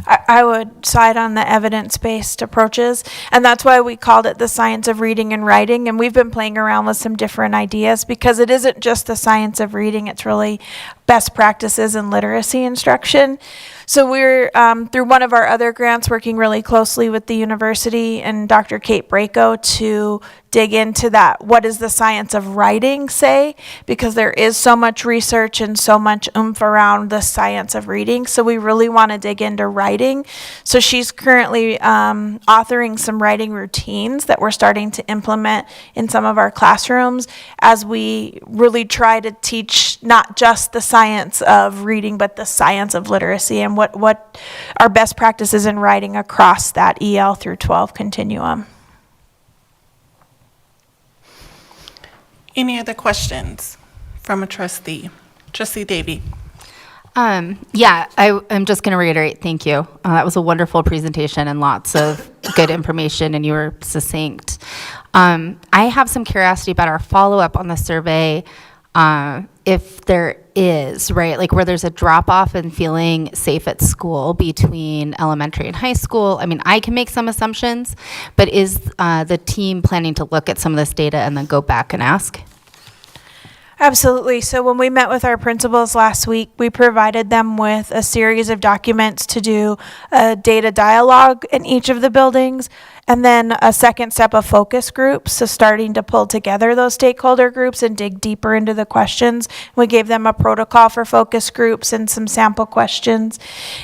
I would side on the evidence-based approaches, and that's why we called it the science of reading and writing, and we've been playing around with some different ideas because it isn't just the science of reading, it's really best practices in literacy instruction. So we're, through one of our other grants, working really closely with the university and Dr. Kate Braco to dig into that. What does the science of writing say? Because there is so much research and so much oomph around the science of reading. So we really want to dig into writing. So she's currently authoring some writing routines that we're starting to implement in some of our classrooms as we really try to teach not just the science of reading, but the science of literacy and what are best practices in writing across that EL through 12 continuum. Any other questions from a trustee? Trustee Davy. Yeah, I'm just going to reiterate, thank you. That was a wonderful presentation and lots of good information, and you were succinct. I have some curiosity about our follow-up on the survey, if there is, right, like where there's a drop-off in feeling safe at school between elementary and high school. I mean, I can make some assumptions, but is the team planning to look at some of this data and then go back and ask? Absolutely. So when we met with our principals last week, we provided them with a series of documents to do a data dialogue in each of the buildings, and then a second step of focus groups, so starting to pull together those stakeholder groups and dig deeper into the questions. We gave them a protocol for focus groups and some sample questions.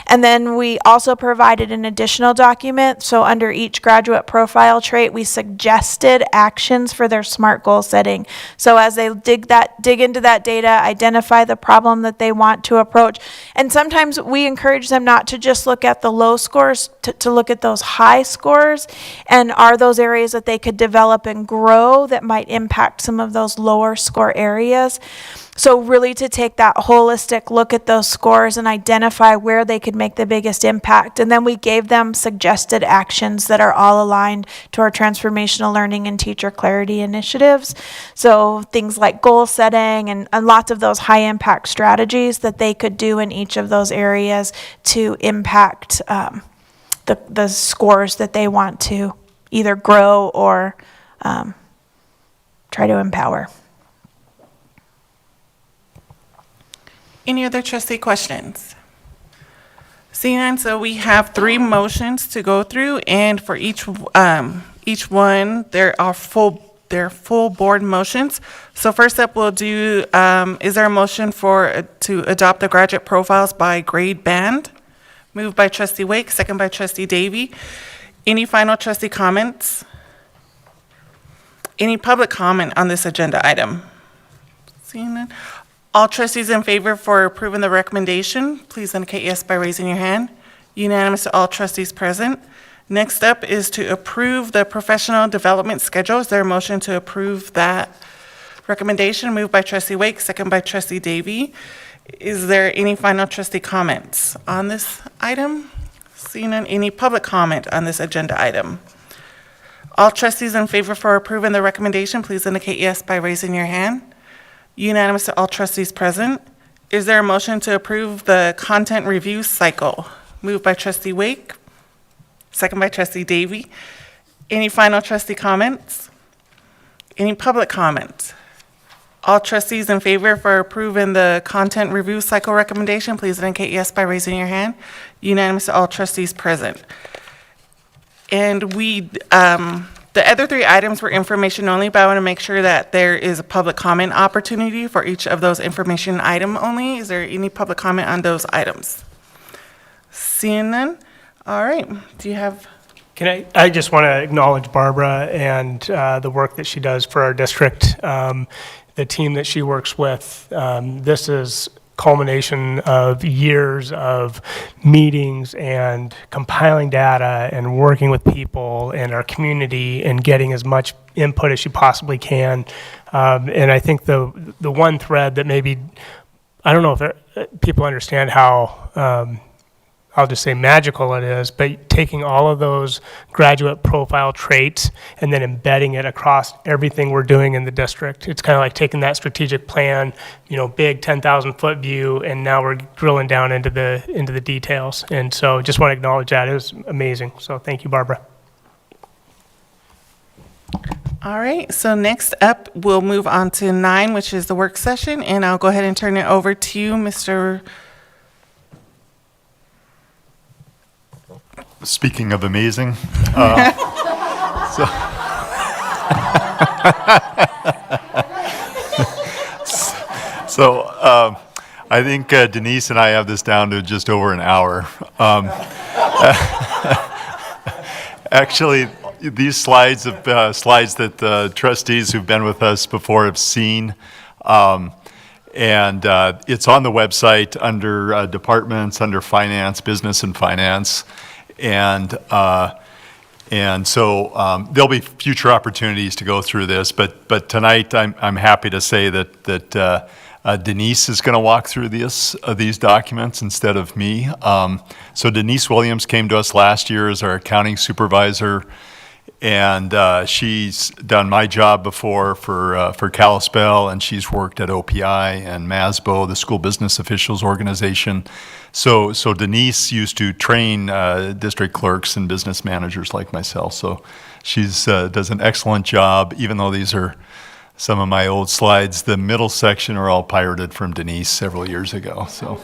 And then we also provided an additional document, so under each graduate profile trait, we suggested actions for their SMART goal setting. So as they dig into that data, identify the problem that they want to approach. And sometimes we encourage them not to just look at the low scores, to look at those high scores. And are those areas that they could develop and grow that might impact some of those lower score areas? So really to take that holistic look at those scores and identify where they could make the biggest impact. And then we gave them suggested actions that are all aligned to our transformational learning and teacher clarity initiatives. So things like goal setting and lots of those high impact strategies that they could do in each of those areas to impact the scores that they want to either grow or try to empower. Any other trustee questions? Seeing none, so we have 3 motions to go through, and for each one, there are full board motions. So first up, we'll do, is there a motion to adopt the graduate profiles by grade band? Moved by trustee Wake, second by trustee Davy. Any final trustee comments? Any public comment on this agenda item? Seeing none. All trustees in favor for approving the recommendation, please indicate yes by raising your hand. Unanimous to all trustees present. Next up is to approve the professional development schedule. Is there a motion to approve that recommendation? Moved by trustee Wake, second by trustee Davy. Is there any final trustee comments on this item? Seeing none, any public comment on this agenda item? All trustees in favor for approving the recommendation, please indicate yes by raising your hand. Unanimous to all trustees present. Is there a motion to approve the content review cycle? Moved by trustee Wake, second by trustee Davy. Any final trustee comments? Any public comments? All trustees in favor for approving the content review cycle recommendation, please indicate yes by raising your hand. Unanimous to all trustees present. And the other 3 items were information only, but I want to make sure that there is a public comment opportunity for each of those information item only. Is there any public comment on those items? Seeing none? All right. Do you have? I just want to acknowledge Barbara and the work that she does for our district. The team that she works with, this is culmination of years of meetings and compiling data and working with people in our community and getting as much input as she possibly can. And I think the one thread that maybe, I don't know if people understand how, I'll just say magical it is, but taking all of those graduate profile traits and then embedding it across everything we're doing in the district. It's kind of like taking that strategic plan, big 10,000-foot view, and now we're drilling down into the details. And so just want to acknowledge that. It was amazing. So thank you, Barbara. All right, so next up, we'll move on to 9, which is the work session, and I'll go ahead and turn it over to you, Mr. Speaking of amazing, I think Denise and I have this down to just over an hour. Actually, these slides that the trustees who've been with us before have seen. And it's on the website under departments, under finance, business and finance. And so there'll be future opportunities to go through this, but tonight I'm happy to say that Denise is going to walk through these documents instead of me. So Denise Williams came to us last year as our accounting supervisor, and she's done my job before for Kalispell, and she's worked at OPI and MASBO, the School Business Officials Organization. So Denise used to train district clerks and business managers like myself. So she's does an excellent job, even though these are some of my old slides. The middle section are all pirated from Denise several years ago. So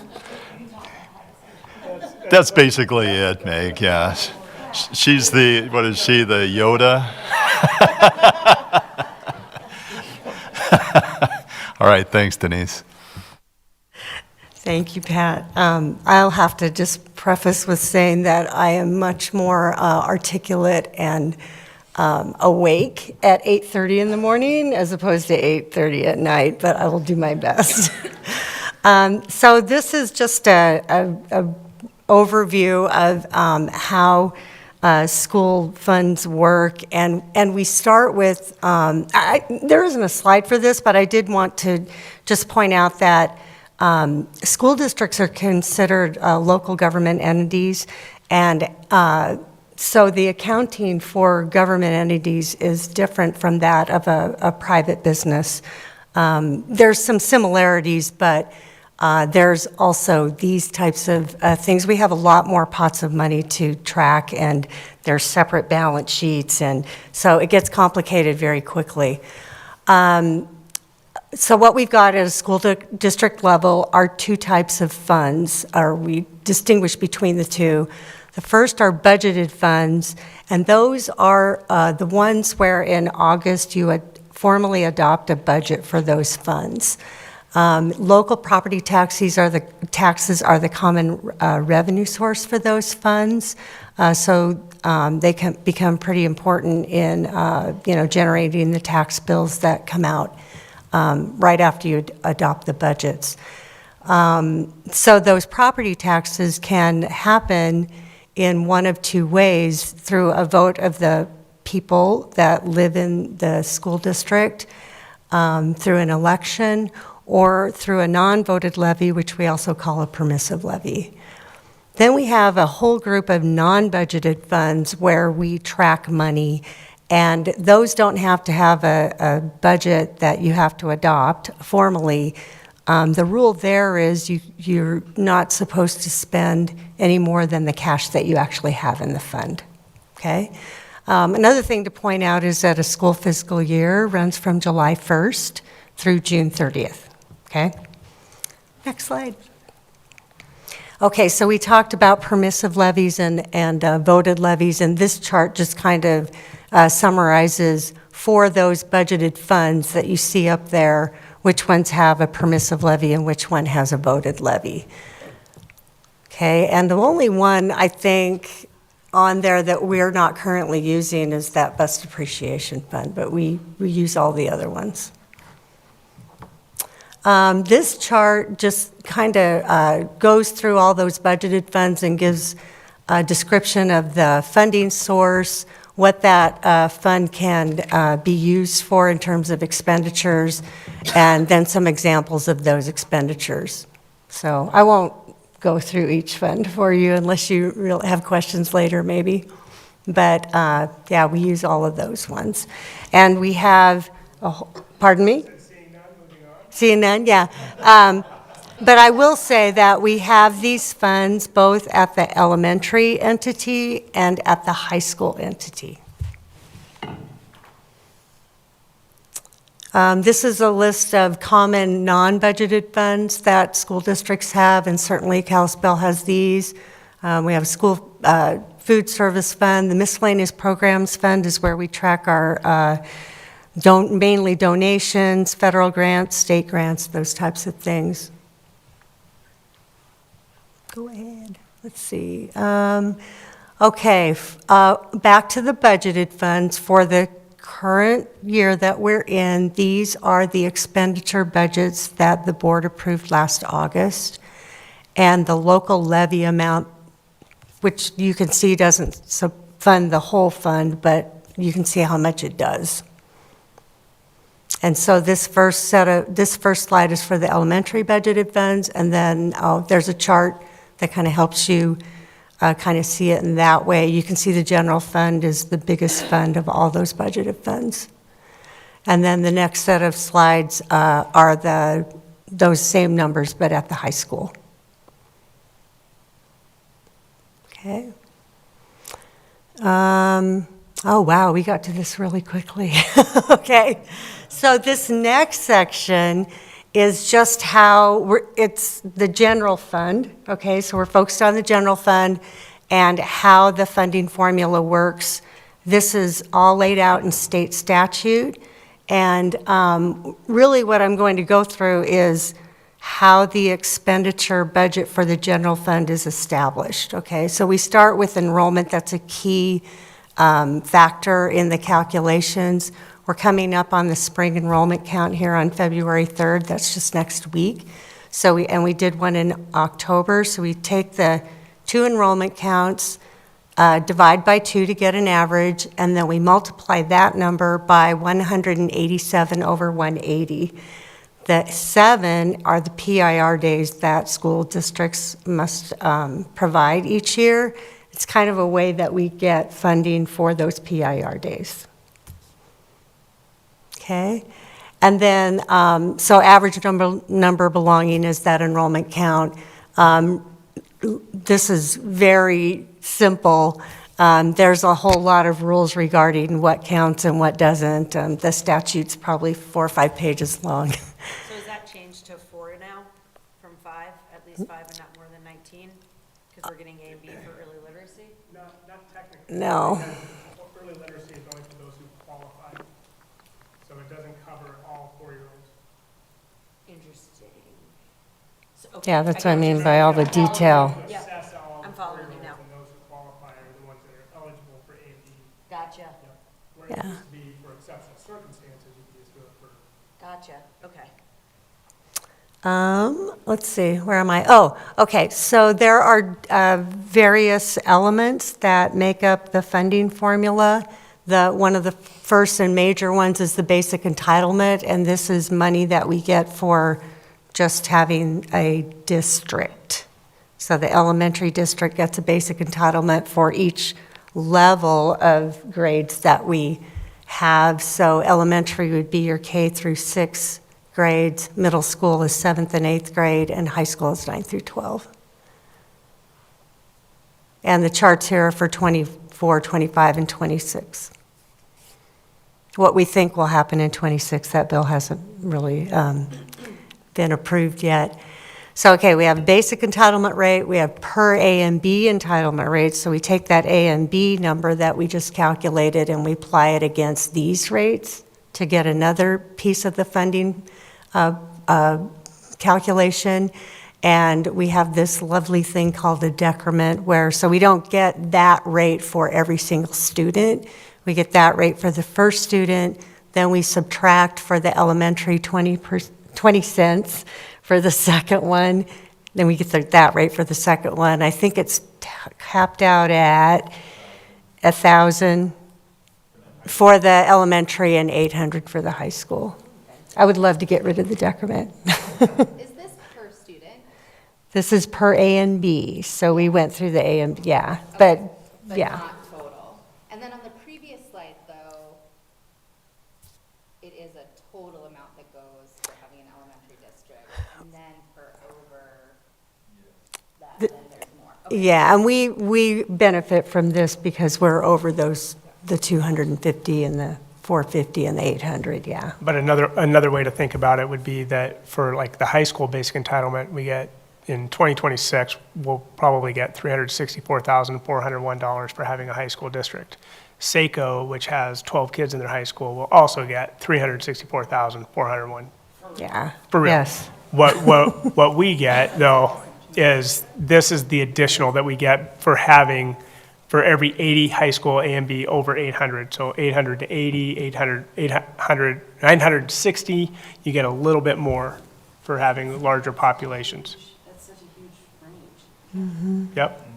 that's basically it, Meg. Yeah. She's the, what is she, the Yoda? All right, thanks, Denise. Thank you, Pat. I'll have to just preface with saying that I am much more articulate and awake at 8:30 in the morning as opposed to 8:30 at night, but I will do my best. So this is just a overview of how school funds work, and we start with, there isn't a slide for this, but I did want to just point out that school districts are considered local government entities, and so the accounting for government entities is different from that of a private business. There's some similarities, but there's also these types of things. We have a lot more pots of money to track, and there's separate balance sheets, and so it gets complicated very quickly. So what we've got at a school district level are two types of funds, or we distinguish between the two. The first are budgeted funds, and those are the ones where in August you would formally adopt a budget for those funds. Local property taxes are the common revenue source for those funds, so they can become pretty important in generating the tax bills that come out right after you adopt the budgets. So those property taxes can happen in one of two ways: through a vote of the people that live in the school district, through an election, or through a non-voted levy, which we also call a permissive levy. Then we have a whole group of non-budgeted funds where we track money, and those don't have to have a budget that you have to adopt formally. The rule there is you're not supposed to spend any more than the cash that you actually have in the fund, okay? Another thing to point out is that a school fiscal year runs from July 1st through June 30th, okay? Next slide. Okay, so we talked about permissive levies and voted levies, and this chart just kind of summarizes for those budgeted funds that you see up there, which ones have a permissive levy and which one has a voted levy. Okay, and the only one I think on there that we're not currently using is that bus depreciation fund, but we use all the other ones. This chart just kind of goes through all those budgeted funds and gives a description of the funding source, what that fund can be used for in terms of expenditures, and then some examples of those expenditures. So I won't go through each fund for you unless you really have questions later maybe. But yeah, we use all of those ones. And we have, pardon me? Seeing none, yeah. But I will say that we have these funds both at the elementary entity and at the high school entity. This is a list of common non-budgeted funds that school districts have, and certainly Kalispell has these. We have a school food service fund. The miscellaneous programs fund is where we track our mainly donations, federal grants, state grants, those types of things. Go ahead. Let's see. Okay, back to the budgeted funds for the current year that we're in. These are the expenditure budgets that the board approved last August, and the local levy amount, which you can see doesn't fund the whole fund, but you can see how much it does. And so this first slide is for the elementary budgeted funds, and then there's a chart that kind of helps you kind of see it in that way. You can see the general fund is the biggest fund of all those budgeted funds. And then the next set of slides are those same numbers, but at the high school. Okay. Oh, wow, we got to this really quickly. Okay. So this next section is just how it's the general fund. Okay, so we're focused on the general fund and how the funding formula works. This is all laid out in state statute. And really what I'm going to go through is how the expenditure budget for the general fund is established. Okay, so we start with enrollment. That's a key factor in the calculations. We're coming up on the spring enrollment count here on February 3rd. That's just next week. So we did one in October. So we take the 2 enrollment counts, divide by 2 to get an average, and then we multiply that number by 187 over 180. The 7 are the PIR days that school districts must provide each year. It's kind of a way that we get funding for those PIR days. Okay, and then, so average number belonging is that enrollment count. This is very simple. There's a whole lot of rules regarding what counts and what doesn't. The statute's probably 4 or 5 pages long. So is that changed to 4 now, from 5, at least 5 and not more than 19? Because we're getting A and B for early literacy? Not technically. No. Because early literacy is only for those who qualify. So it doesn't cover all 4-year-olds. Interesting. So, Yeah, that's what I mean by all the detail. Yeah, I'm following you now. And those who qualify are the ones that are eligible for A and B. Gotcha. Where it used to be for exceptional circumstances, you could just do it for. Gotcha, okay. Let's see, where am I? Oh, okay, so there are various elements that make up the funding formula. One of the first and major ones is the basic entitlement, and this is money that we get for just having a district. So the elementary district gets a basic entitlement for each level of grades that we have. So elementary would be your K through 6 grades, middle school is 7th and 8th grade, and high school is 9th through 12. And the charts here are for 24, 25, and 26. What we think will happen in 26, that bill hasn't really been approved yet. So, okay, we have a basic entitlement rate, we have per A and B entitlement rates, so we take that A and B number that we just calculated and we apply it against these rates to get another piece of the funding calculation. And we have this lovely thing called a decrement where, so we don't get that rate for every single student. We get that rate for the first student, then we subtract for the elementary 20 cents for the second one, then we get that rate for the second one. I think it's capped out at 1,000 for the elementary and 800 for the high school. I would love to get rid of the decrement. Is this per student? This is per A and B, so we went through the A and, yeah, but yeah. Not total. And then on the previous slide, though, it is a total amount that goes for having an elementary district, and then for over that, then there's more. Okay. Yeah, and we benefit from this because we're over those, the 250 and the 450 and the 800, yeah. But another way to think about it would be that for like the high school basic entitlement, we get, in 2026, we'll probably get $364,401 for having a high school district. SACO, which has 12 kids in their high school, will also get $364,401. Yeah, For real. yes. What we get, though, is this is the additional that we get for having, for every 80 high school A and B over 800. So 800 to 80, 800, 960, you get a little bit more for having larger populations. That's such a huge range. Mm-hmm. Yep.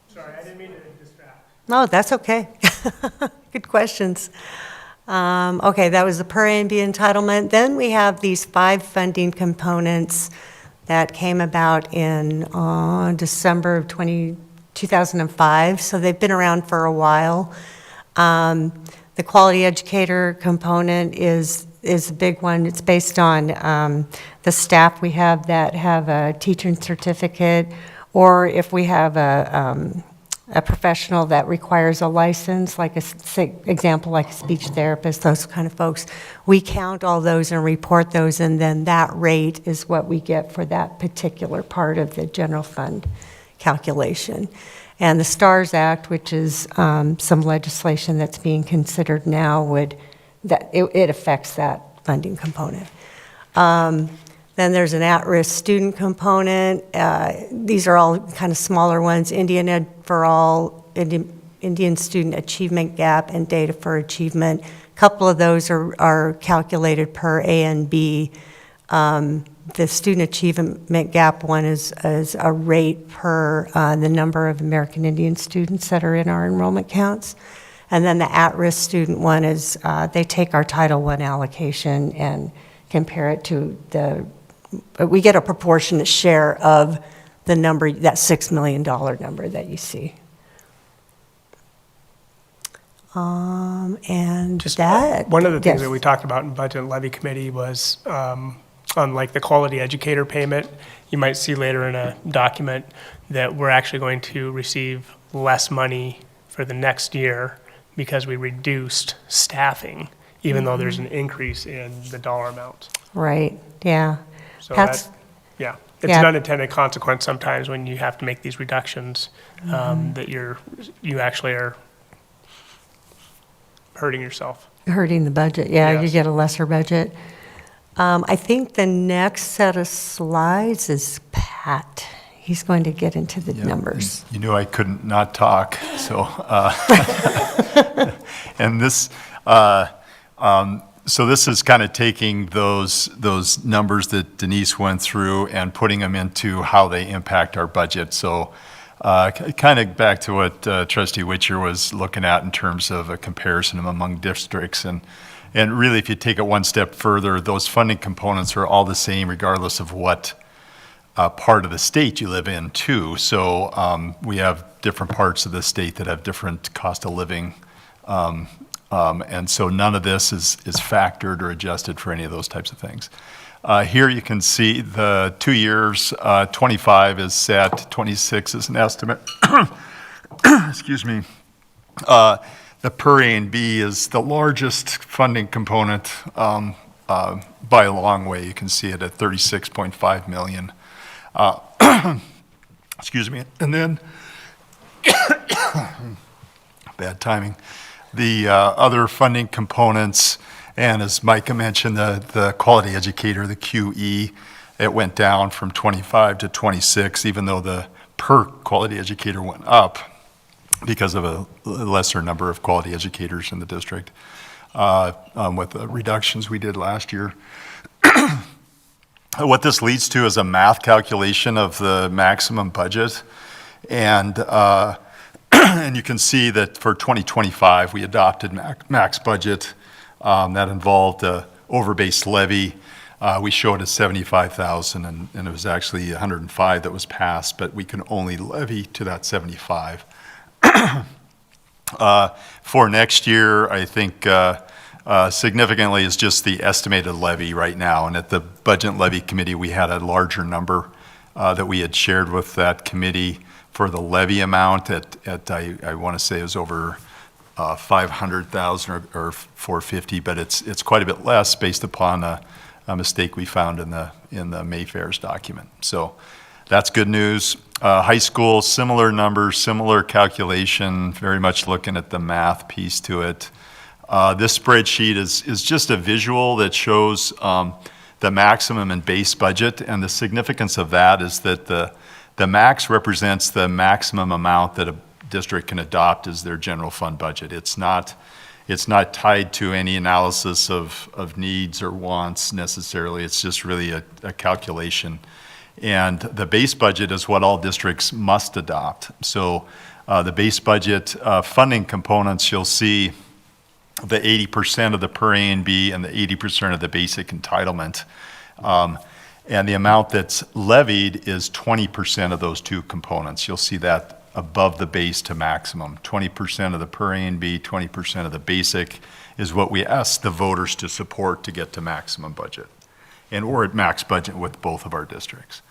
Sorry, I didn't mean to distract. No, that's okay. Good questions. Okay, that was the per A and B entitlement. Then we have these 5 funding components that came about in December of 2005, so they've been around for a while. The quality educator component is a big one. It's based on the staff we have that have a teaching certificate, or if we have a professional that requires a license, like example, like a speech therapist, those kind of folks. We count all those and report those, and then that rate is what we get for that particular part of the general fund calculation. And the STARS Act, which is some legislation that's being considered now, it affects that funding component. Then there's an at-risk student component. These are all kind of smaller ones. Indian Ed for All, Indian Student Achievement Gap, and Data for Achievement. A couple of those are calculated per A and B. The Student Achievement Gap one is a rate per the number of American Indian students that are in our enrollment counts. And then the at-risk student one is they take our Title I allocation and compare it to we get a proportionate share of the number, that $6 million number that you see. And Just that. one of the things yes. that we talked about in Budget and Levy Committee was on like the quality educator payment. You might see later in a document that we're actually going to receive less money for the next year because we reduced staffing, even though there's an increase in the dollar amount. Right, yeah. So That's- yeah, it's yeah. an unintended consequence sometimes when you have to make these reductions, that you actually are hurting yourself. Hurting the budget, yeah, you Yes. get a lesser budget. I think the next set of slides is Pat. He's going to get into the numbers. You knew I couldn't not talk, so. And this, so this is kind of taking those numbers that Denise went through and putting them into how they impact our budget. So kind of back to what Trustee Witcher was looking at in terms of a comparison among districts. And really, if you take it one step further, those funding components are all the same regardless of what part of the state you live in too. So we have different parts of the state that have different cost of living. And so none of this is factored or adjusted for any of those types of things. Here you can see the 2 years, 25 is set, 26 is an estimate. Excuse me. The per A and B is the largest funding component by a long way. You can see it at 36.5 million. Excuse me. And then, bad timing. The other funding components, and as Micah mentioned, the quality educator, the QE, it went down from 25 to 26, even though the per quality educator went up because of a lesser number of quality educators in the district with the reductions we did last year. What this leads to is a math calculation of the maximum budget. And and you can see that for 2025, we adopted max budget. That involved a over-based levy. We showed a 75,000, and it was actually 105 that was passed, but we can only levy to that 75. For next year, I think significantly is just the estimated levy right now. And at the Budget and Levy Committee, we had a larger number that we had shared with that committee for the levy amount I want to say it was over 500,000 or 450, but it's quite a bit less based upon a mistake we found in the Mayfair's document. So that's good news. High school, similar numbers, similar calculation, very much looking at the math piece to it. This spreadsheet is just a visual that shows the maximum and base budget, and the significance of that is that the max represents the maximum amount that a district can adopt as their general fund budget. It's not tied to any analysis of needs or wants necessarily. It's just really a calculation. And the base budget is what all districts must adopt. So the base budget funding components you'll see the 80% of the per A and B and the 80% of the basic entitlement. And the amount that's levied is 20% of those two components. You'll see that above the base to maximum. 20% of the per A and B, 20% of the basic is what we ask the voters to support to get to maximum budget. And we're at max budget with both of our districts.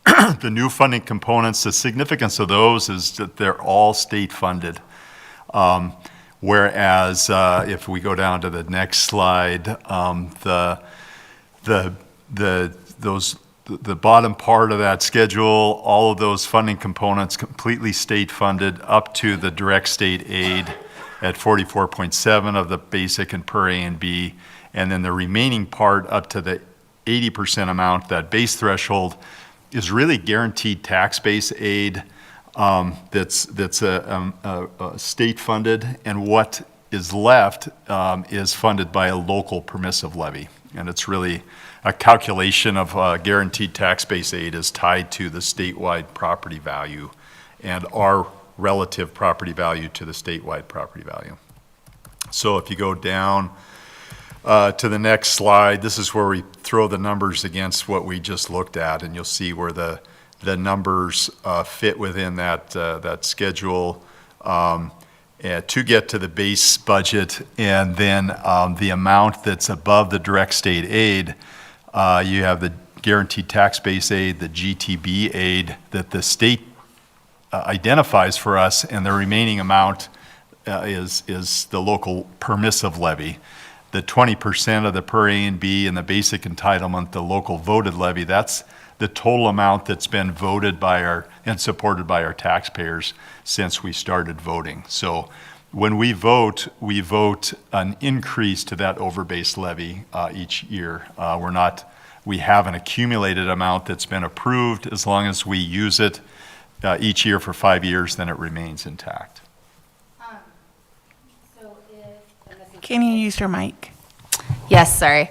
The new funding components, the significance of those is that they're all state funded. Whereas if we go down to the next slide, the bottom part of that schedule, all of those funding components completely state funded up to the direct state aid at 44.7 of the basic and per A and B, and then the remaining part up to the 80% amount, that base threshold, is really guaranteed tax base aid that's state funded, and what is left is funded by a local permissive levy. And it's really a calculation of guaranteed tax base aid is tied to the statewide property value and our relative property value to the statewide property value. So if you go down to the next slide, this is where we throw the numbers against what we just looked at, and you'll see where the numbers fit within that schedule to get to the base budget, and then the amount that's above the direct state aid. You have the guaranteed tax base aid, the GTB aid that the state identifies for us, and the remaining amount is the local permissive levy. The 20% of the per A and B and the basic entitlement, the local voted levy, that's the total amount that's been voted by and supported by our taxpayers since we started voting. So when we vote an increase to that over-base levy each year. We have an accumulated amount that's been approved. As long as we use it each year for 5 years, then it remains intact. Can you use your mic? Yes, sorry.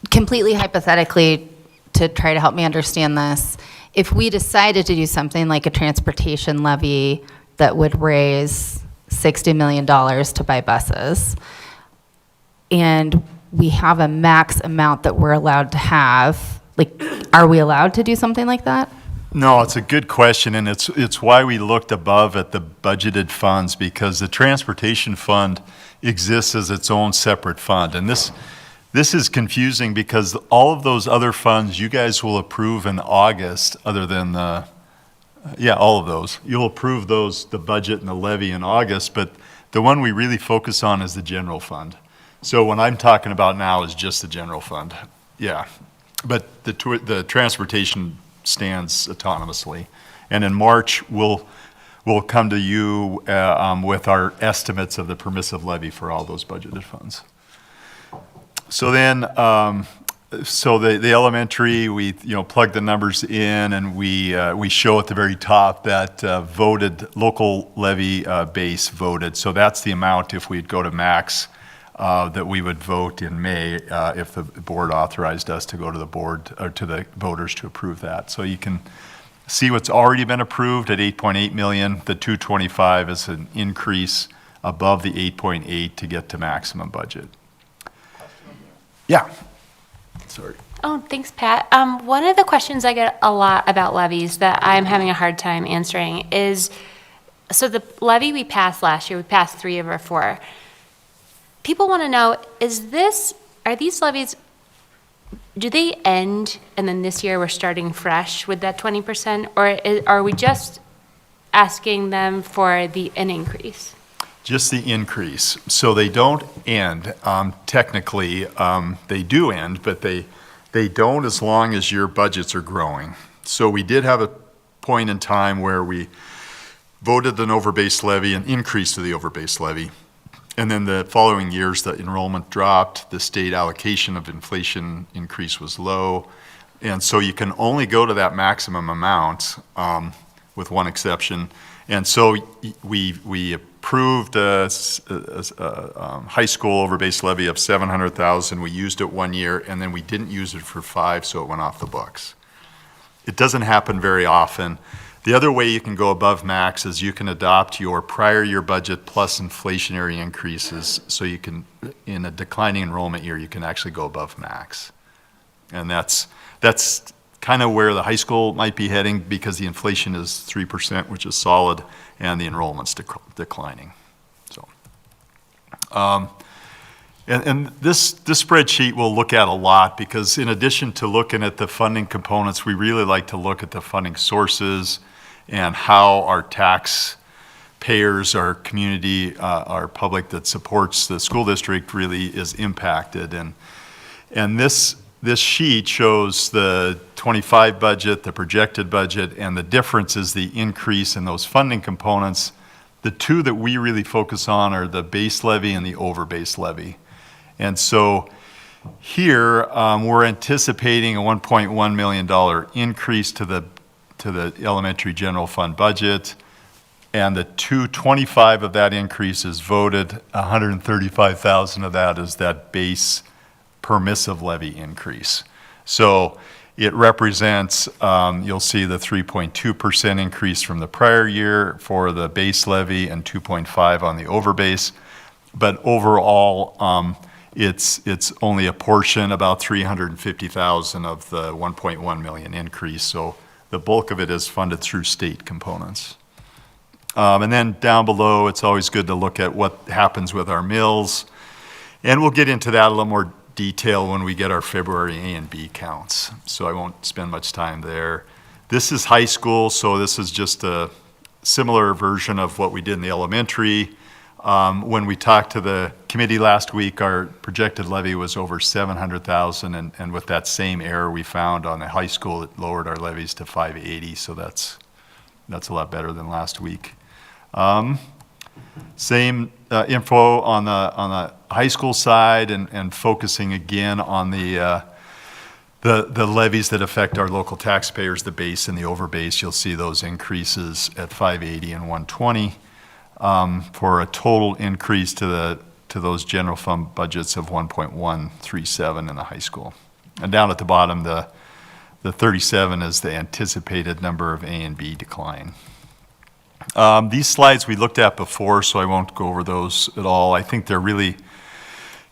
Completely hypothetically, to try to help me understand this, if we decided to do something like a transportation levy that would raise $60 million to buy buses, and we have a max amount that we're allowed to have, like, are we allowed to do something like that? No, it's a good question, and it's why we looked above at the budgeted funds, because the transportation fund exists as its own separate fund. And this is confusing because all of those other funds you guys will approve in August, other than all of those. You'll approve those, the budget and the levy in August, but the one we really focus on is the general fund. So what I'm talking about now is just the general fund. Yeah, but the transportation stands autonomously. And in March, we'll come to you with our estimates of the permissive levy for all those budgeted funds. So then, the elementary, we plug the numbers in, and we show at the very top that voted local levy base voted. So that's the amount if we'd go to max that we would vote in May if the board authorized us to go to the board or to the voters to approve that. So you can see what's already been approved at 8.8 million. The 225 is an increase above the 8.8 to get to maximum budget. Yeah. Sorry. Oh, thanks, Pat. One of the questions I get a lot about levies that I'm having a hard time answering is, so the levy we passed last year, we passed 3 of our 4. People want to know, are these levies, do they end and then this year we're starting fresh with that 20%? Or are we just asking them for an increase? Just the increase. So they don't end. Technically, they do end, but they don't as long as your budgets are growing. So we did have a point in time where we voted an overbase levy, an increase to the overbase levy. And then the following years, the enrollment dropped, the state allocation of inflation increase was low. And so you can only go to that maximum amount, with one exception. And so we approved a high school overbase levy of $700,000. We used it 1 year, and then we didn't use it for 5, so it went off the books. It doesn't happen very often. The other way you can go above max is you can adopt your prior year budget plus inflationary increases, so you can, in a declining enrollment year, you can actually go above max. And that's kind of where the high school might be heading, because the inflation is 3%, which is solid, and the enrollment's declining. So, and this spreadsheet we'll look at a lot, because in addition to looking at the funding components, we really like to look at the funding sources and how our taxpayers, our community, our public that supports the school district really is impacted. And this sheet shows the 25 budget, the projected budget, and the difference is the increase in those funding components. The two that we really focus on are the base levy and the over base levy. And so here, we're anticipating a $1.1 million increase to the elementary general fund budget, and the 225 of that increase is voted. 135,000 of that is that base permissive levy increase. So it represents, you'll see the 3.2% increase from the prior year for the base levy and 2.5 on the over base. But overall, it's only a portion, about 350,000 of the 1.1 million increase. So the bulk of it is funded through state components. And then down below, it's always good to look at what happens with our mills. And we'll get into that a little more detail when we get our February A and B counts. So I won't spend much time there. This is high school, so this is just a similar version of what we did in the elementary. When we talked to the committee last week, our projected levy was over 700,000, and with that same error we found on the high school, it lowered our levies to 580, so that's a lot better than last week. Same info on the high school side, and focusing again on the levies that affect our local taxpayers, the base and the over base. You'll see those increases at 580 and 120. For a total increase to those general fund budgets of 1.137 in the high school. And down at the bottom, the 37 is the anticipated number of A and B decline. These slides we looked at before, so I won't go over those at all. I think they're really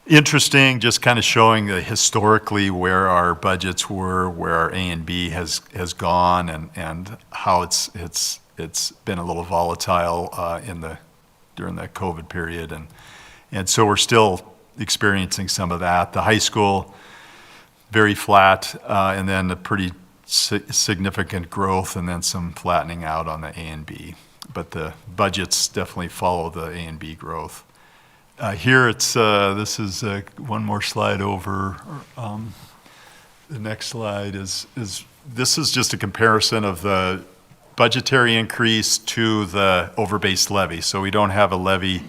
interesting, just kind of showing historically where our budgets were, where our A and B has gone, and how it's been a little volatile during the COVID period, and so we're still experiencing some of that. The high school, very flat, and then a pretty significant growth, and then some flattening out on the A and B. But the budgets definitely follow the A and B growth. Here it's this is one more slide over. The next slide is this is just a comparison of the budgetary increase to the over-base levy. So we don't have a levy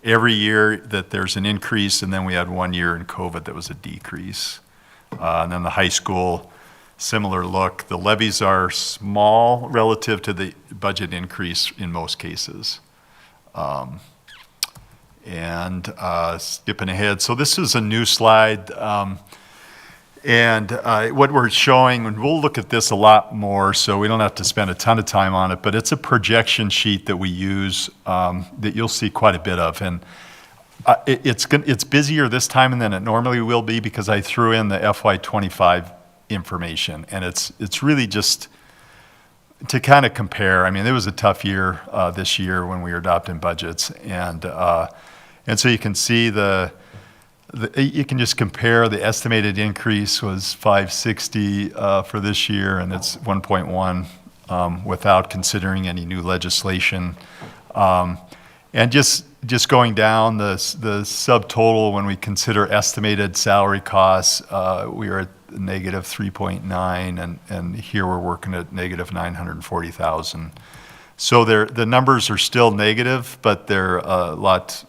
every year that there's an increase, and then we had 1 year in COVID that was a decrease. And then the high school, similar look. The levies are small relative to the budget increase in most cases. Skipping ahead, so this is a new slide. What we're showing, and we'll look at this a lot more, so we don't have to spend a ton of time on it, but it's a projection sheet that we use that you'll see quite a bit of. And it's busier this time than it normally will be, because I threw in the FY25 information, and it's really just to kind of compare. I mean, it was a tough year this year when we were adopting budgets, and so you can see you can just compare. The estimated increase was 560 for this year, and it's 1.1 without considering any new legislation. And just going down the subtotal, when we consider estimated salary costs, we are at negative 3.9, and here we're working at negative 940,000. So the numbers are still negative, but they're a lot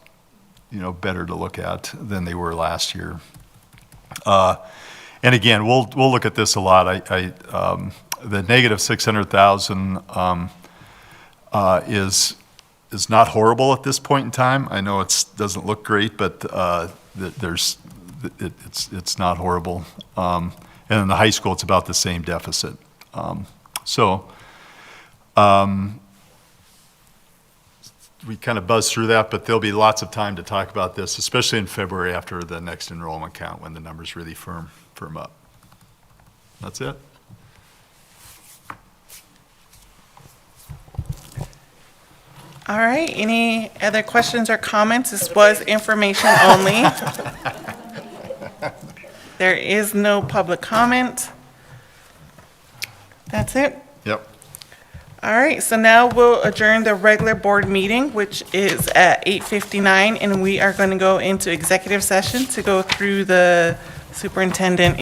better to look at than they were last year. And again, we'll look at this a lot. The negative 600,000 is not horrible at this point in time. I know it doesn't look great, but it's not horrible. And in the high school, it's about the same deficit. So We kind of buzzed through that, but there'll be lots of time to talk about this, especially in February after the next enrollment count, when the numbers really firm up. That's it. All right, any other questions or comments? This was information only. There is no public comment. That's it. Yep. All right, so now we'll adjourn the regular board meeting, which is at 8:59, and we are going to go into executive session to go through the superintendent